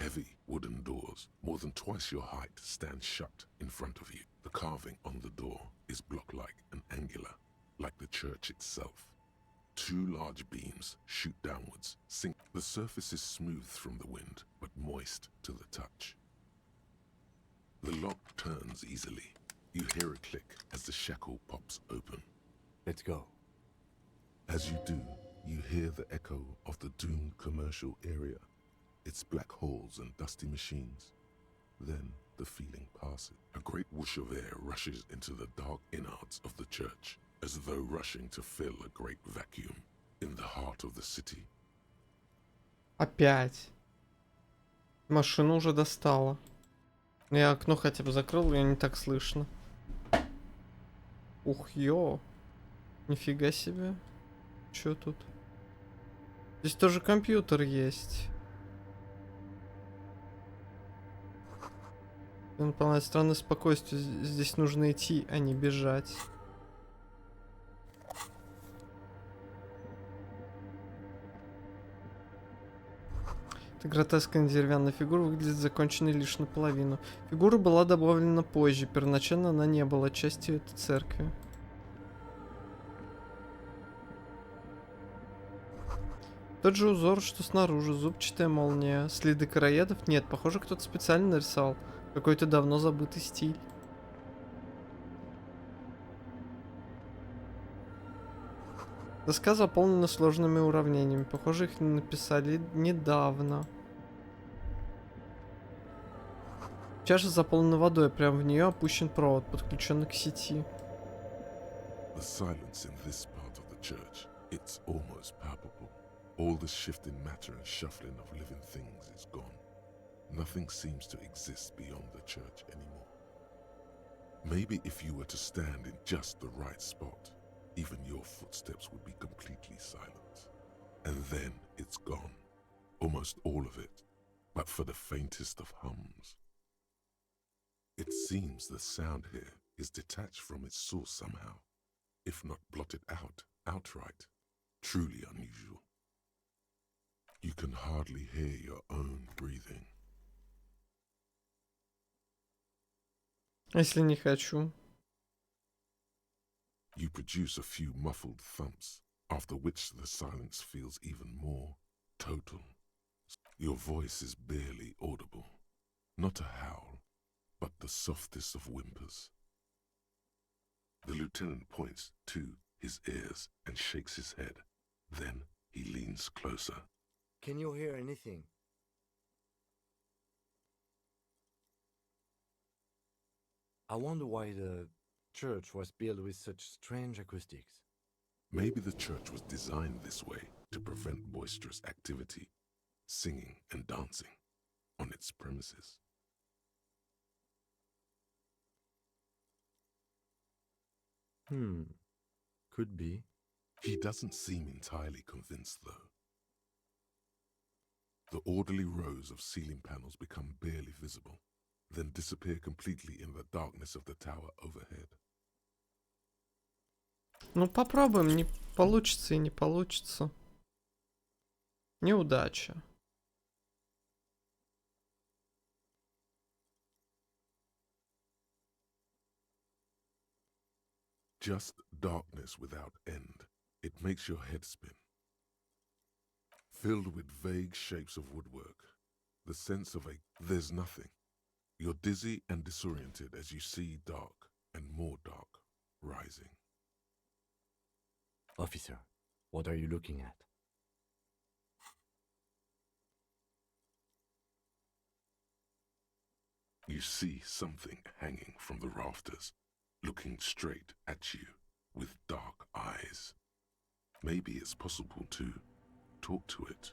Heavy wooden doors, more than twice your height, stand shut in front of you. The carving on the door is block-like and angular, like the church itself. 2 large beams shoot downwards, sink. The surface is smooth from the wind, but moist to the touch. The lock turns easily. You hear a click as the shackle pops open. Let's go. As you do, you hear the echo of the doomed commercial area. Its black holes and dusty machines. Then the feeling passes. A great whoosh of air rushes into the dark innards of the church, as though rushing to fill a great vacuum in the heart of the city. Опять. Машину уже достала. Я окно хотя бы закрыл, ее не так слышно. Ух, ё. Нифига себе. Чё тут? Здесь тоже компьютер есть. Наполняет странное спокойствие. Здесь нужно идти, а не бежать. Эта гротескная деревянная фигура выглядит законченной лишь наполовину. Фигура была добавлена позже. Первоначально она не была частью этой церкви. Тот же узор, что снаружи. Зубчатая молния. Следы короедов? Нет, похоже, кто-то специально нарисовал. Какой-то давно забытый стиль. Доска заполнена сложными уравнениями. Похоже, их написали недавно. Чаша заполнена водой, прямо в нее опущен провод, подключенный к сети. The silence in this part of the church, it's almost palpable. All the shifting matter and shuffling of living things is gone. Nothing seems to exist beyond the church anymore. Maybe if you were to stand in just the right spot, even your footsteps would be completely silent. And then it's gone. Almost all of it, but for the faintest of hums. It seems the sound here is detached from its source somehow, if not blotted out outright. Truly unusual. You can hardly hear your own breathing. А если не хочу? You produce a few muffled thumps, after which the silence feels even more total. Your voice is barely audible. Not a howl, but the softest of whimpers. The lieutenant points to his ears and shakes his head. Then he leans closer. Can you hear anything? I wonder why the church was built with such strange acoustics. Maybe the church was designed this way to prevent boisterous activity, singing and dancing on its premises. Could be. He doesn't seem entirely convinced, though. The orderly rows of ceiling panels become barely visible, then disappear completely in the darkness of the tower overhead. Ну попробуем, не получится и не получится. Неудача. Just darkness without end. It makes your head spin. Filled with vague shapes of woodwork. The sense of there's nothing. You're dizzy and disoriented as you see dark and more dark rising. Officer, what are you looking at? You see something hanging from the rafters, looking straight at you with dark eyes. Maybe it's possible to talk to it.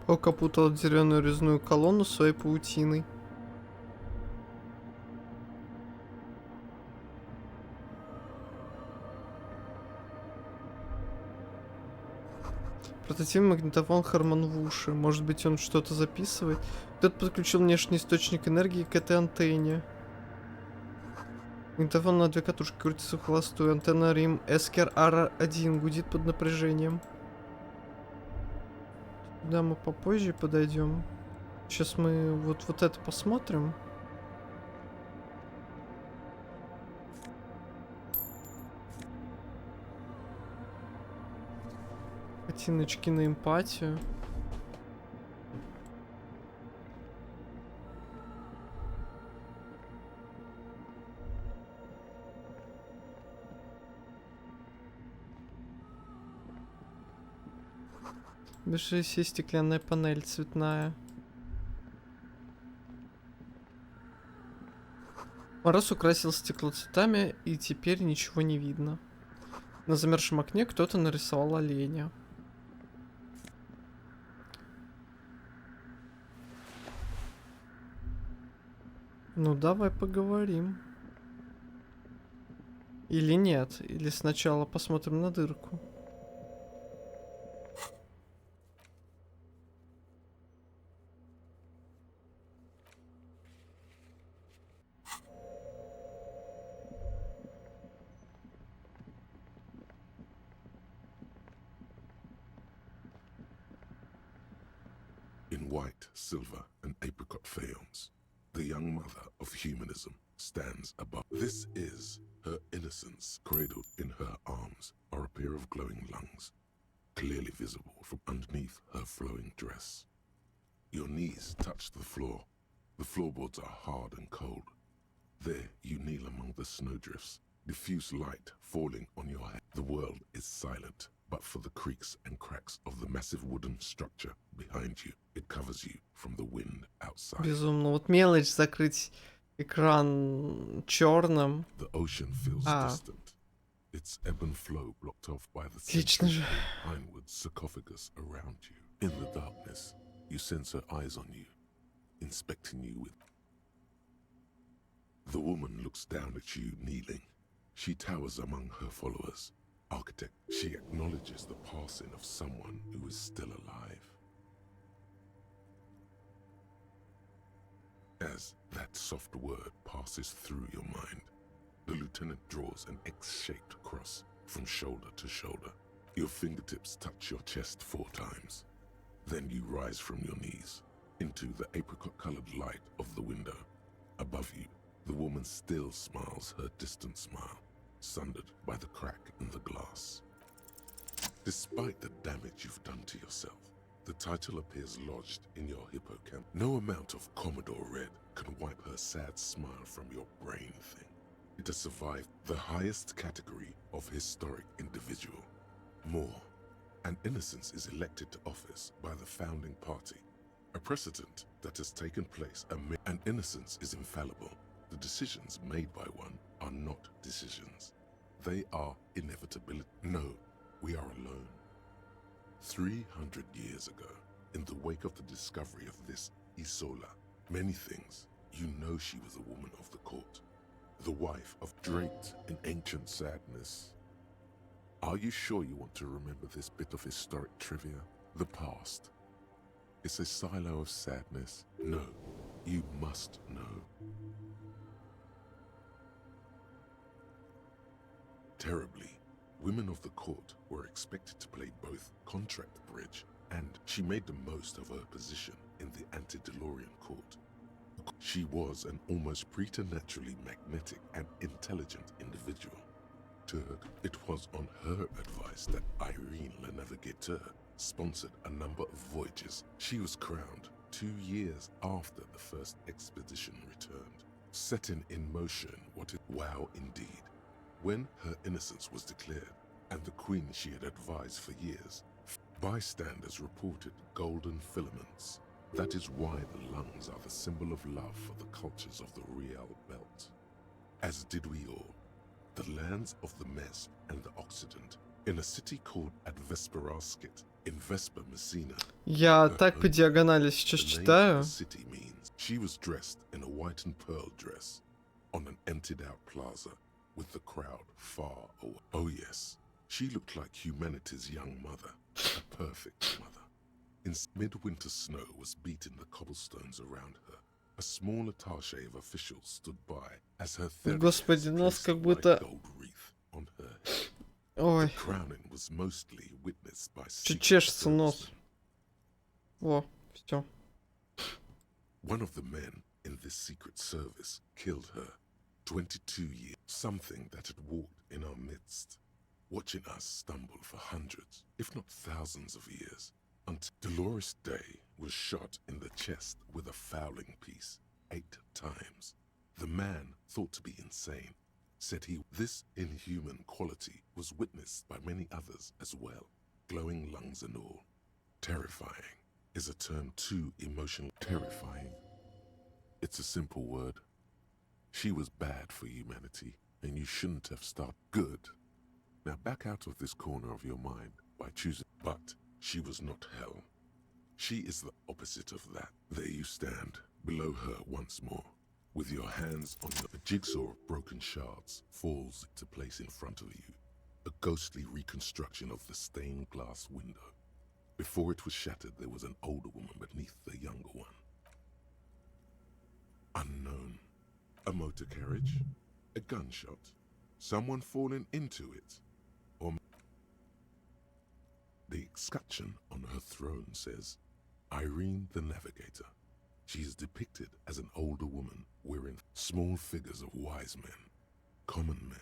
Паук опутал деревянную резную колонну своей паутиной. Портативный магнитофон Харман в уши. Может быть, он что-то записывает? Кто-то подключил внешний источник энергии к этой антенне. Магнитофон на две катушки крутится в холостую. Антенна Рим Эскер R1 гудит под напряжением. Да, мы попозже подойдем. Сейчас мы вот это посмотрим. Ботиночки на эмпатию. Бежись, стеклянная панель цветная. Мороз украсил стекло цветами, и теперь ничего не видно. На замерзшем окне кто-то нарисовал оленя. Ну, давай поговорим. Или нет? Или сначала посмотрим на дырку? In white, silver, and apricot faience, the young mother of humanism stands above. This is her innocence. Cradled in her arms are a pair of glowing lungs, clearly visible from underneath her flowing dress. Your knees touch the floor. The floorboards are hard and cold. There you kneel among the snowdrifts, diffuse light falling on your head. The world is silent, but for the creaks and cracks of the massive wooden structure behind you. It covers you from the wind outside. Безумно. Вот мелочь закрыть экран черным. The ocean feels distant. Its ebb and flow blocked off by the Отлично. pinewoods sarcophagus around you. In the darkness, you sense her eyes on you, inspecting you with. The woman looks down at you kneeling. She towers among her followers. Architect, she acknowledges the passing of someone who is still alive. As that soft word passes through your mind, the lieutenant draws an X-shaped cross from shoulder to shoulder. Your fingertips touch your chest 4 times. Then you rise from your knees into the apricot-colored light of the window. Above you, the woman still smiles her distant smile, sundered by the crack in the glass. Despite the damage you've done to yourself, the title appears lodged in your hippocamp. No amount of Commodore Red can wipe her sad smile from your brain thing. It has survived the highest category of historic individual. More, an innocence is elected to office by the founding party, a precedent that has taken place amid. An innocence is infallible. The decisions made by one are not decisions. They are inevitability. No, we are alone. 300 years ago, in the wake of the discovery of this Isola, many things, you know she was a woman of the court, the wife of draped in ancient sadness. Are you sure you want to remember this bit of historic trivia? The past. It's a silo of sadness. No, you must know. Terribly, women of the court were expected to play both contract bridge, and she made the most of her position in the antediluvian court. She was an almost preternaturally magnetic and intelligent individual. To her, it was on her advice that Irene Le Navigateur sponsored a number of voyages. She was crowned 2 years after the first expedition returned, setting in motion what is wow indeed. When her innocence was declared, and the queen she had advised for years, bystanders reported golden filaments. That is why the lungs are the symbol of love for the cultures of the Real Belt. As did we all. The lands of the Mes and the Occident, in a city called Advesperaskit, in Vesper, Messina. Я так по диагонали сейчас читаю. The city means she was dressed in a white and pearl dress on an emptied out plaza with the crowd far away. Oh yes, she looked like humanity's young mother, a perfect mother. In midwinter snow was beating the cobblestones around her. A small attaché of officials stood by as her Господи, нас как будто... gold wreath on her head. Ой. The crowning was mostly witnessed by Чуть чешется нос. О, все. One of the men in this secret service killed her. 22 years, something that had walked in our midst, watching us stumble for hundreds, if not thousands of years, until Dolores Day was shot in the chest with a fowling piece 8 times. The man, thought to be insane, said this inhuman quality was witnessed by many others as well, glowing lungs and all. Terrifying is a term too emotional. Terrifying. It's a simple word. She was bad for humanity, and you shouldn't have started good. Now back out of this corner of your mind by choosing. But she was not hell. She is the opposite of that. There you stand, below her once more, with your hands on the jigsaw of broken shards falls into place in front of you, a ghostly reconstruction of the stained glass window. Before it was shattered, there was an older woman beneath the younger one. Unknown. A motor carriage, a gunshot, someone falling into it, or the escutcheon on her throne says, Irene the Navigator. She is depicted as an older woman wearing small figures of wise men, common men,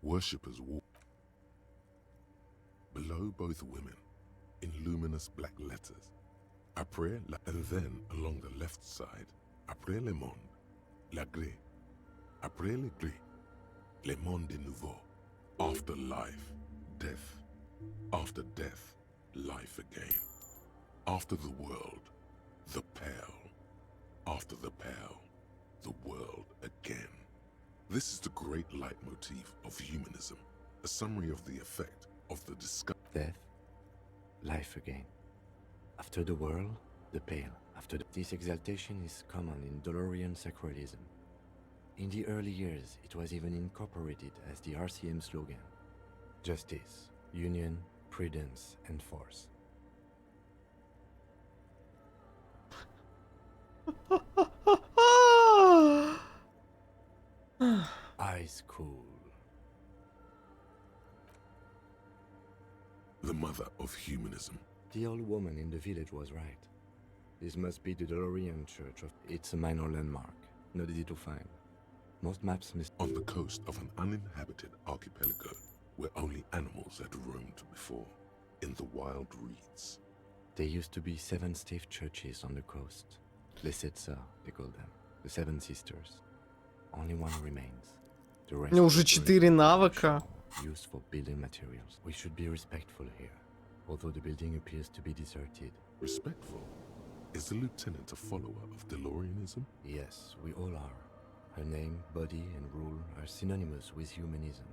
worshippers walk. Below both women, in luminous black letters, Après la, and then along the left side, Après le monde, la gré, Après le gris, le monde de nouveau, after life, death, after death, life again, after the world, the pale, after the pale, the world again. This is the great leitmotif of humanism, a summary of the effect of the discovery. Death, life again. After the world, the pale. After this exaltation is common in Dolorian sacralism. In the early years, it was even incorporated as the RCM slogan. Justice, union, prudence, and force. Eyes cool. The mother of humanism. The old woman in the village was right. This must be the Dolorian church of... It's a minor landmark, not easy to find. Most maps miss... On the coast of an uninhabited archipelago, where only animals had roamed before, in the wild reeds. There used to be 7 stave churches on the coast. Les Sept Sœurs, they call them. The 7 sisters. Only one remains. The rest Уже 4 навыка. used for building materials. We should be respectful here, although the building appears to be deserted. Respectful? Is the lieutenant a follower of Delorianism? Yes, we all are. Her name, body, and rule are synonymous with humanism.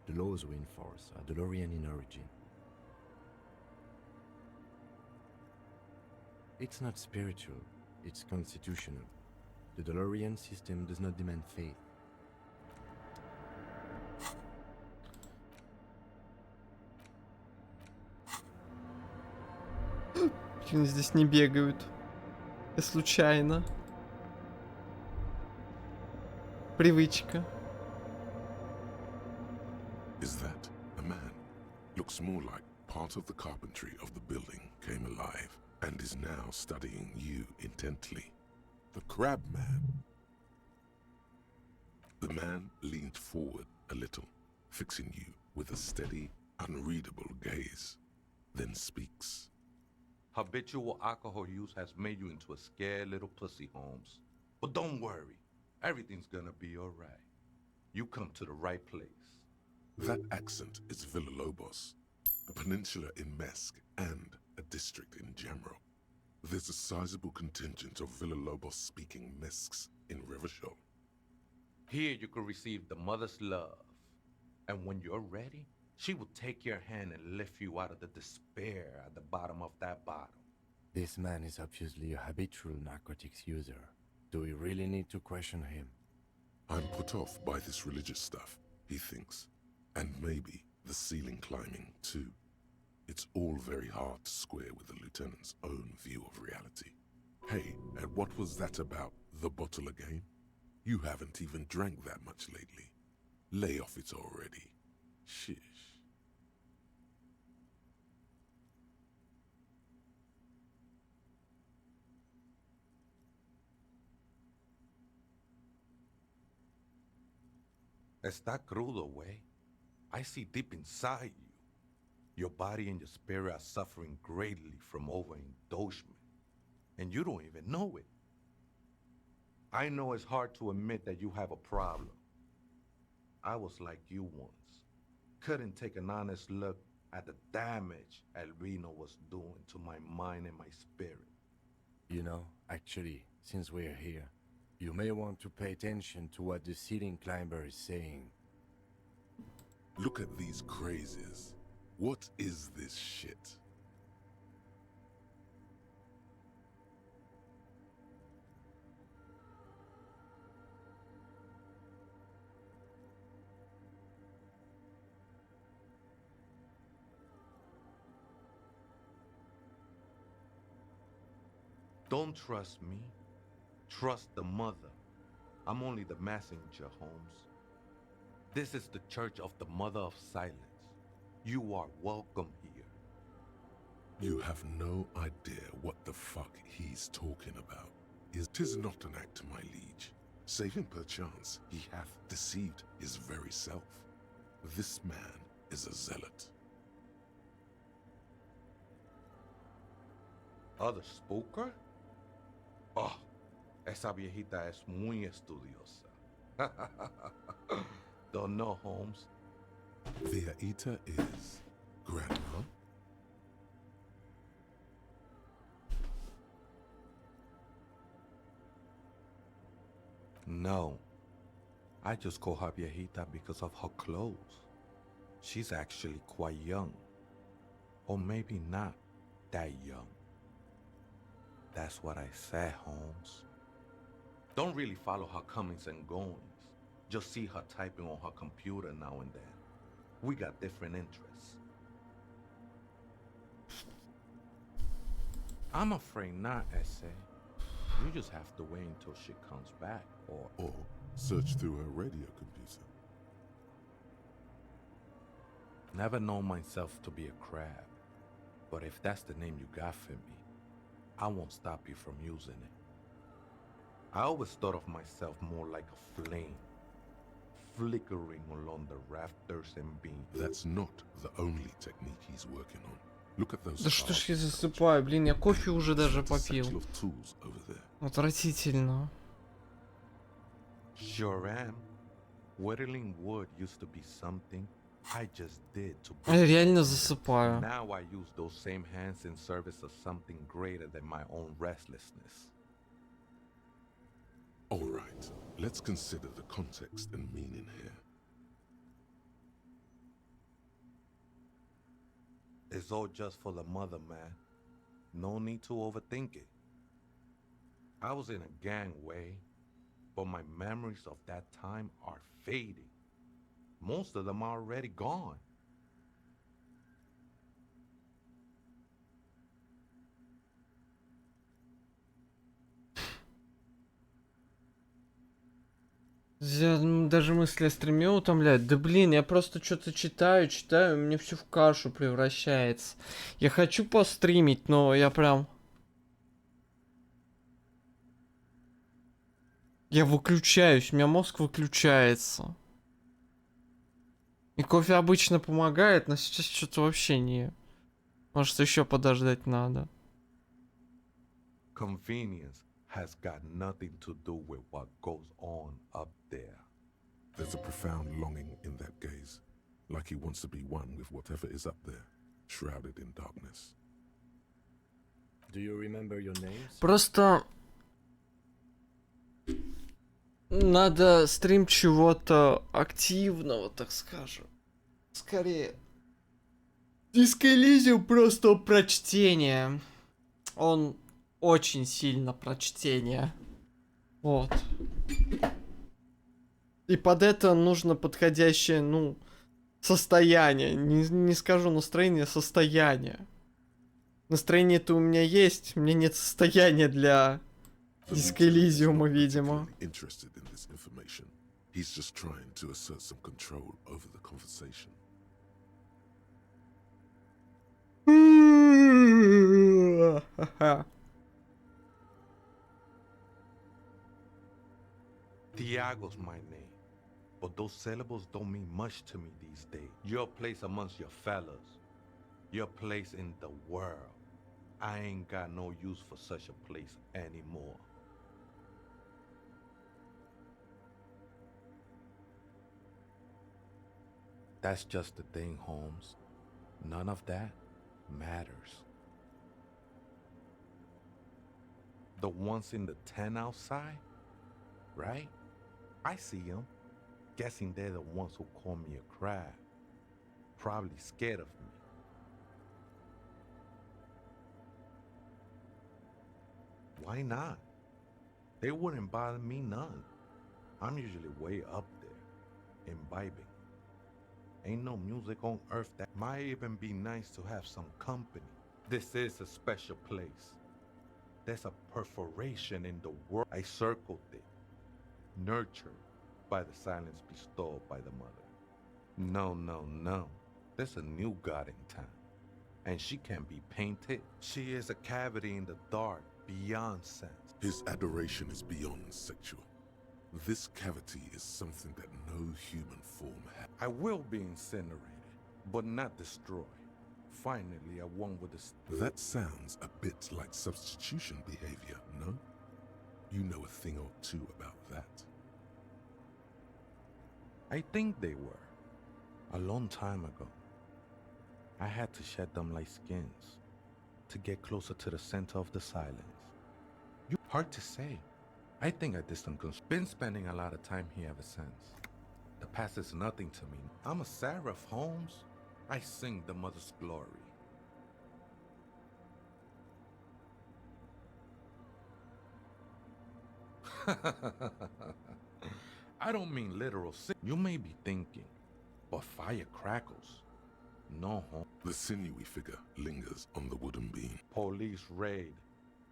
The laws we enforce are Delorian in origin. It's not spiritual, it's constitutional. The Delorian system does not demand faith. Они здесь не бегают. И случайно. Привычка. Is that a man? Looks more like part of the carpentry of the building came alive and is now studying you intently. The crab man. The man leaned forward a little, fixing you with a steady, unreadable gaze, then speaks. Habitual alcohol use has made you into a scared little pussy, Holmes. But don't worry, everything's gonna be alright. You come to the right place. That accent is Villalobos, a peninsula in Mesk and a district in general. There's a sizable contingent of Villalobos-speaking Mesks in Riverdale. Here you can receive the mother's love. And when you're ready, she will take your hand and lift you out of the despair at the bottom of that bottle. This man is obviously a habitual narcotics user. Do we really need to question him? I'm put off by this religious stuff, he thinks. And maybe the ceiling climbing, too. It's all very hard to square with the lieutenant's own view of reality. Hey, and what was that about the bottle again? You haven't even drank that much lately. Lay off it already. Shish. Está crudo, way. I see deep inside you. Your body and your spirit are suffering greatly from overindulgence, and you don't even know it. I know it's hard to admit that you have a problem. I was like you once. Couldn't take an honest look at the damage Albino was doing to my mind and my spirit. You know, actually, since we're here, you may want to pay attention to what the ceiling climber is saying. Look at these crazies. What is this shit? Don't trust me. Trust the mother. I'm only the messenger, Holmes. This is the Church of the Mother of Silence. You are welcome here. You have no idea what the fuck he's talking about. 'Tis not an act, my liege. Save him perchance, he hath deceived his very self. This man is a zealot. Other spooker? Oh, esa viejita es muy estudiosa. Don't know, Holmes. The Aita is Grandma. No. I just call her viejita because of her clothes. She's actually quite young. Or maybe not that young. That's what I said, Holmes. Don't really follow her comings and goings. Just see her typing on her computer now and then. We got different interests. I'm afraid not, Essay. You just have to wait until she comes back, or search through her radio computer. Never known myself to be a crab, but if that's the name you got for me, I won't stop you from using it. I always thought of myself more like a flame, flickering along the rafters and beams. That's not the only technique he's working on. Look at those. Да что ж я засыпаю, блин, я кофе уже даже попил. Отвратительно. Sure am. Whittling wood used to be something I just did to. Я реально засыпаю. Now I use those same hands in service of something greater than my own restlessness. All right, let's consider the context and meaning here. It's all just for the mother, man. No need to overthink it. I was in a gangway, but my memories of that time are fading. Most of them are already gone. Даже мысли о стриме утомляют. Да блин, я просто что-то читаю, и мне все в кашу превращается. Я хочу постримить, но я прям... Я выключаюсь, у меня мозг выключается. И кофе обычно помогает, но сейчас что-то вообще не... Может, еще подождать надо. Convenience has got nothing to do with what goes on up there. There's a profound longing in that gaze, like he wants to be one with whatever is up there, shrouded in darkness. Do you remember your names? Просто... Надо стрим чего-то активного, так скажем. Скорее. Elysium просто прочтение. Он очень сильно прочтение. Вот. И под это нужно подходящее, ну, состояние. Не скажу настроение, состояние. Настроение-то у меня есть, у меня нет состояния для Elysium, видимо. He's just trying to assert some control over the conversation. Tiago's my name, but those syllables don't mean much to me these days. Your place amongst your fellas, your place in the world. I ain't got no use for such a place anymore. That's just the thing, Holmes. None of that matters. The ones in the tent outside, right? I see them. Guessing they're the ones who call me a crab. probably scared of me. Why not? They wouldn't bother me none. I'm usually way up there, imbibing. Ain't no music on earth that might even be nice to have some company. This is a special place. There's a perforation in the world. I circled it, nurtured by the silence bestowed by the mother. No, no, no. There's a new god in town, and she can be painted. She is a cavity in the dark, beyond sense. His adoration is beyond sexual. This cavity is something that no human form has. I will be incinerated, but not destroyed. Finally, I won with the... That sounds a bit like substitution behavior, no? You know a thing or two about that. I think they were. A long time ago. I had to shed them like skins to get closer to the center of the silence. Hard to say. I think I did some been spending a lot of time here ever since. The past is nothing to me. I'm a seraph, Holmes. I sing the mother's glory. I don't mean literal sin. You may be thinking, but fire crackles. No, Holmes. The sinewy figure lingers on the wooden beam. Police raid.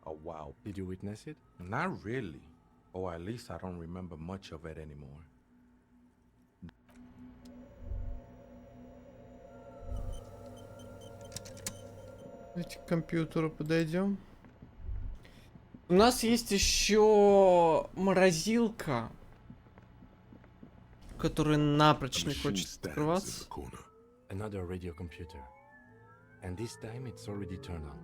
A while. Did you witness it? Not really. Or at least I don't remember much of it anymore. Давайте к компьютеру подойдем. У нас есть еще морозилка, которая напрочь не хочет открываться. Another radio computer. And this time it's already turned on.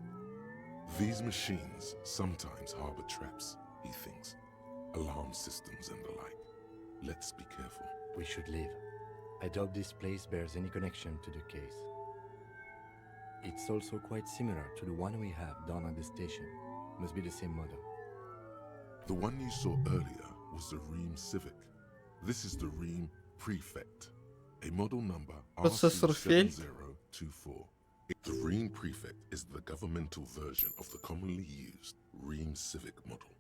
These machines sometimes harbor traps, he thinks. Alarm systems and the like. Let's be careful. We should leave. I doubt this place bears any connection to the case. It's also quite similar to the one we have down at the station. Must be the same model. The one you saw earlier was the Ream Civic. This is the Ream Prefect, a model number RC7024. The Ream Prefect is the governmental version of the commonly used Ream Civic model.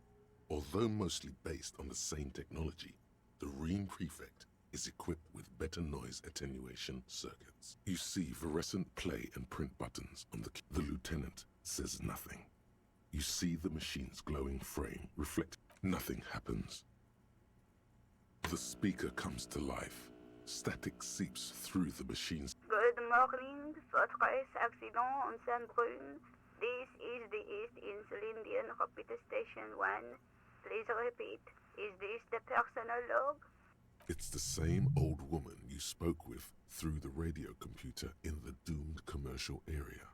Although mostly based on the same technology, the Ream Prefect is equipped with better noise attenuation circuits. You see fluorescent play and print buttons on the key. The lieutenant says nothing. You see the machine's glowing frame reflect. Nothing happens. The speaker comes to life. Static seeps through the machine's. Good morning, Fortress Accident on Saint-Brune. This is the East Insulindian Repeater Station 1. Please repeat. Is this the personal log? It's the same old woman you spoke with through the radio computer in the doomed commercial area.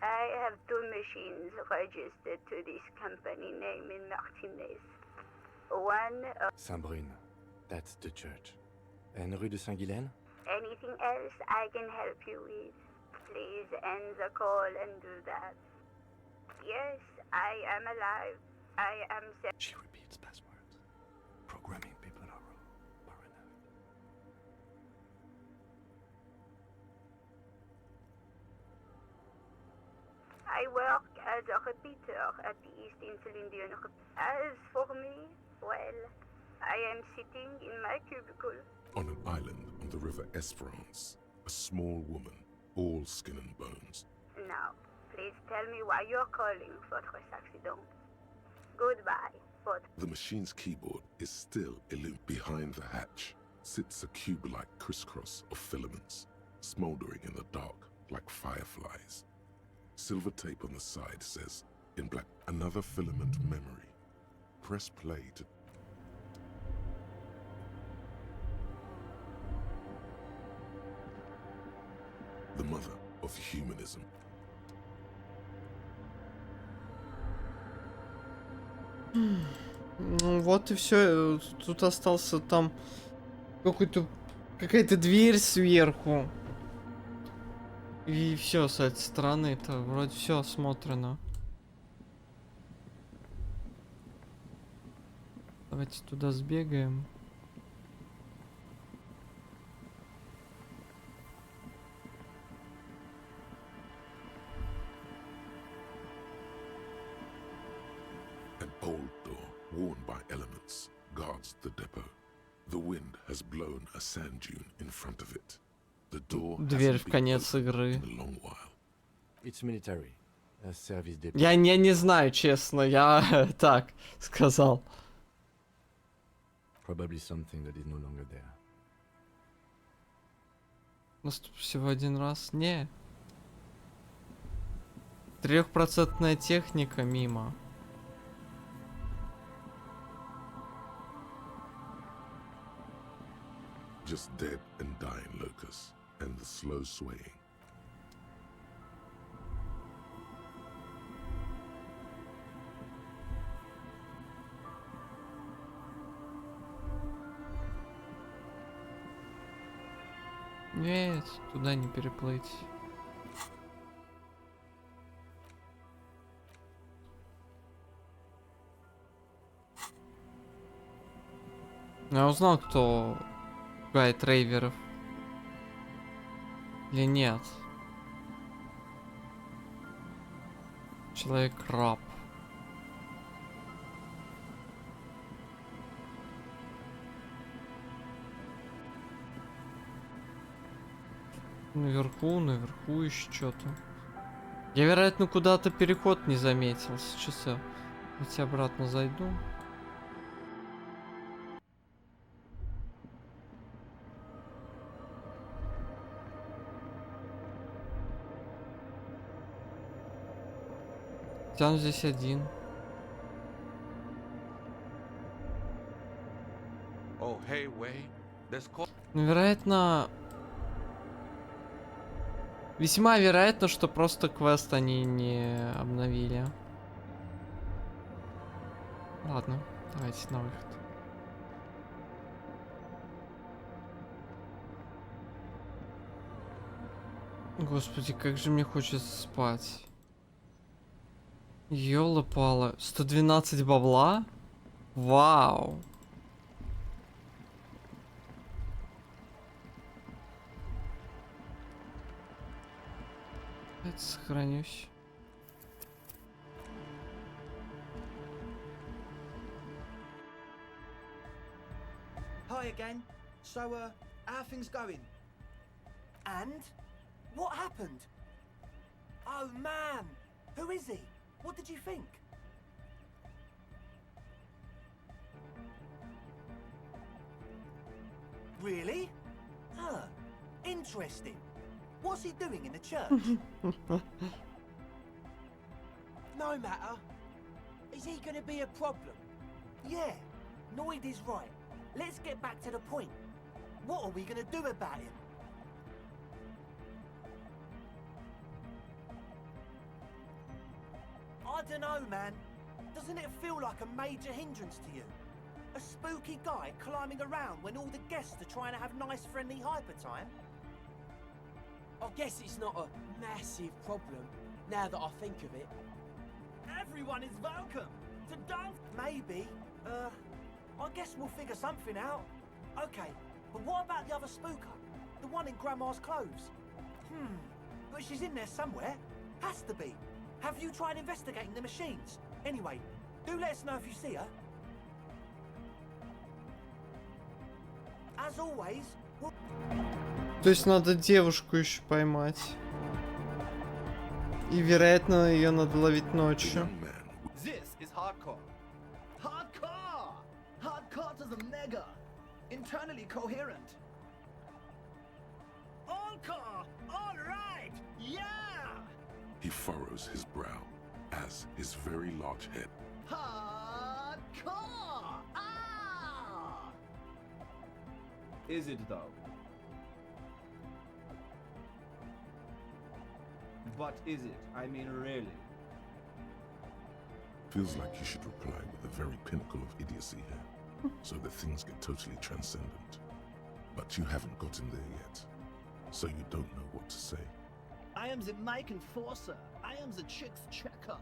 I have two machines registered to this company name in Martinez. One... Saint-Brune. That's the church. And Rue de Saint-Guylaine? Anything else I can help you with? Please end the call and do that. Yes, I am alive. I am... She repeats passwords. Programming people are paranoid. I work as a repeater at the East Insulindian. As for me, well, I am sitting in my cubicle. On an island on the river Esperance, a small woman, all skin and bones. Now, please tell me why you're calling Fortress Accident. Goodbye, Fortress. The machine's keyboard is still illuminated. Behind the hatch sits a cube-like crisscross of filaments, smoldering in the dark like fireflies. Silver tape on the side says, in black, another filament memory. Press play to... The mother of humanism. Ну вот и все. Тут остался там какая-то дверь сверху. И все с этой стороны-то вроде все осмотрено. Давайте туда сбегаем. An old door, worn by elements, guards the depot. The wind has blown a sand dune in front of it. The door Дверь в hasn't been конец opened игры. in a long while. It's military. A service depot. Я не знаю, честно, я так сказал. Probably something that is no longer there. У нас тут всего один раз. Не. 3% техника мимо. Just dead and dying locusts, and the slow swaying. Нет, туда не переплыть. Я узнал, кто гайд рейверов. Или нет? Человек-раб. Наверху еще что-то. Я, вероятно, куда-то переход не заметил. Сейчас я ведь обратно зайду. Там здесь один. Oh, hey, Way. There's Ну, вероятно... Весьма вероятно, что просто квест они не обновили. Ладно, давайте на выход. Господи, как же мне хочется спать. Ёлы-палы. 112 бабла? Вау. Это сохранюсь. Hi again. So, how are things going? And? What happened? Oh, man! Who is he? What did you think? Really? Huh. Interesting. What's he doing in the church? No matter. Is he gonna be a problem? Yeah, Noid is right. Let's get back to the point. What are we gonna do about him? I don't know, man. Doesn't it feel like a major hindrance to you? A spooky guy climbing around when all the guests are trying to have nice, friendly hyper time? I guess it's not a massive problem, now that I think of it. Everyone is welcome to dance. Maybe. I guess we'll figure something out. Okay, but what about the other spooker? The one in Grandma's clothes? But she's in there somewhere. Has to be. Have you tried investigating the machines? Anyway, do let us know if you see her. As always, we'll... То есть надо девушку еще поймать. И, вероятно, ее надо ловить ночью. This is hardcore. Hardcore! Hardcore to the mega. Internally coherent. Encore! All right! Yeah! He furrows his brow as his very large head Hardcore! Ah! Is it though? What is it? I mean, really? feels like you should reply with the very pinnacle of idiocy here, so that things get totally transcendent. But you haven't gotten there yet, so you don't know what to say. I am the mic enforcer. I am the chicks checker.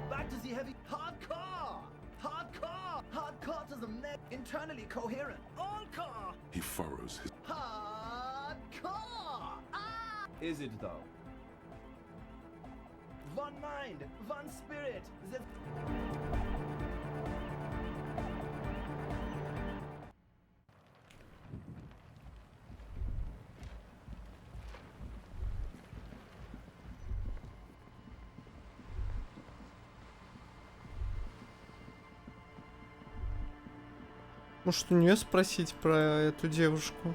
Back to the heavy hardcore. Hardcore. Hardcore to the neck. Internally coherent. All core. He furrows his. Hardcore. Ah! Is it though? One mind, one spirit. The Может, у нее спросить про эту девушку?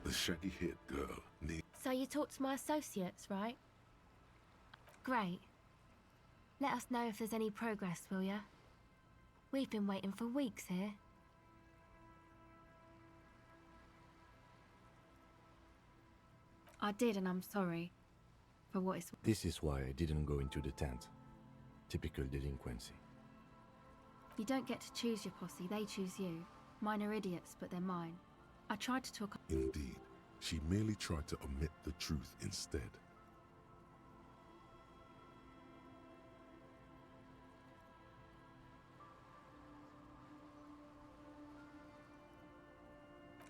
The shaggy-haired girl needs. So you talked to my associates, right? Great. Let us know if there's any progress, will ya? We've been waiting for weeks here. I did, and I'm sorry for what it's... This is why I didn't go into the tent. Typical delinquency. You don't get to choose your posse, they choose you. Mine are idiots, but they're mine. I tried to talk... Indeed, she merely tried to omit the truth instead.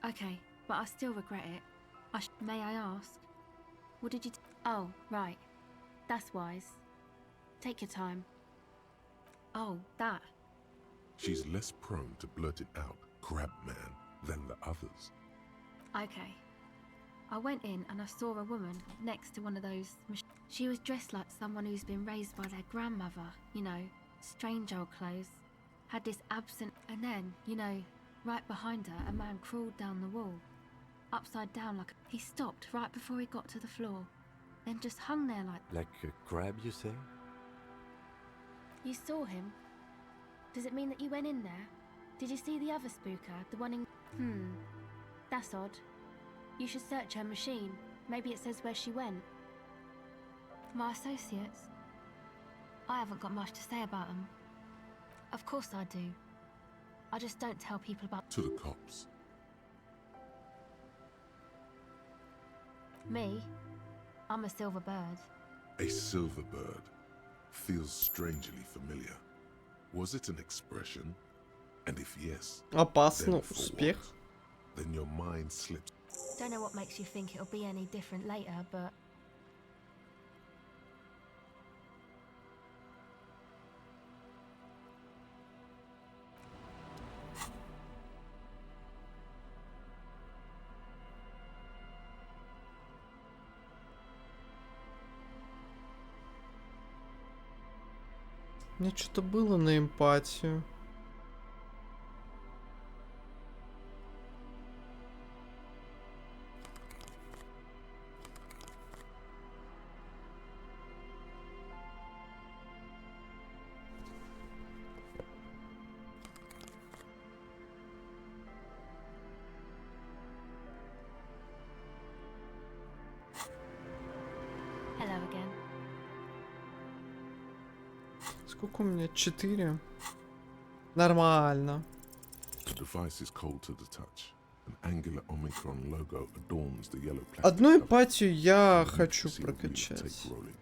Okay, but I still regret it. May I ask? What did you... Oh, right. That's wise. Take your time. Oh, that. She's less prone to blurt it out, crab man, than the others. Okay. I went in and I saw a woman next to one of those... She was dressed like someone who's been raised by their grandmother, you know, strange old clothes. Had this absent... And then, you know, right behind her, a man crawled down the wall. Upside down like... He stopped right before he got to the floor. Then just hung there like... Like a crab, you say? You saw him? Does it mean that you went in there? Did you see the other spooker, the one in... That's odd. You should search her machine. Maybe it says where she went. My associates? I haven't got much to say about them. Of course I do. I just don't tell people about... To the cops. Me? I'm a silver bird. A silver bird feels strangely familiar. Was it an expression? And if yes, Опасно. then for Успех. what? Then your mind slips. Don't know what makes you think it'll be any different later, but... У меня что-то было на эмпатию. Hello again. Сколько у меня? 4. Нормально. The device is cold to the touch. An angular Omicron logo adorns the yellow plastic. Одну cover. эмпатию я You хочу see the wheel of прокачать. tape rolling.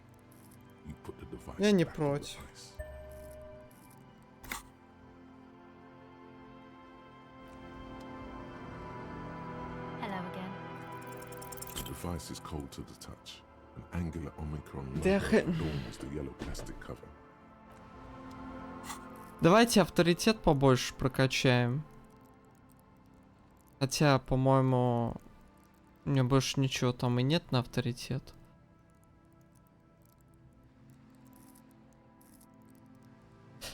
You put the device Я не back in the против. ice. Hello again. The device is cold to the touch. An angular Omicron Да logo хэ- adorns the yellow plastic cover. Давайте авторитет побольше прокачаем. Хотя, по-моему, у меня больше ничего там и нет на авторитет.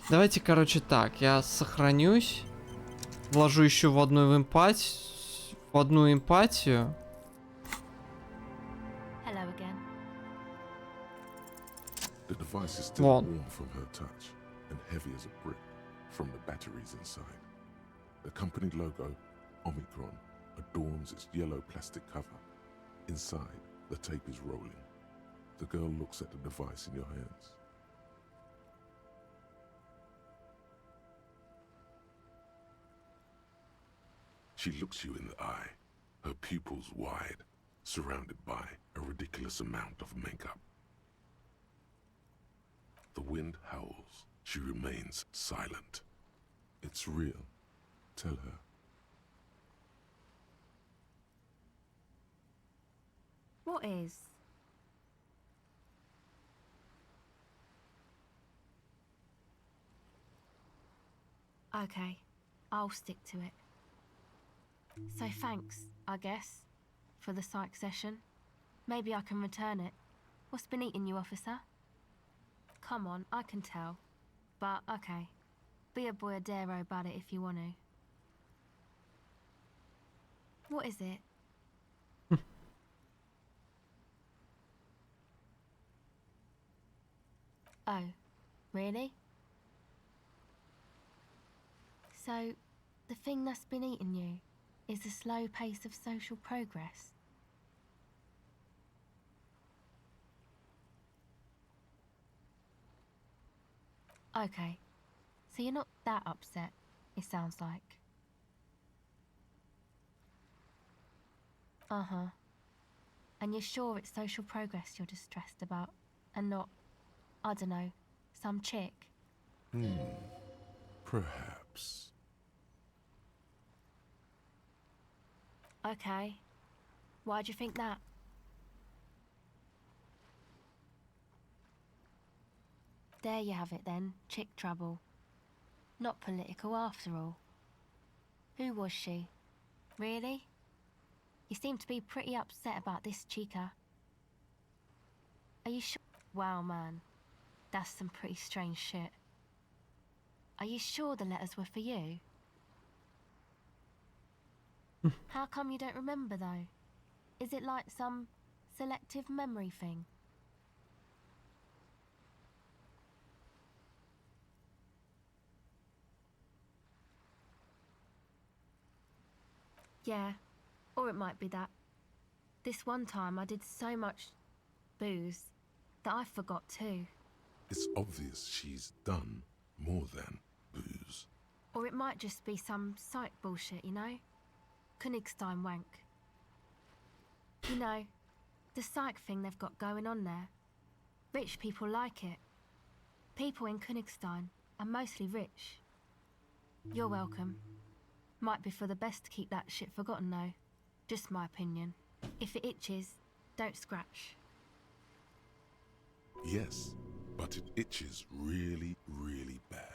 Давайте, короче, так. Я сохранюсь. Вложу еще в одну эмпатию. Hello again. The device is still Вон. warm from her touch and heavy as a brick from the batteries inside. The company logo, Omicron, adorns its yellow plastic cover. Inside, the tape is rolling. The girl looks at the device in your hands. She looks you in the eye, her pupils wide, surrounded by a ridiculous amount of makeup. The wind howls. She remains silent. It's real. Tell her. What is? Okay, I'll stick to it. So thanks, I guess, for the psych session. Maybe I can return it. What's been eating you, officer? Come on, I can tell. But, okay. Be a boyadero about it if you want to. What is it? Oh, really? So, the thing that's been eating you is the slow pace of social progress. Okay, so you're not that upset, it sounds like. Uh-huh. And you're sure it's social progress you're distressed about, and not, I don't know, some chick? Perhaps. Okay. Why'd you think that? There you have it then, chick trouble. Not political after all. Who was she? Really? You seem to be pretty upset about this chica. Are you sure? Wow, man. That's some pretty strange shit. Are you sure the letters were for you? How come you don't remember, though? Is it like some selective memory thing? Yeah, or it might be that. This one time I did so much booze that I forgot too. It's obvious she's done more than booze. Or it might just be some psych bullshit, you know? Königstein wank. You know, the psych thing they've got going on there. Rich people like it. People in Königstein are mostly rich. You're welcome. Might be for the best to keep that shit forgotten though. Just my opinion. If it itches, don't scratch. Yes, but it itches really, really bad.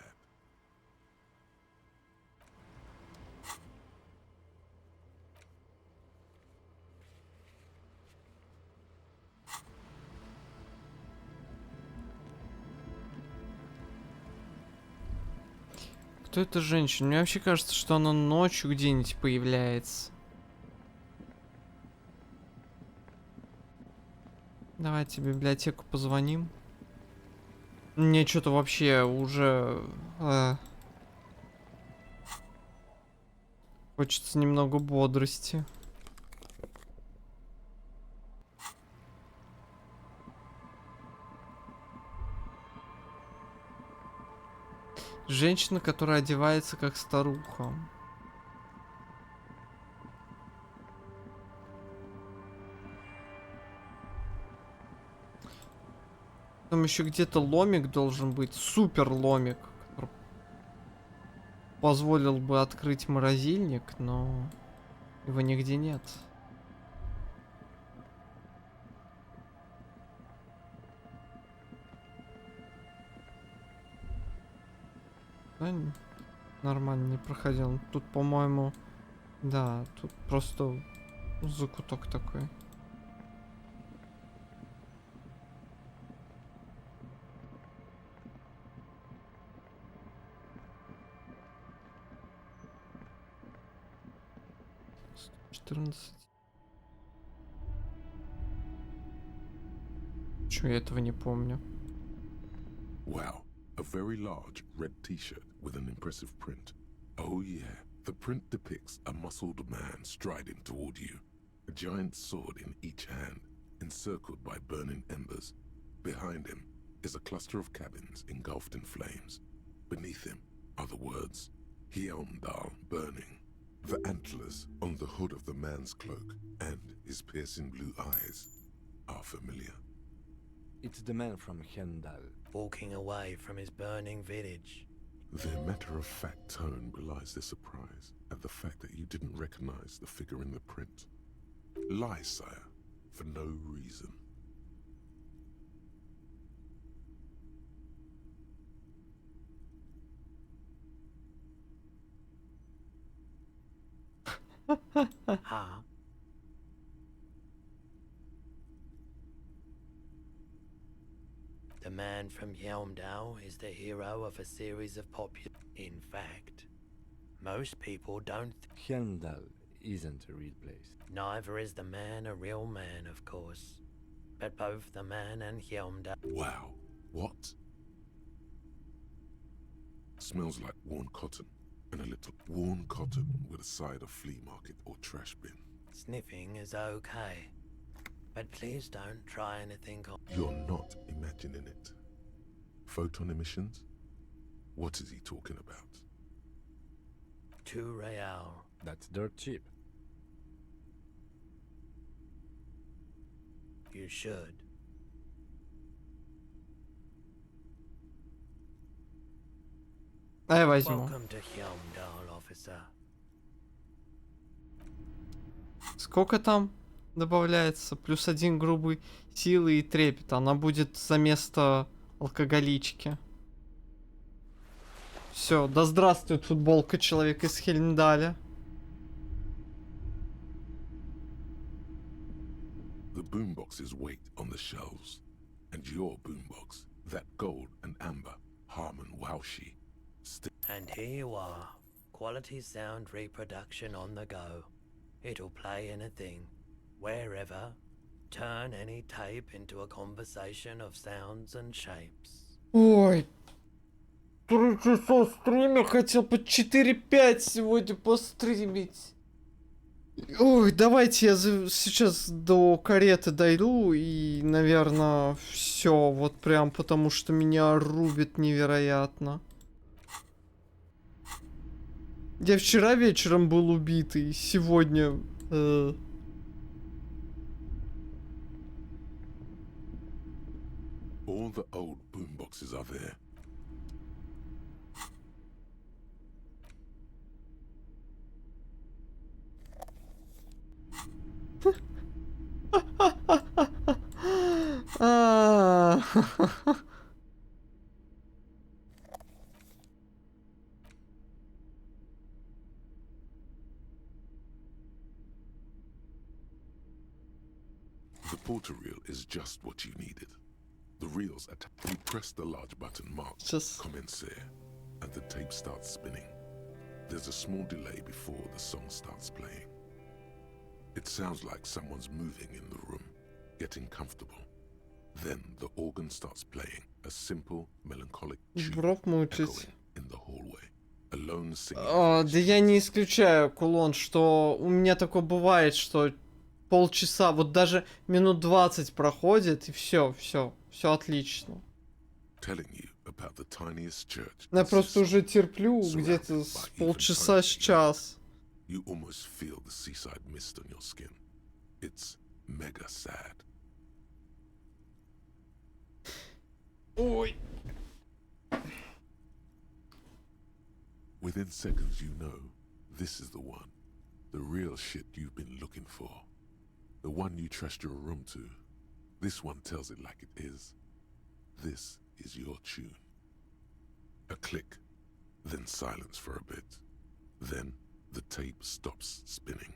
Кто эта женщина? Мне вообще кажется, что она ночью где-нибудь появляется. Давайте в библиотеку позвоним. Мне что-то вообще уже... Хочется немного бодрости. Женщина, которая одевается как старуха. Там еще где-то ломик должен быть, супер ломик, который позволил бы открыть морозильник, но его нигде нет. Да, нормально не проходил. Тут, по-моему, да, тут просто закуток такой. Чё, я этого не помню. Wow, a very large red t-shirt with an impressive print. Oh yeah, the print depicts a muscled man striding toward you, a giant sword in each hand, encircled by burning embers. Behind him is a cluster of cabins engulfed in flames. Beneath him are the words, Hjelmdal burning, The antlers on the hood of the man's cloak and his piercing blue eyes are familiar. It's the man from Hendal. Walking away from his burning village. Their matter-of-fact tone belies their surprise at the fact that you didn't recognize the figure in the print. Lie, sire, for no reason. Huh? The man from Yelmdale is the hero of a series of popular... In fact, most people don't... Hendal isn't a real place. Neither is the man a real man, of course. But both the man and Yelmdale... Wow. What? Smells like worn cotton, and a little worn cotton with a side of flea market or trash bin. Sniffing is okay. But please don't try anything on... You're not imagining it. Photon emissions? What is he talking about? 2 real. That's dirt cheap. You should. А я возьму. Welcome to Yelmdale, officer. Сколько там добавляется? +1 грубой силы и трепет. Она будет за место алкоголички. Все, да здравствует футболка человека из Хельмдаля. The boomboxes wait on the shelves, and your boombox, that gold and amber Harman Waushi. And here you are. Quality sound reproduction on the go. It'll play anything, wherever. Turn any tape into a conversation of sounds and shapes. Ой. 3 часа стрима, хотел по 4-5 сегодня постримить. Ой, давайте я сейчас до кареты дойду и, наверное, все, вот прям потому что меня рубит невероятно. Я вчера вечером был убитый, сегодня... All the old boomboxes are there. The porter reel is just what you needed. The reel's attached. You press the large button marked Commencer, and the tape starts spinning. There's a small delay before the song starts playing. It sounds like someone's moving in the room, getting comfortable. Then the organ starts playing a simple, melancholic tune echoing in the hallway. Alone singing. Да я не исключаю, Кулон, что у меня такое бывает, что полчаса, вот даже минут 20 проходит, и все отлично. Я просто уже терплю где-то с полчаса, с час. You almost feel the seaside mist on your skin. It's mega sad. Ой. Within seconds, you know this is the one. The real shit you've been looking for. The one you trust your room to. This one tells it like it is. This is your tune. A click, then silence for a bit. Then the tape stops spinning.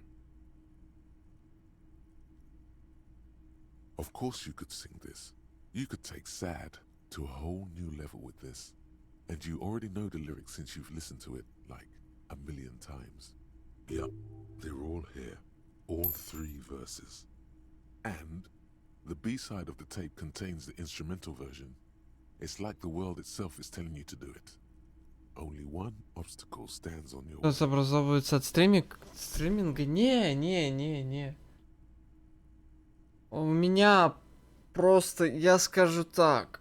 Of course you could sing this. You could take sad to a whole new level with this. And you already know the lyrics since you've listened to it like 1,000,000 times. Yup, they're all here. All 3 verses. And the B-side of the tape contains the instrumental version. It's like the world itself is telling you to do it. Only one obstacle stands on your way. Образовывается от стриминга? Не. У меня просто, я скажу так.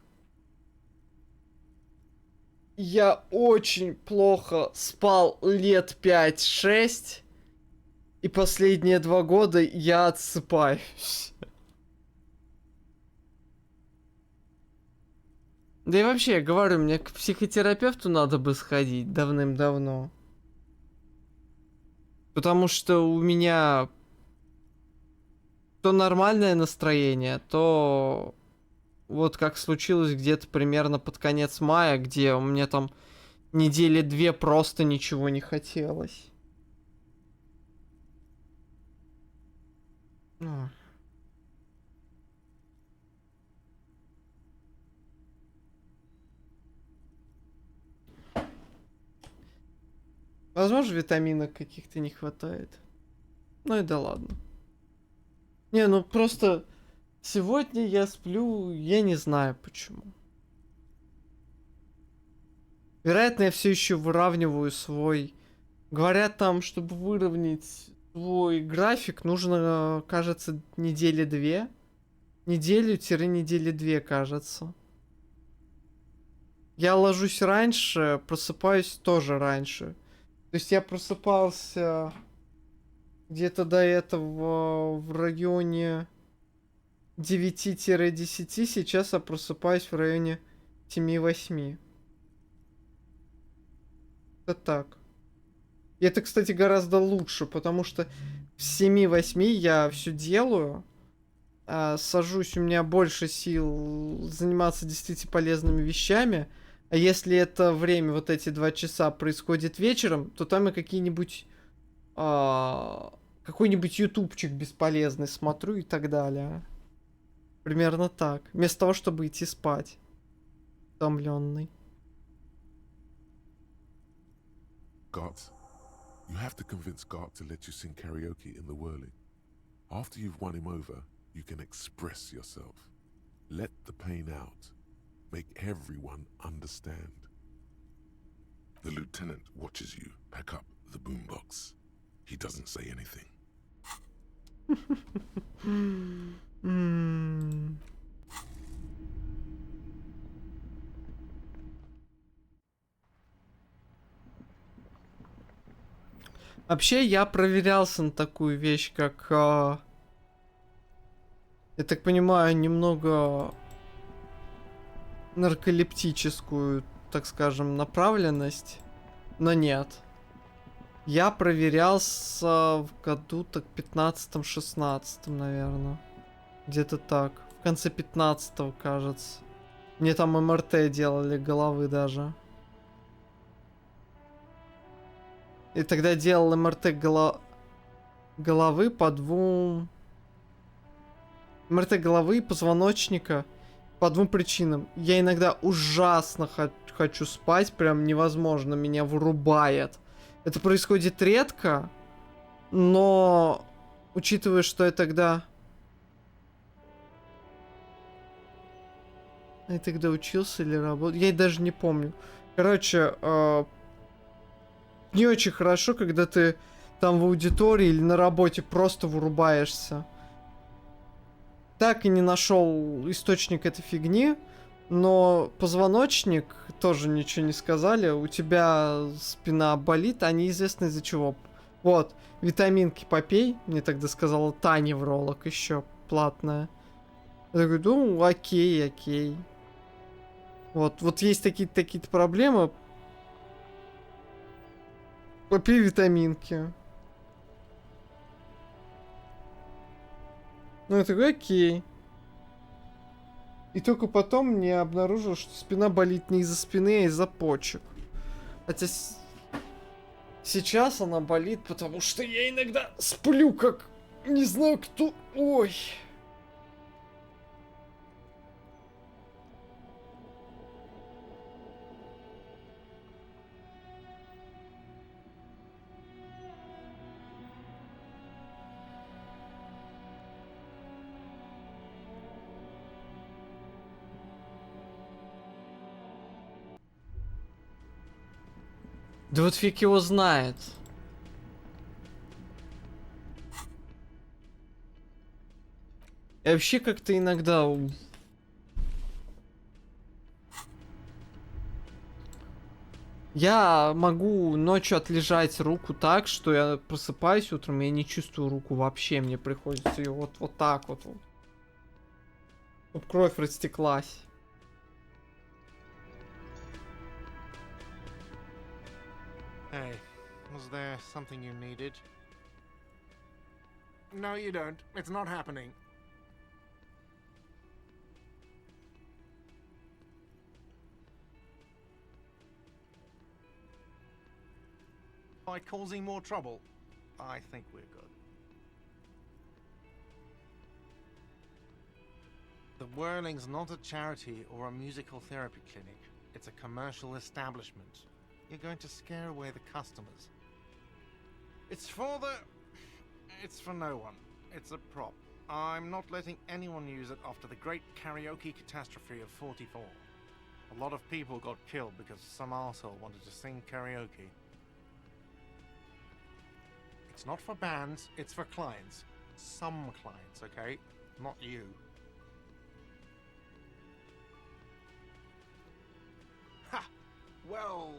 Я очень плохо спал лет 5-6. И последние 2 года я отсыпаюсь. Да и вообще, я говорю, мне к психотерапевту надо бы сходить давным-давно. Потому что у меня то нормальное настроение, то вот как случилось где-то примерно под конец мая, где у меня там недели 2 просто ничего не хотелось. Ну. Возможно, витаминок каких-то не хватает. Ну и да ладно. Не, ну просто сегодня я сплю, я не знаю почему. Вероятно, я все еще выравниваю свой... Говорят там, чтобы выровнять свой график, нужно, кажется, недели 2. Неделю-недели 2, кажется. Я ложусь раньше, просыпаюсь тоже раньше. То есть я просыпался где-то до этого в районе 9-10, сейчас я просыпаюсь в районе 7-8. Это так. И это, кстати, гораздо лучше, потому что в 7-8 я все делаю, сажусь, у меня больше сил заниматься действительно полезными вещами. А если это время, вот эти 2 часа, происходит вечером, то там и какие-нибудь... какой-нибудь ютубчик бесполезный смотрю и так далее. Примерно так. Вместо того, чтобы идти спать. Утомленный. Gart, you have to convince Gart to let you sing karaoke in the whirling. After you've won him over, you can express yourself. Let the pain out. Make everyone understand. The lieutenant watches you pack up the boombox. He doesn't say anything. Вообще, я проверялся на такую вещь, как... я так понимаю, немного нарколептическую, так скажем, направленность. Но нет. Я проверялся в году так 15-16, наверное. Где-то так. В конце 15-го, кажется. Мне там МРТ делали головы даже. И тогда делал МРТ головы по 2... МРТ головы и позвоночника по 2 причинам. Я иногда ужасно хочу спать, прям невозможно, меня вырубает. Это происходит редко, но учитывая, что я тогда... Я тогда учился или работал, я даже не помню. Короче, не очень хорошо, когда ты там в аудитории или на работе просто вырубаешься. Так и не нашел источник этой фигни, но позвоночник тоже ничего не сказали. У тебя спина болит, а неизвестно из-за чего. Вот, витаминки попей, мне тогда сказала та невролог еще платная. Я такой, ну, окей. Вот есть такие-то проблемы. Попей витаминки. Ну, я такой, окей. И только потом мне обнаружил, что спина болит не из-за спины, а из-за почек. Хотя сейчас она болит, потому что я иногда сплю, как не знаю кто. Ой. Да вот фиг его знает. И вообще как-то иногда... Я могу ночью отлежать руку так, что я просыпаюсь утром, и я не чувствую руку вообще. Мне приходится ее вот так вот. Чтоб кровь растеклась. Hey, was there something you needed? No, you don't. It's not happening. By causing more trouble, I think we're good. The Whirling's not a charity or a musical therapy clinic. It's a commercial establishment. You're going to scare away the customers. It's for no one. It's a prop. I'm not letting anyone use it after the great karaoke catastrophe of '44. A lot of people got killed because some arsehole wanted to sing karaoke. It's not for bands, it's for clients. Some clients, okay? Not you. Ha! Well,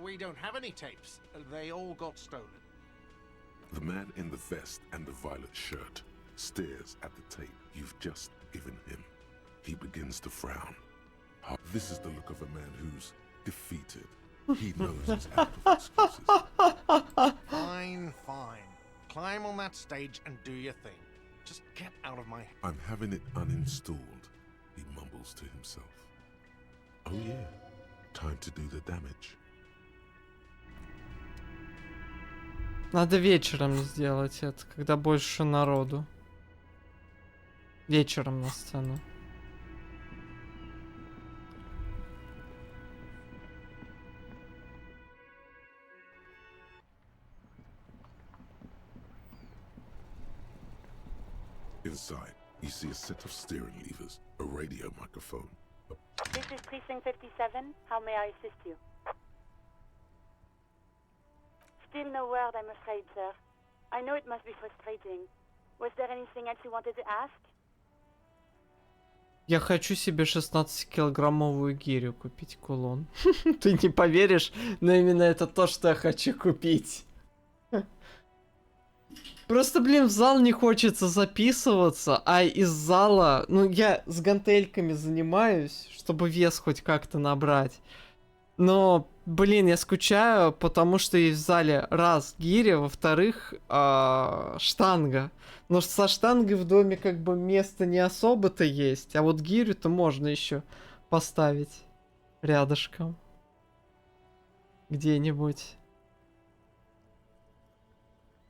we don't have any tapes. They all got stolen. The man in the vest and the violet shirt stares at the tape you've just given him. He begins to frown. This is the look of a man who's defeated. He knows he's out of excuses. Fine, fine. Climb on that stage and do your thing. Just get out of my... I'm having it uninstalled, he mumbles to himself. Oh yeah, time to do the damage. Надо вечером сделать это, когда больше народу. Вечером на сцену. Inside, you see a set of steering levers, a radio microphone. This is Precinct 57. How may I assist you? Still no word, I'm afraid, sir. I know it must be frustrating. Was there anything else you wanted to ask? Я хочу себе 16-килограммовую гирю купить, кулон. Ты не поверишь, но именно это то, что я хочу купить. Просто, блин, в зал не хочется записываться, а из зала... Ну, я с гантельками занимаюсь, чтобы вес хоть как-то набрать. Но, блин, я скучаю, потому что есть в зале раз гиря, во-вторых, штанга. Но со штангой в доме как бы места не особо-то есть, а вот гирю-то можно еще поставить рядышком. Где-нибудь.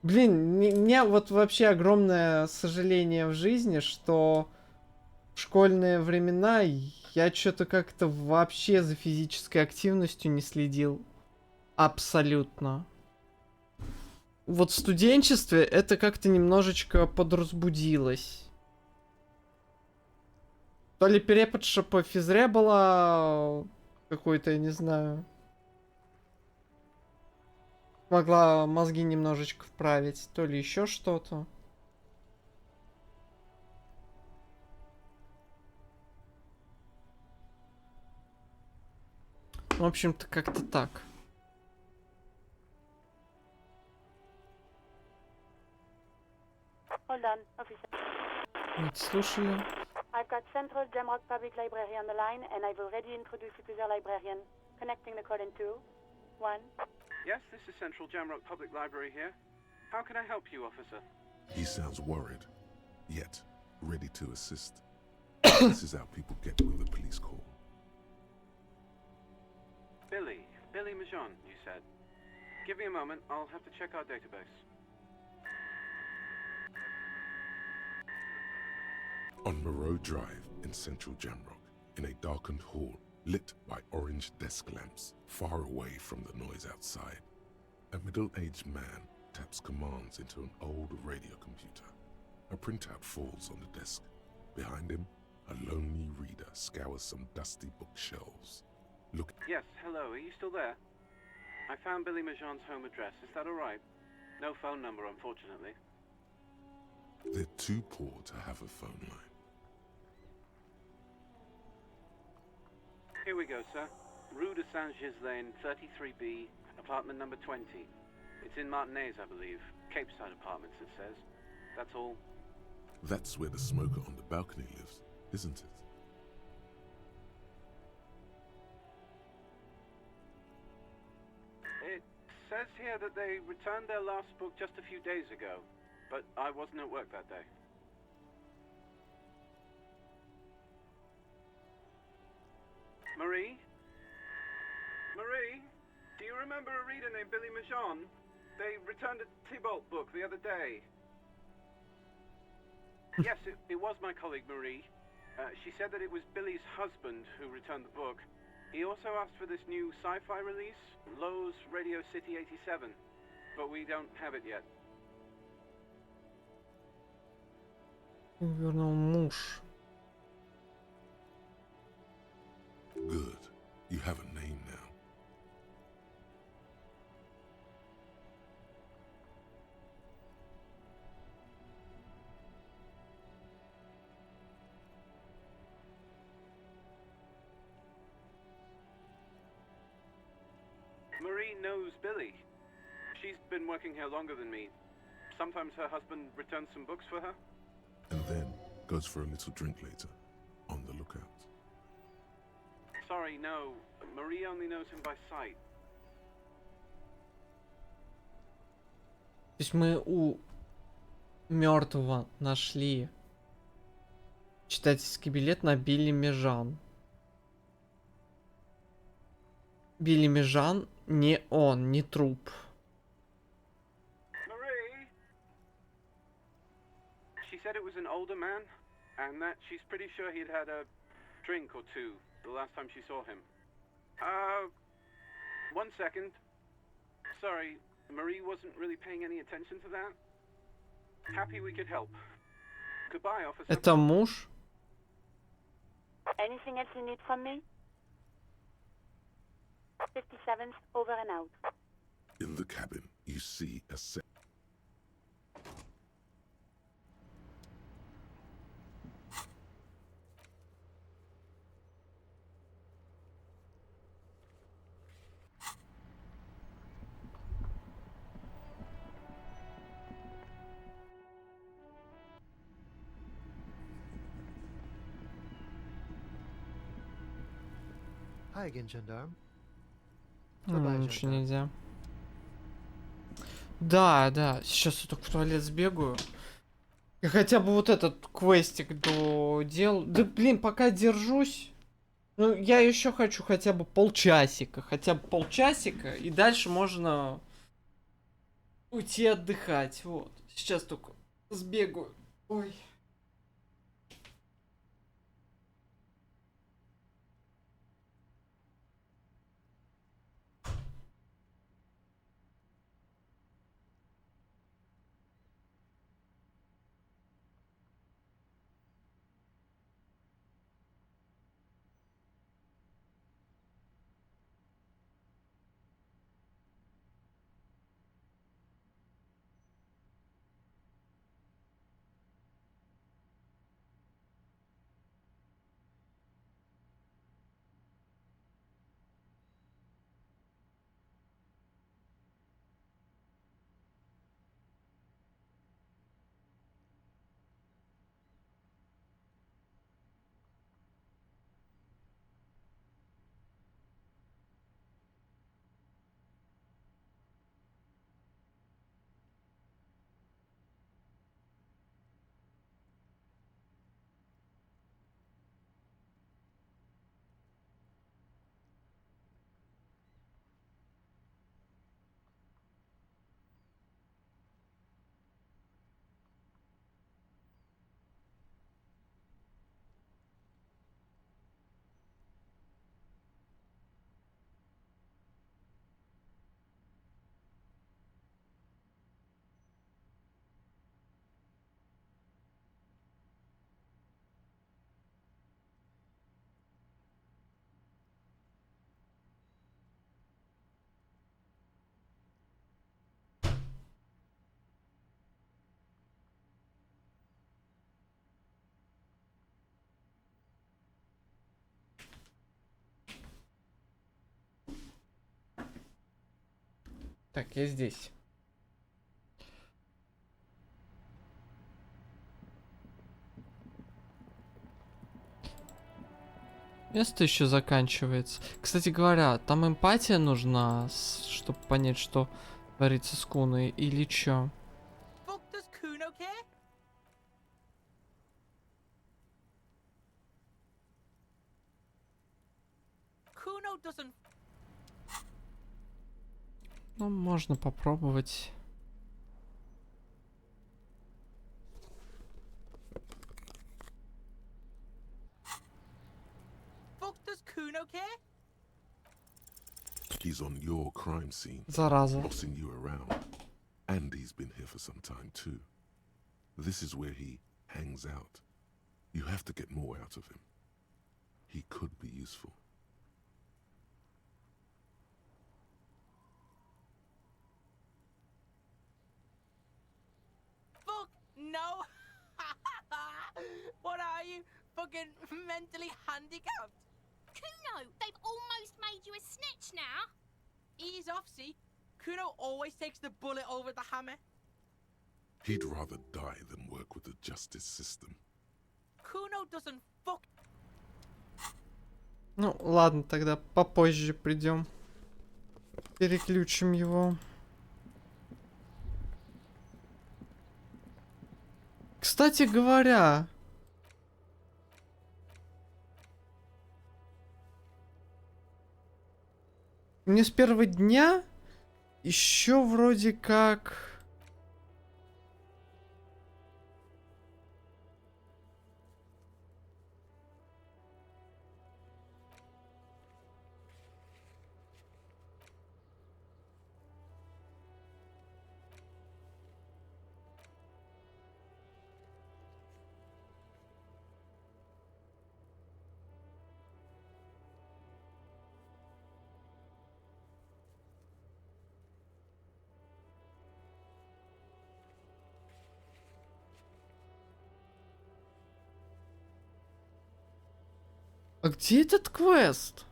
Блин, у меня вот вообще огромное сожаление в жизни, что в школьные времена я что-то как-то вообще за физической активностью не следил. Абсолютно. Вот в студенчестве это как-то немножечко подразбудилось. То ли перепадша по физре была какой-то, я не знаю. Могла мозги немножечко вправить, то ли еще что-то. В общем-то, как-то так. Hold on, officer. Вот, слушаю. I've got Central Jamrock Public Library on the line, and I've already introduced you to their librarian. Connecting the call in 2, 1. Yes, this is Central Jamrock Public Library here. How can I help you, officer? He sounds worried, yet ready to assist. This is how people get when the police call. Billy Majon, you said. Give me a moment, I'll have to check our database. On Moreau Drive in central Jamrock, in a darkened hall lit by orange desk lamps far away from the noise outside, a middle-aged man taps commands into an old radio computer. A printout falls on the desk. Behind him, a lonely reader scours some dusty bookshelves. Look. Yes, hello, are you still there? I found Billy Majon's home address, is that alright? No phone number, unfortunately. They're too poor to have a phone line. Here we go, sir. Rue de Saint-Ghislain, 33B, apartment number 20. It's in Martinez, I believe. Cape Side Apartments, it says. That's all. That's where the smoker on the balcony lives, isn't it? It says here that they returned their last book just a few days ago, but I wasn't at work that day. Marie? Marie? Do you remember a reader named Billy Majon? They returned a Tybalt book the other day. Yes, it was my colleague Marie. She said that it was Billy's husband who returned the book. He also asked for this new sci-fi release, Lowe's Radio City 87, but we don't have it yet. Вернул муж. Good. You have a name now. Marie knows Billy. She's been working here longer than me. Sometimes her husband returns some books for her. And then goes for a little drink later. On the lookout. Sorry, no. Marie only knows him by sight. То есть мы у мертвого нашли читательский билет на Билли Межан. Билли Межан не он, не труп. Marie? She said it was an older man, and that she's pretty sure he'd had a drink or two the last time she saw him. 1 second. Sorry, Marie wasn't really paying any attention to that. Happy we could help. Goodbye, officer. Это муж? Anything else you need from me? 57th, over and out. In the cabin, you see a set. Hi again, gendarme. Ничего нельзя. Да, да. Сейчас я только в туалет сбегаю. И хотя бы вот этот квестик додел. Да блин, пока держусь. Ну, я еще хочу хотя бы полчасика. Хотя бы полчасика. И дальше можно уйти отдыхать. Вот. Сейчас только сбегаю. Ой. Так, я здесь. Место еще заканчивается. Кстати говоря, там эмпатия нужна, чтобы понять, что творится с Куной, или чё? Fuck does Kuno care? Kuno doesn't. Ну, можно попробовать. Fuck does Kuno care? He's on your crime scene, Зараза. bossing you around. And he's been here for some time too. This is where he hangs out. You have to get more out of him. He could be useful. Fuck no! What are you? Fucking mentally handicapped? Kuno, they've almost made you a snitch now. Ease off, see? Kuno always takes the bullet over the hammer. He'd rather die than work with the justice system. Kuno doesn't fuck. Ну, ладно, тогда попозже придем. Переключим его. Кстати говоря, мне с первого дня еще вроде как... А где этот квест?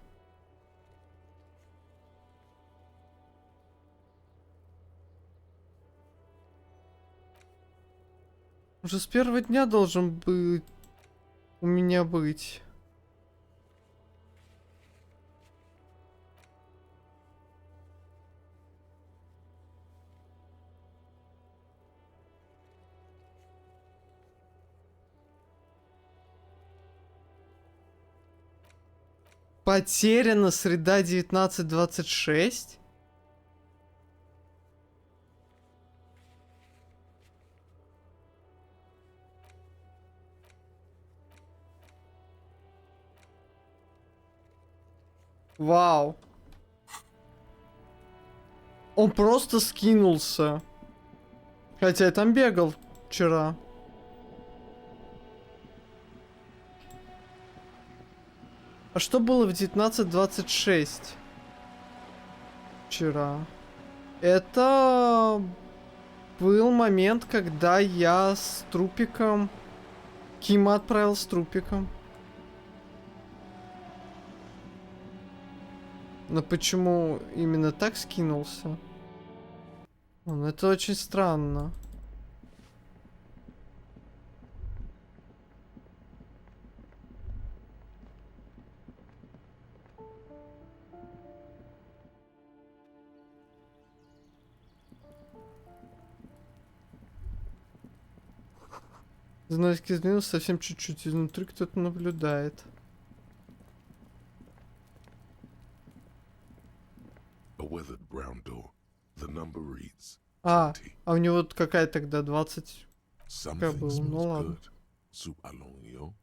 Уже с первого дня должен быть у меня быть. Потеряна среда 1926. Вау. Он просто скинулся. Хотя я там бегал вчера. А что было в 1926? Вчера. Это был момент, когда я с трупиком... Кима отправил с трупиком. Но почему именно так скинулся? Ну, это очень странно. Занавески изменился совсем чуть-чуть. Изнутри кто-то наблюдает. A weathered brown door. The number reads А у него вот какая тогда 20? Какая Something была? Ну smells ладно. good. Soup alongio.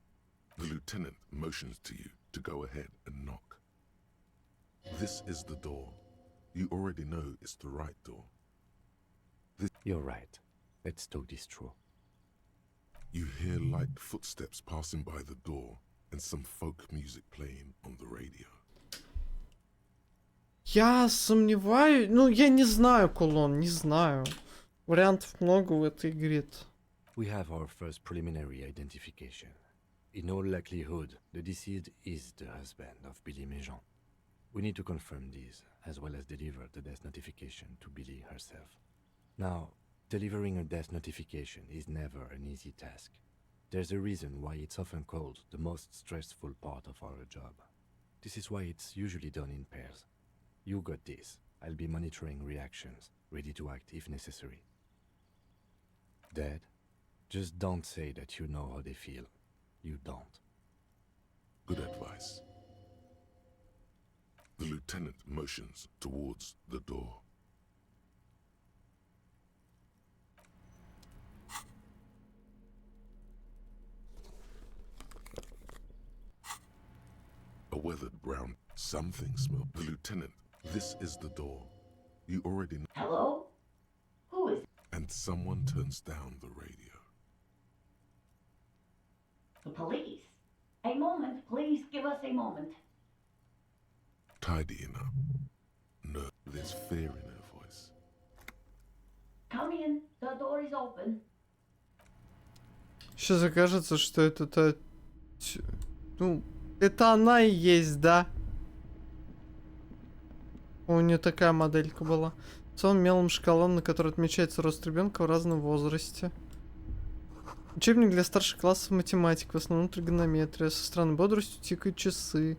The lieutenant motions to you to go ahead and knock. This is the door. You already know it's the right door. You're right. Let's talk this through. You hear light footsteps passing by the door and some folk music playing on the radio. Я сомневаюсь. Ну, я не знаю, Кулон, не знаю. Вариантов много в этой игре. We have our first preliminary identification. In all likelihood, the deceased is the husband of Billy Méjean. We need to confirm these, as well as deliver the death notification to Billy herself. Now, delivering a death notification is never an easy task. There's a reason why it's often called the most stressful part of our job. This is why it's usually done in pairs. You got this. I'll be monitoring reactions, ready to act if necessary. Dad, just don't say that you know how they feel. You don't. Good advice. The lieutenant motions towards the door. A weathered brown something smell. The lieutenant, this is the door. You already know. Hello? Who is it? And someone turns down the radio. The police. A moment, please give us a moment. Tidying up. No, there's fear in her voice. Come in, the door is open. Сейчас окажется, что это та... Ну, это она и есть, да? У нее такая моделька была. С он мелом шкалом, на которой отмечается рост ребенка в разном возрасте. Учебник для старших классов математик, в основном тригонометрия. Со странной бодростью тикают часы.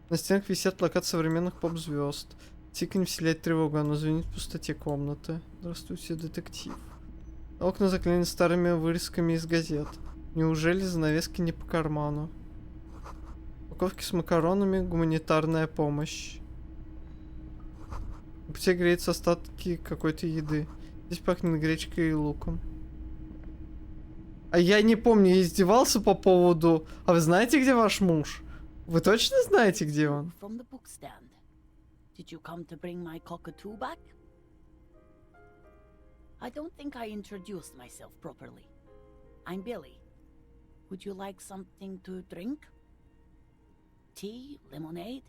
На стенах висят плакаты современных поп-звезд. Тиканье вселяет тревогу, оно звенит в пустоте комнаты. Здравствуйте, детектив. Окна заклеены старыми вырезками из газет. Неужели занавески не по карману? Упаковки с макаронами, гуманитарная помощь. В пути греются остатки какой-то еды. Здесь пахнет гречкой и луком. А я не помню, я издевался по поводу... А вы знаете, где ваш муж? Вы точно знаете, где он? From the book stand. Did you come to bring my cockatoo back? I don't think I introduced myself properly. I'm Billy. Would you like something to drink? Tea? Lemonade?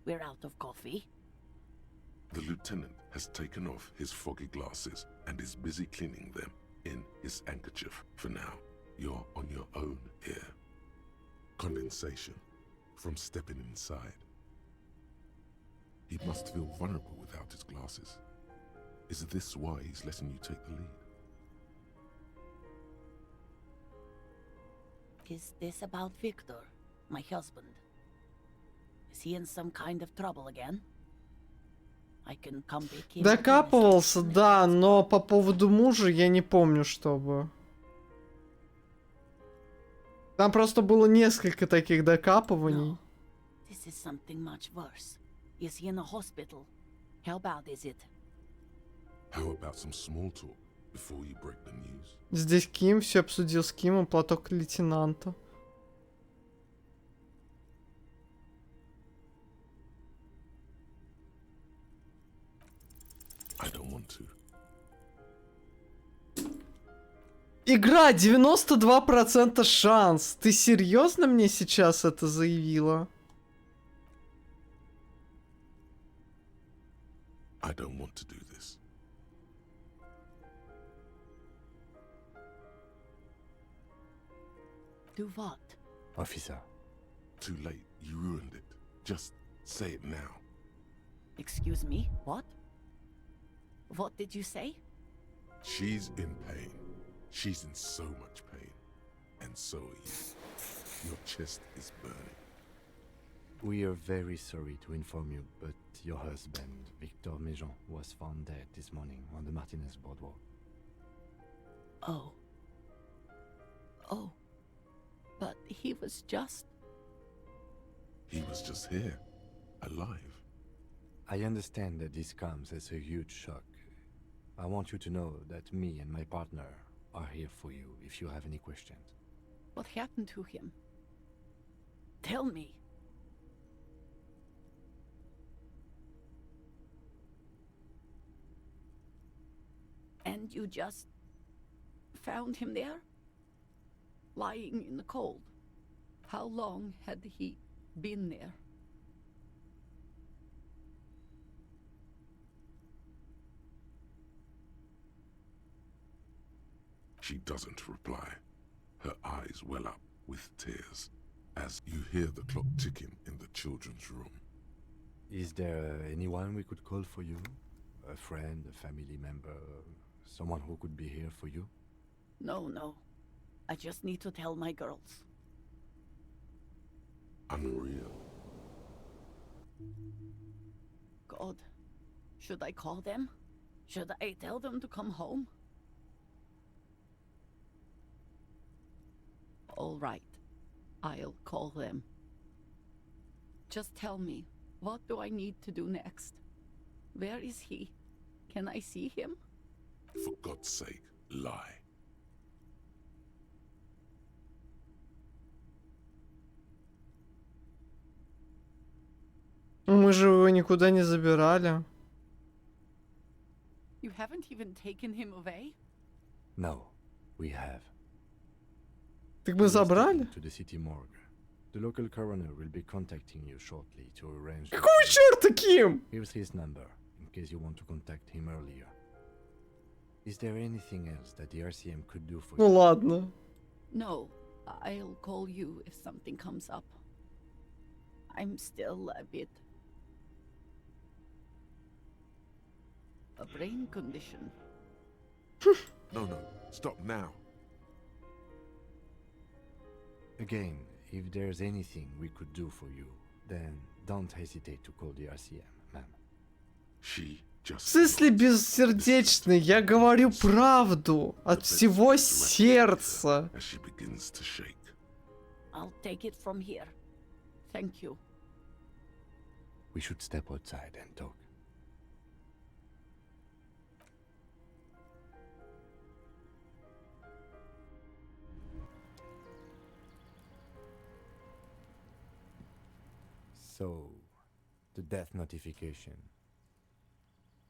We're out of coffee. The lieutenant has taken off his foggy glasses and is busy cleaning them in his handkerchief. For now, you're on your own here. Condensation from stepping inside. He must feel vulnerable without his glasses. Is this why he's letting you take the lead? Is this about Victor, my husband? Is he in some kind of trouble again? I can come back here. Докапывался, да, но по поводу мужа я не помню, чтобы. Там просто было несколько таких докапываний. This is something much worse. Is he in a hospital? How bad is it? How about some small talk before you break the news? Здесь Ким все обсудил с Кимом, платок лейтенанта. I don't want to. Игра 92% шанс. Ты серьезно мне сейчас это заявила? I don't want to do this. Do what? Officer. Too late. You ruined it. Just say it now. Excuse me? What? What did you say? She's in pain. She's in so much pain. And so are you. Your chest is burning. We are very sorry to inform you, but your husband, Victor Méjean, was found dead this morning on the Martinez boardwalk. Oh. Oh. But he was just... He was just here. Alive. I understand that this comes as a huge shock. I want you to know that me and my partner are here for you if you have any questions. What happened to him? Tell me. And you just found him there? Lying in the cold? How long had he been there? She doesn't reply. Her eyes well up with tears as you hear the clock ticking in the children's room. Is there anyone we could call for you? A friend, a family member, someone who could be here for you? No. I just need to tell my girls. Unreal. God, should I call them? Should I tell them to come home? All right, I'll call them. Just tell me, what do I need to do next? Where is he? Can I see him? For God's sake, lie. Мы же его никуда не забирали. You haven't even taken him away? No, we have. Так мы He was забрали? taken to the city morgue. The local coroner will be contacting you shortly to arrange... Какого черта, Ким? Here's his number, in case you want to contact him earlier. Is there anything else that the RCM could do for Ну you? ладно. No, I'll call you if something comes up. I'm still a bit... a brain condition. No, stop now. Again, if there's anything we could do for you, then don't hesitate to call the RCM, ma'am. She В just... смысле бессердечный? Я говорю правду. От всего сердца. As she begins to shake. I'll take it from here. Thank you. We should step outside and talk. So, the death notification.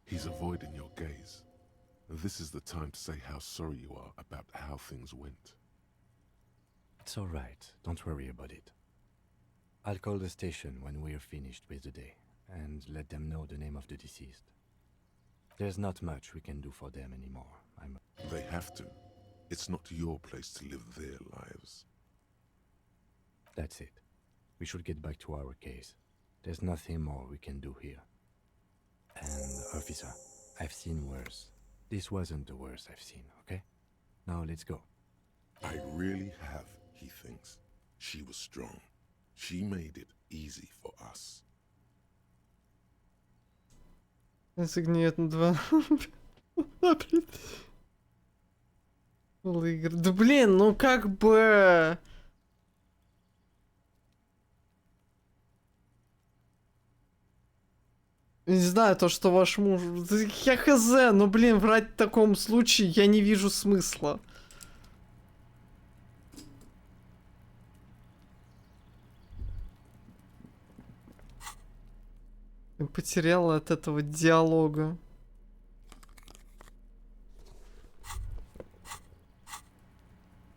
He's avoiding your gaze. This is the time to say how sorry you are about how things went. It's all right. Don't worry about it. I'll call the station when we're finished with the day and let them know the name of the deceased. There's not much we can do for them anymore. They have to. It's not your place to live their lives. That's it. We should get back to our case. There's nothing more we can do here. And, officer, I've seen worse. This wasn't the worst I've seen, okay? Now let's go. I really have, he thinks. She was strong. She made it easy for us. Нет, ну два. Игры. Да блин, ну как бы... Не знаю, то, что ваш муж... Я хз, но, блин, врать в таком случае я не вижу смысла. Потеряла от этого диалога.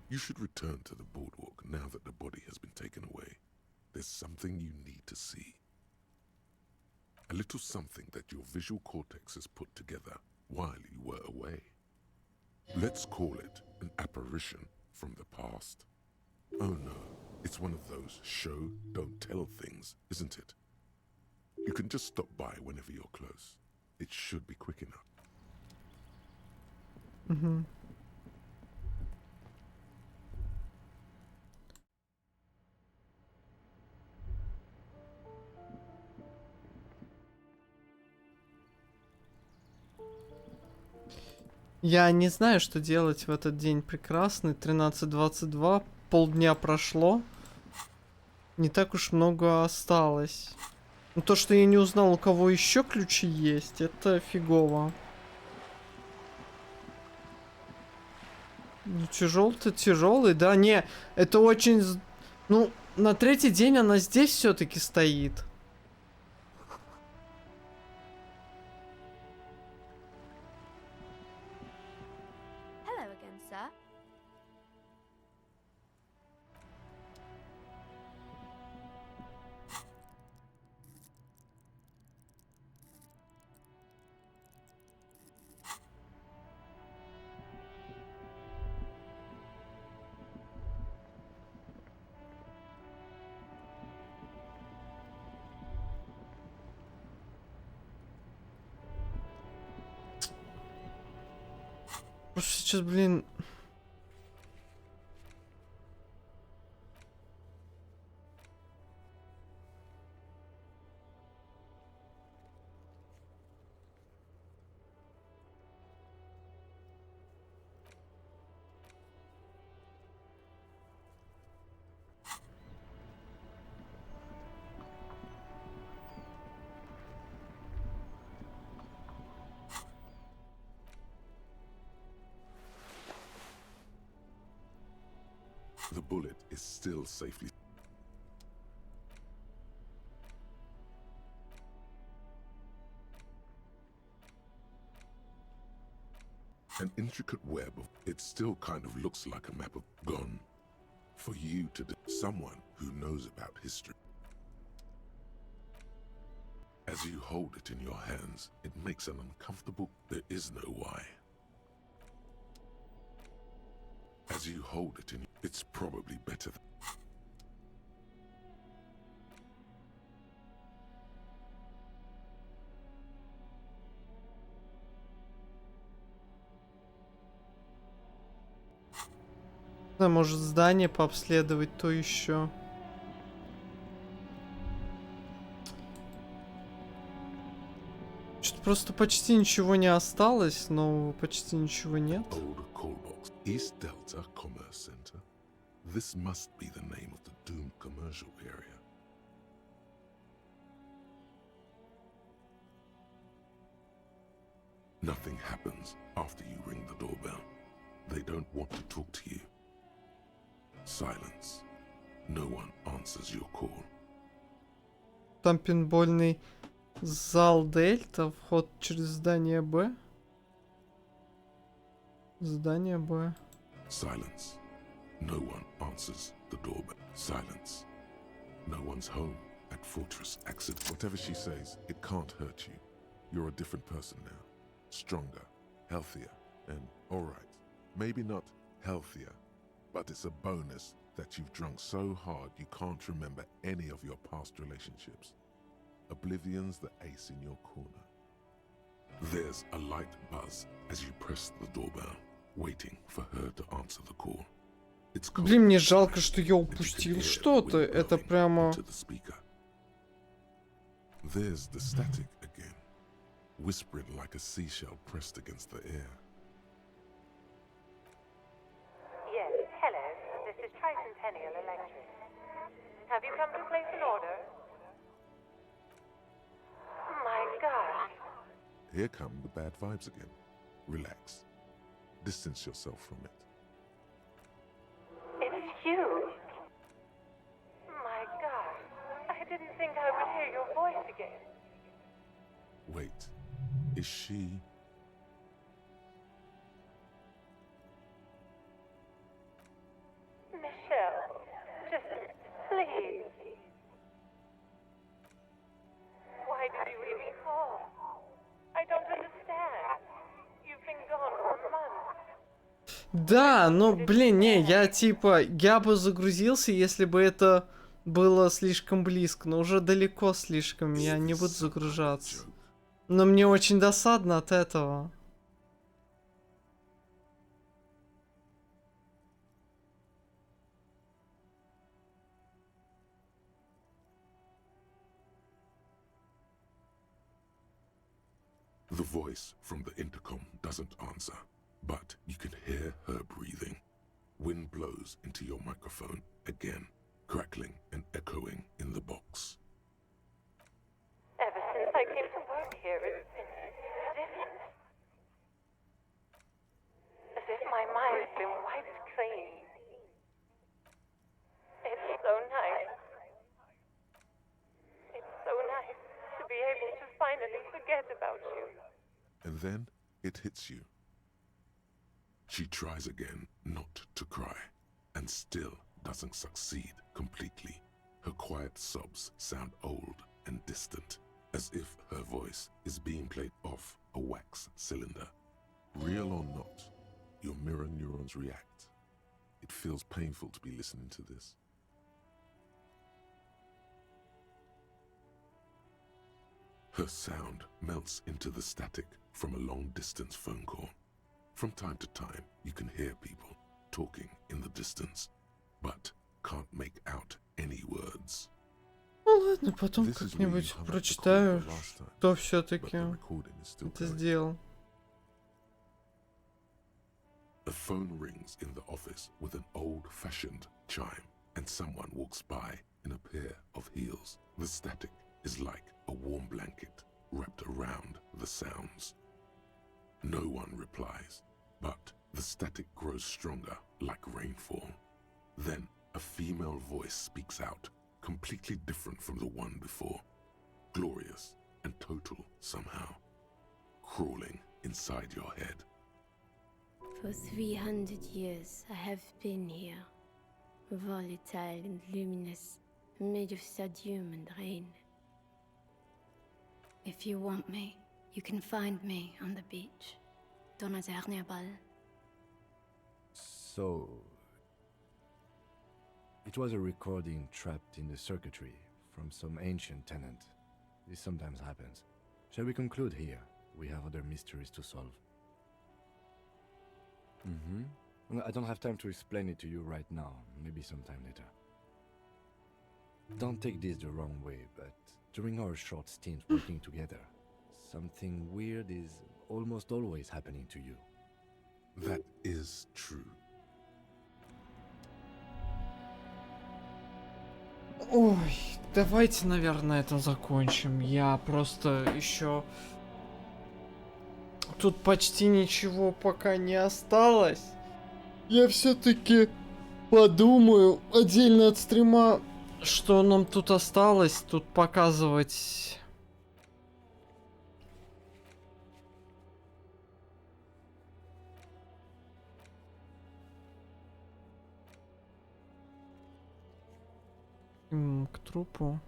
You should return to the boardwalk now that the body has been taken away. There's something you need to see. A little something that your visual cortex has put together while you were away. Let's call it an apparition from the past. Oh no, it's one of those show, don't tell things, isn't it? You can just stop by whenever you're close. It should be quick enough. Mm-hmm. Я не знаю, что делать в этот день прекрасный. 13:22, полдня прошло. Не так уж много осталось. Но то, что я не узнал, у кого еще ключи есть, это фигово. Ну, тяжелый-то тяжелый, да? Не, это очень... Ну, на третий день она здесь все-таки стоит. Hello again, sir. сейчас, блин... The bullet is still safely. An intricate web of it still kind of looks like a map of gone. For you to someone who knows about history. As you hold it in your hands, it makes an uncomfortable. There is no why. As you hold it in, it's probably better. Да, может здание пообследовать, то еще. Что-то просто почти ничего не осталось, но почти ничего нет. East Delta Commerce Center. This must be the name of the doomed commercial area. Nothing happens after you ring the doorbell. They don't want to talk to you. Silence. No one answers your call. Там пинбольный зал Дельта, вход через здание Б. Здание Б. Silence. No one answers the doorbell. Silence. No one's home at Fortress Exit. Whatever she says, it can't hurt you. You're a different person now. Stronger, healthier, and alright. Maybe not healthier, but it's a bonus that you've drunk so hard you can't remember any of your past relationships. Oblivion's the ace in your corner. There's a light buzz as you press the doorbell, waiting for her to answer the call. It's cold. Блин, мне жалко, что я упустил что-то. Это прямо... There's the static again, whispering like a seashell pressed against the air. Yes, hello. This is Tricentennial Electric. Have you come to place an order? My God. Here come the bad vibes again. Relax. Distance yourself from it. It's you. My God. I didn't think I would hear your voice again. Wait. Is she... Michelle, just please. Why did you even call? I don't understand. You've been gone for months. Да, ну, блин, не, я бы загрузился, если бы это было слишком близко, но уже далеко слишком, я не буду загружаться. Но мне очень досадно от этого. The voice from the intercom doesn't answer, but you can hear her breathing. Wind blows into your microphone again, crackling and echoing in the box. Ever since I came to work here, it's been different. As if my mind's been wiped clean. It's so nice. It's so nice to be able to finally forget about you. And then it hits you. She tries again not to cry, and still doesn't succeed completely. Her quiet sobs sound old and distant, as if her voice is being played off a wax cylinder. Real or not, your mirror neurons react. It feels painful to be listening to this. Her sound melts into the static from a long-distance phone call. From time to time, you can hear people talking in the distance, but can't make out any words. Ну ладно, потом This is where you как-нибудь hung up the прочитаю, call the last time, кто but все-таки the recording is still это going. сделал. A phone rings in the office with an old-fashioned chime, and someone walks by in a pair of heels. The static is like a warm blanket wrapped around the sounds. No one replies, but the static grows stronger like rainfall. Then a female voice speaks out, completely different from the one before, glorious and total somehow, crawling inside your head. For 300 years I have been here, volatile and luminous, made of sodium and rain. If you want me, you can find me on the beach, dans la dernière balle. So, it was a recording trapped in the circuitry from some ancient tenant. This sometimes happens. Shall we conclude here? We have other mysteries to solve. I don't have time to explain it to you right now. Maybe sometime later. Don't take this the wrong way, but during our short stint working together, something weird is almost always happening to you. That is true. Ой, давайте, наверное, это закончим. Я просто еще... Тут почти ничего пока не осталось. Я все-таки подумаю отдельно от стрима, что нам тут осталось. Тут показывать... К трупу.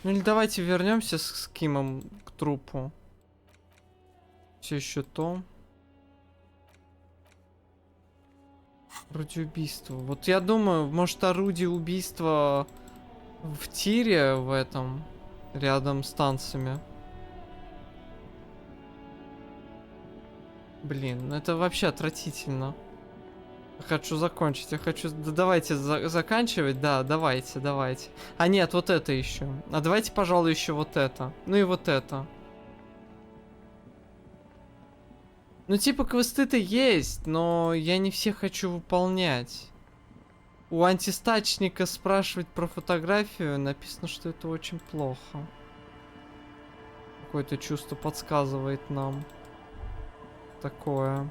Ну или давайте вернемся с Кимом к трупу. Все еще то. Орудие убийства. Вот я думаю, может, орудие убийства в тире в этом, рядом с танцами. Блин, это вообще отвратительно. Я хочу закончить, я хочу... Да давайте заканчивать, да, давайте. А нет, вот это еще. А давайте, пожалуй, еще вот это. Ну и вот это. Ну типа квесты-то есть, но я не все хочу выполнять. У антистачника спрашивать про фотографию написано, что это очень плохо. Какое-то чувство подсказывает нам такое.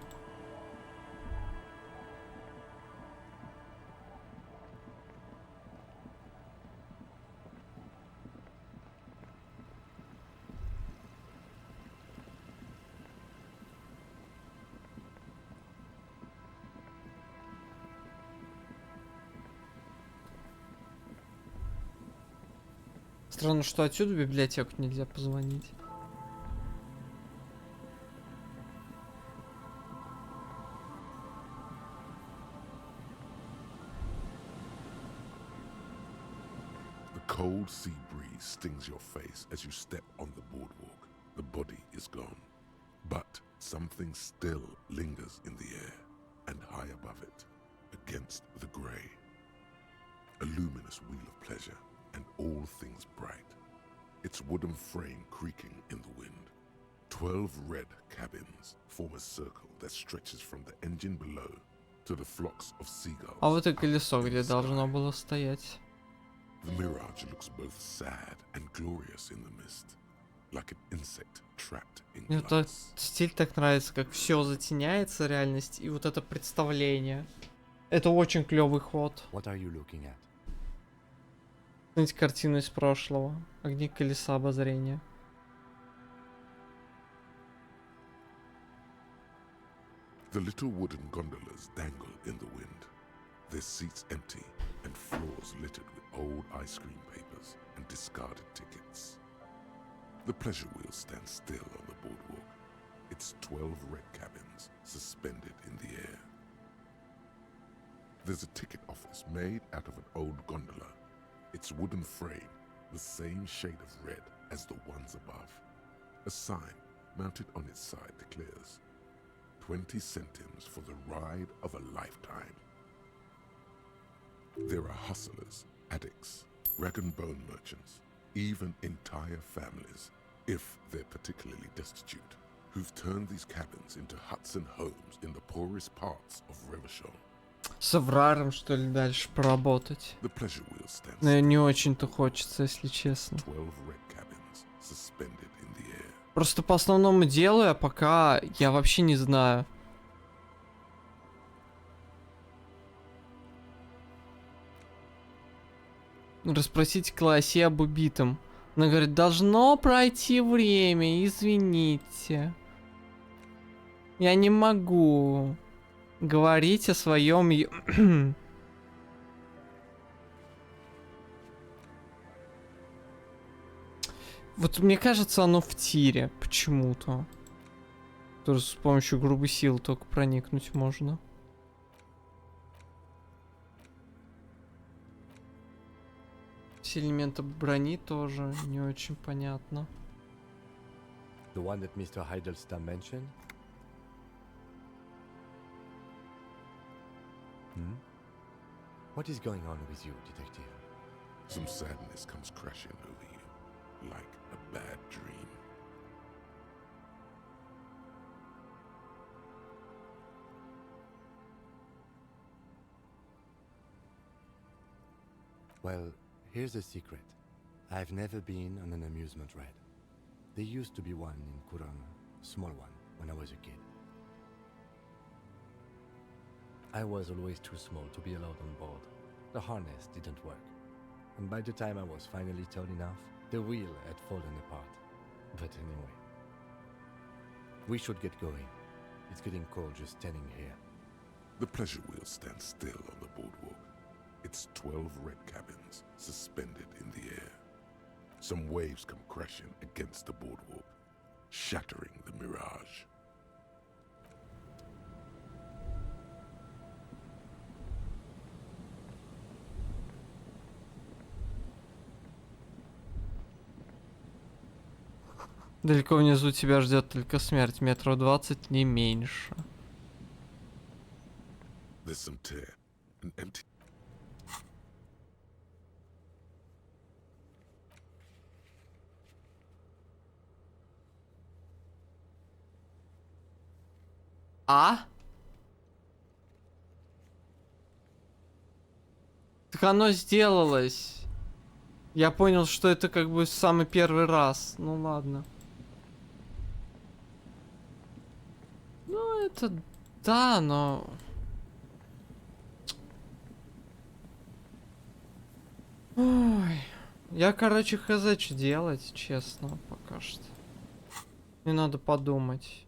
Странно, что отсюда в библиотеку нельзя позвонить. The cold sea breeze stings your face as you step on the boardwalk. The body is gone, but something still lingers in the air, and high above it, against the grey. A luminous wheel of pleasure, and all things bright. Its wooden frame creaking in the wind. 12 red cabins form a circle that stretches from the engine below to the flocks of seagulls. А вот и колесо, где должно было стоять. The mirage looks both sad and glorious in the mist, like an insect trapped in Мне тот glass. стиль так нравится, как все затеняется, реальность, и вот это представление. Это очень клевый ход. What are you looking at? Знаете, картину из прошлого. Огни колеса обозрения. The little wooden gondolas dangle in the wind, their seats empty and floors littered with old ice cream papers and discarded tickets. The pleasure wheel stands still on the boardwalk, its 12 red cabins suspended in the air. There's a ticket office made out of an old gondola, its wooden frame the same shade of red as the ones above. A sign mounted on its side declares, 20 centimes for the ride of a lifetime. There are hustlers, addicts, rag and bone merchants, even entire families, if they're particularly destitute, who've turned these cabins into huts and homes in the poorest parts of Revachol. С Авраром, что ли, дальше поработать? The pleasure wheel stands Но не очень-то хочется, если честно. 12 red cabins suspended in the air. Просто по основному делу я пока... Я вообще не знаю. Расспросите Класси об убитом. Она говорит, должно пройти время, извините. Я не могу говорить о своем... Вот мне кажется, оно в тире почему-то. Тоже с помощью грубой силы только проникнуть можно. Все элементы брони тоже не очень понятно. The one that Mr. Heidelstein mentioned? What is going on with you, detective? Some sadness comes crashing over you, like a bad dream. Well, here's the secret. I've never been on an amusement ride. There used to be one in Kuran, a small one, when I was a kid. I was always too small to be allowed on board. The harness didn't work. And by the time I was finally tall enough, the wheel had fallen apart. But anyway, we should get going. It's getting cold just standing here. The pleasure wheel stands still on the boardwalk. Its 12 red cabins suspended in the air. Some waves come crashing against the boardwalk, shattering the mirage. Далеко внизу тебя ждет только смерть, метров 20, не меньше. There's some tear, an empty... А? Так оно сделалось. Я понял, что это как бы самый первый раз. Ну ладно. Ну это... Да, но... Ой. Я, короче, хз, что делать, честно, пока что. Мне надо подумать.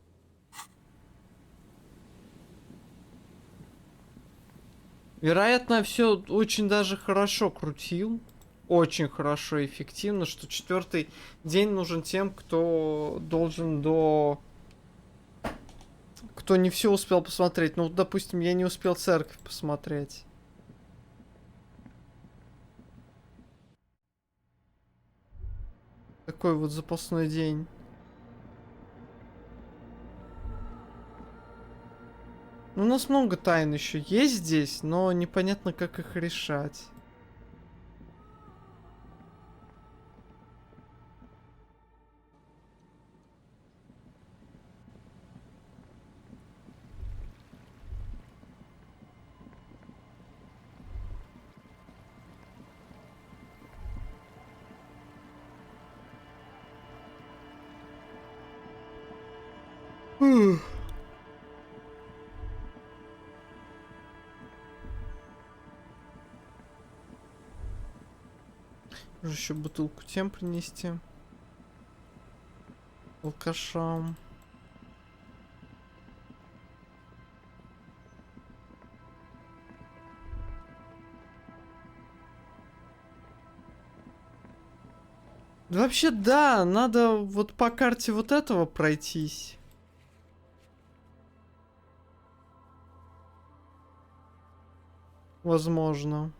Вероятно, все очень даже хорошо крутил. Очень хорошо и эффективно, что 4-й день нужен тем, кто должен до... Кто не все успел посмотреть. Ну, допустим, я не успел церковь посмотреть. Такой вот запасной день. У нас много тайн еще есть здесь, но непонятно, как их решать. Может еще бутылку тем принести. Алкашам. Вообще, да, надо вот по карте вот этого пройтись. Возможно.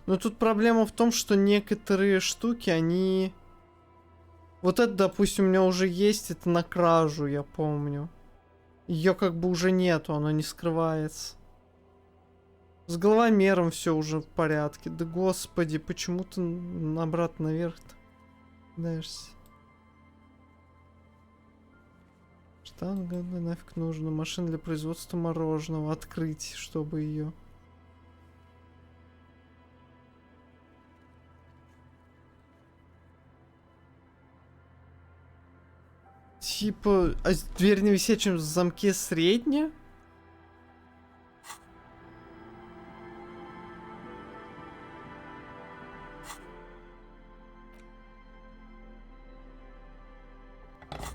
Но тут проблема в том, что некоторые штуки, они... Вот это, допустим, у меня уже есть, это на кражу, я помню. Ее как бы уже нету, она не скрывается. С головомером все уже в порядке. Да господи, почему ты обратно наверх-то кидаешься? Штанга, да нафиг нужно. Машина для производства мороженого. Открыть, чтобы ее. Типа, а дверь на висячем замке средняя?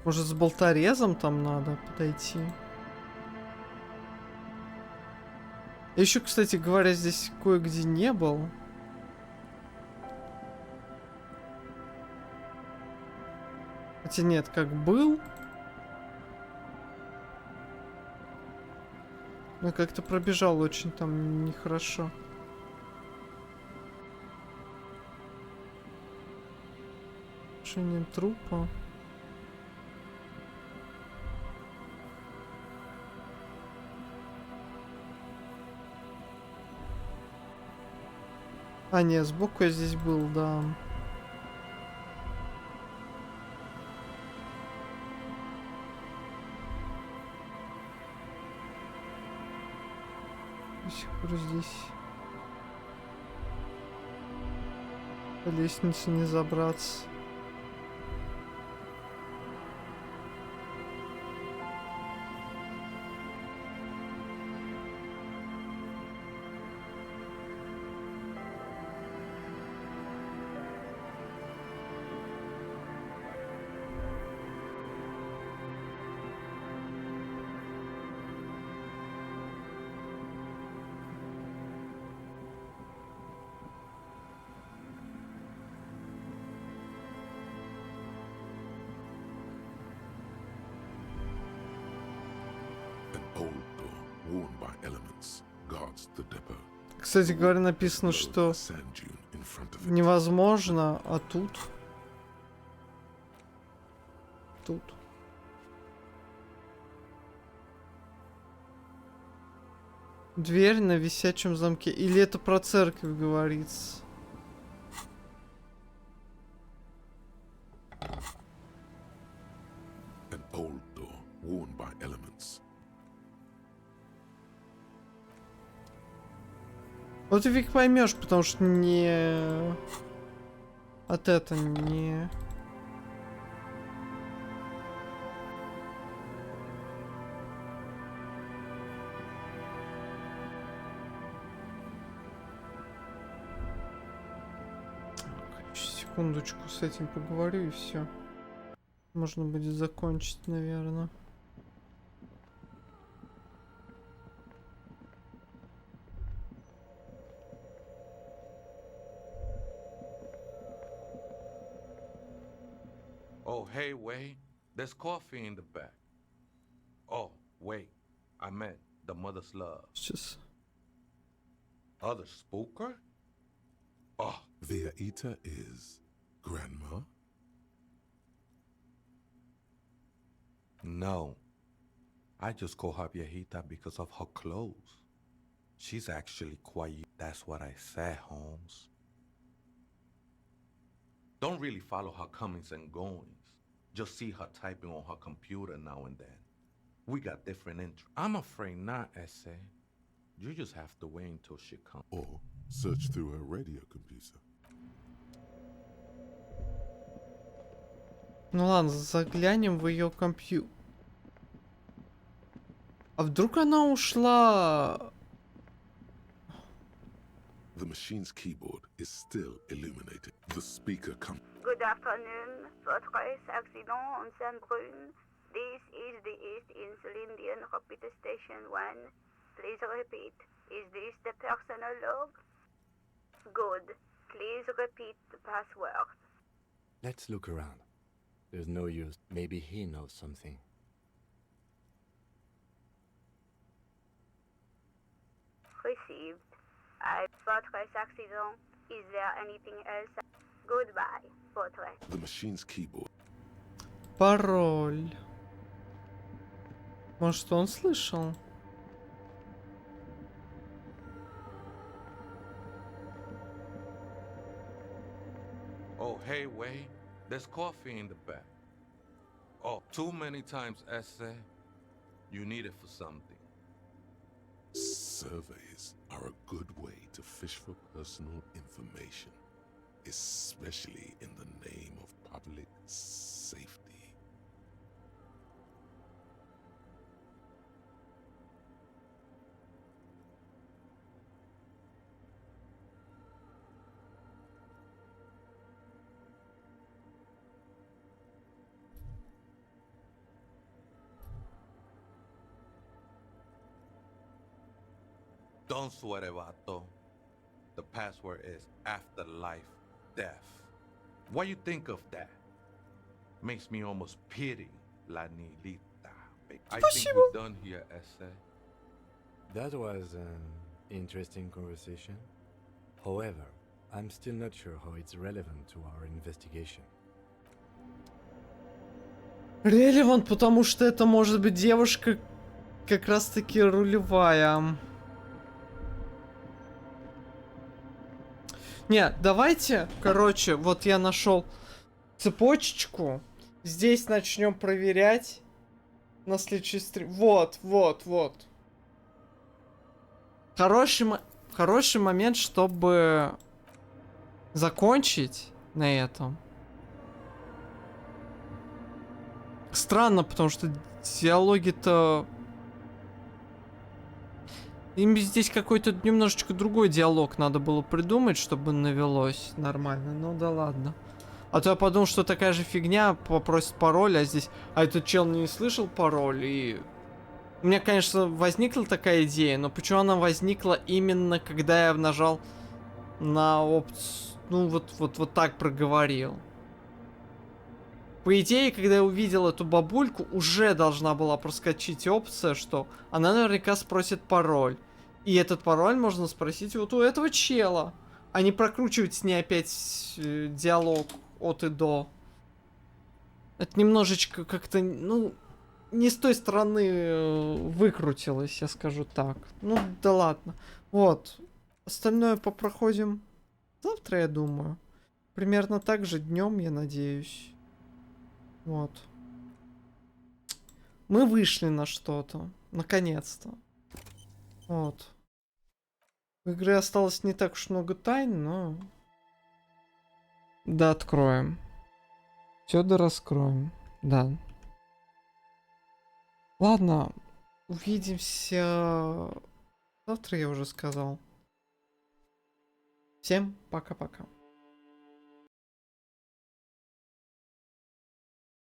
Может, с болторезом там надо подойти? Я еще, кстати говоря, здесь кое-где не был. Хотя нет, как был. Но как-то пробежал очень там нехорошо. Решение трупа. А, нет, сбоку я здесь был, да. До сих пор здесь. По лестнице не забраться. Кстати говоря, написано, что невозможно, а тут... Тут. Дверь на висячем замке. Или это про церковь говорится? Вот ты фиг поймешь, потому что не... От этого не... Секундочку, с этим поговорю и все. Можно будет закончить, наверное. Oh, hey, wait. There's coffee in the back. Oh, wait. I meant the mother's love. Сейчас. Other spooker? Oh. The eater is Grandma? No. I just call her viejita because of her clothes. She's actually quite... That's what I said, Holmes. Don't really follow her comings and goings. Just see her typing on her computer now and then. We got different interests. I'm afraid not, Essay. You just have to wait until she comes. Or search through her radio computer. Ну ладно, заглянем в ее компьютер. А вдруг она ушла? The machine's keyboard is still illuminated. The speaker comes. Good afternoon, Fortress Accident on Saint-Brune. This is the East Insulindian Repeater Station 1. Please repeat. Is this the personal log? Good. Please repeat the password. Let's look around. There's no use. Maybe he knows something. Received. I Fortress Accident. Is there anything else? Goodbye, portrait. The machine's keyboard. Пароль. Может, он слышал? Oh, hey, Wade. There's coffee in the back. Oh, too many times, essay. You need it for something. Surveys are a good way to fish for personal information, especially in the name of public safety. Don't sweat it, Vato. The password is afterlife death. What you think of that? Makes me almost pity La Nilita. I think we're done here, essay. That was an interesting conversation. However, I'm still not sure how it's relevant to our investigation. Релевант, потому что это может быть девушка как раз таки рулевая. Не, давайте, короче, вот я нашел цепочечку. Здесь начнем проверять на следующий стрим. Вот. Хороший момент, чтобы закончить на этом. Странно, потому что диалоги-то... Им здесь какой-то немножечко другой диалог надо было придумать, чтобы навелось нормально. Ну да ладно. А то я подумал, что такая же фигня, попросит пароль, а здесь... А этот чел не слышал пароль, и... У меня, конечно, возникла такая идея, но почему она возникла именно, когда я нажал на опцию... Ну вот так проговорил. По идее, когда я увидел эту бабульку, уже должна была проскочить опция, что она наверняка спросит пароль. И этот пароль можно спросить вот у этого чела, а не прокручивать с ней опять диалог от и до. Это немножечко как-то, ну, не с той стороны выкрутилось, я скажу так. Ну, да ладно. Вот. Остальное попроходим завтра, я думаю. Примерно так же днем, я надеюсь. Вот. Мы вышли на что-то. Наконец-то. Вот. В игре осталось не так уж много тайн, но... Да, откроем. Все да раскроем. Да. Ладно. Увидимся... Завтра я уже сказал. Всем пока-пока.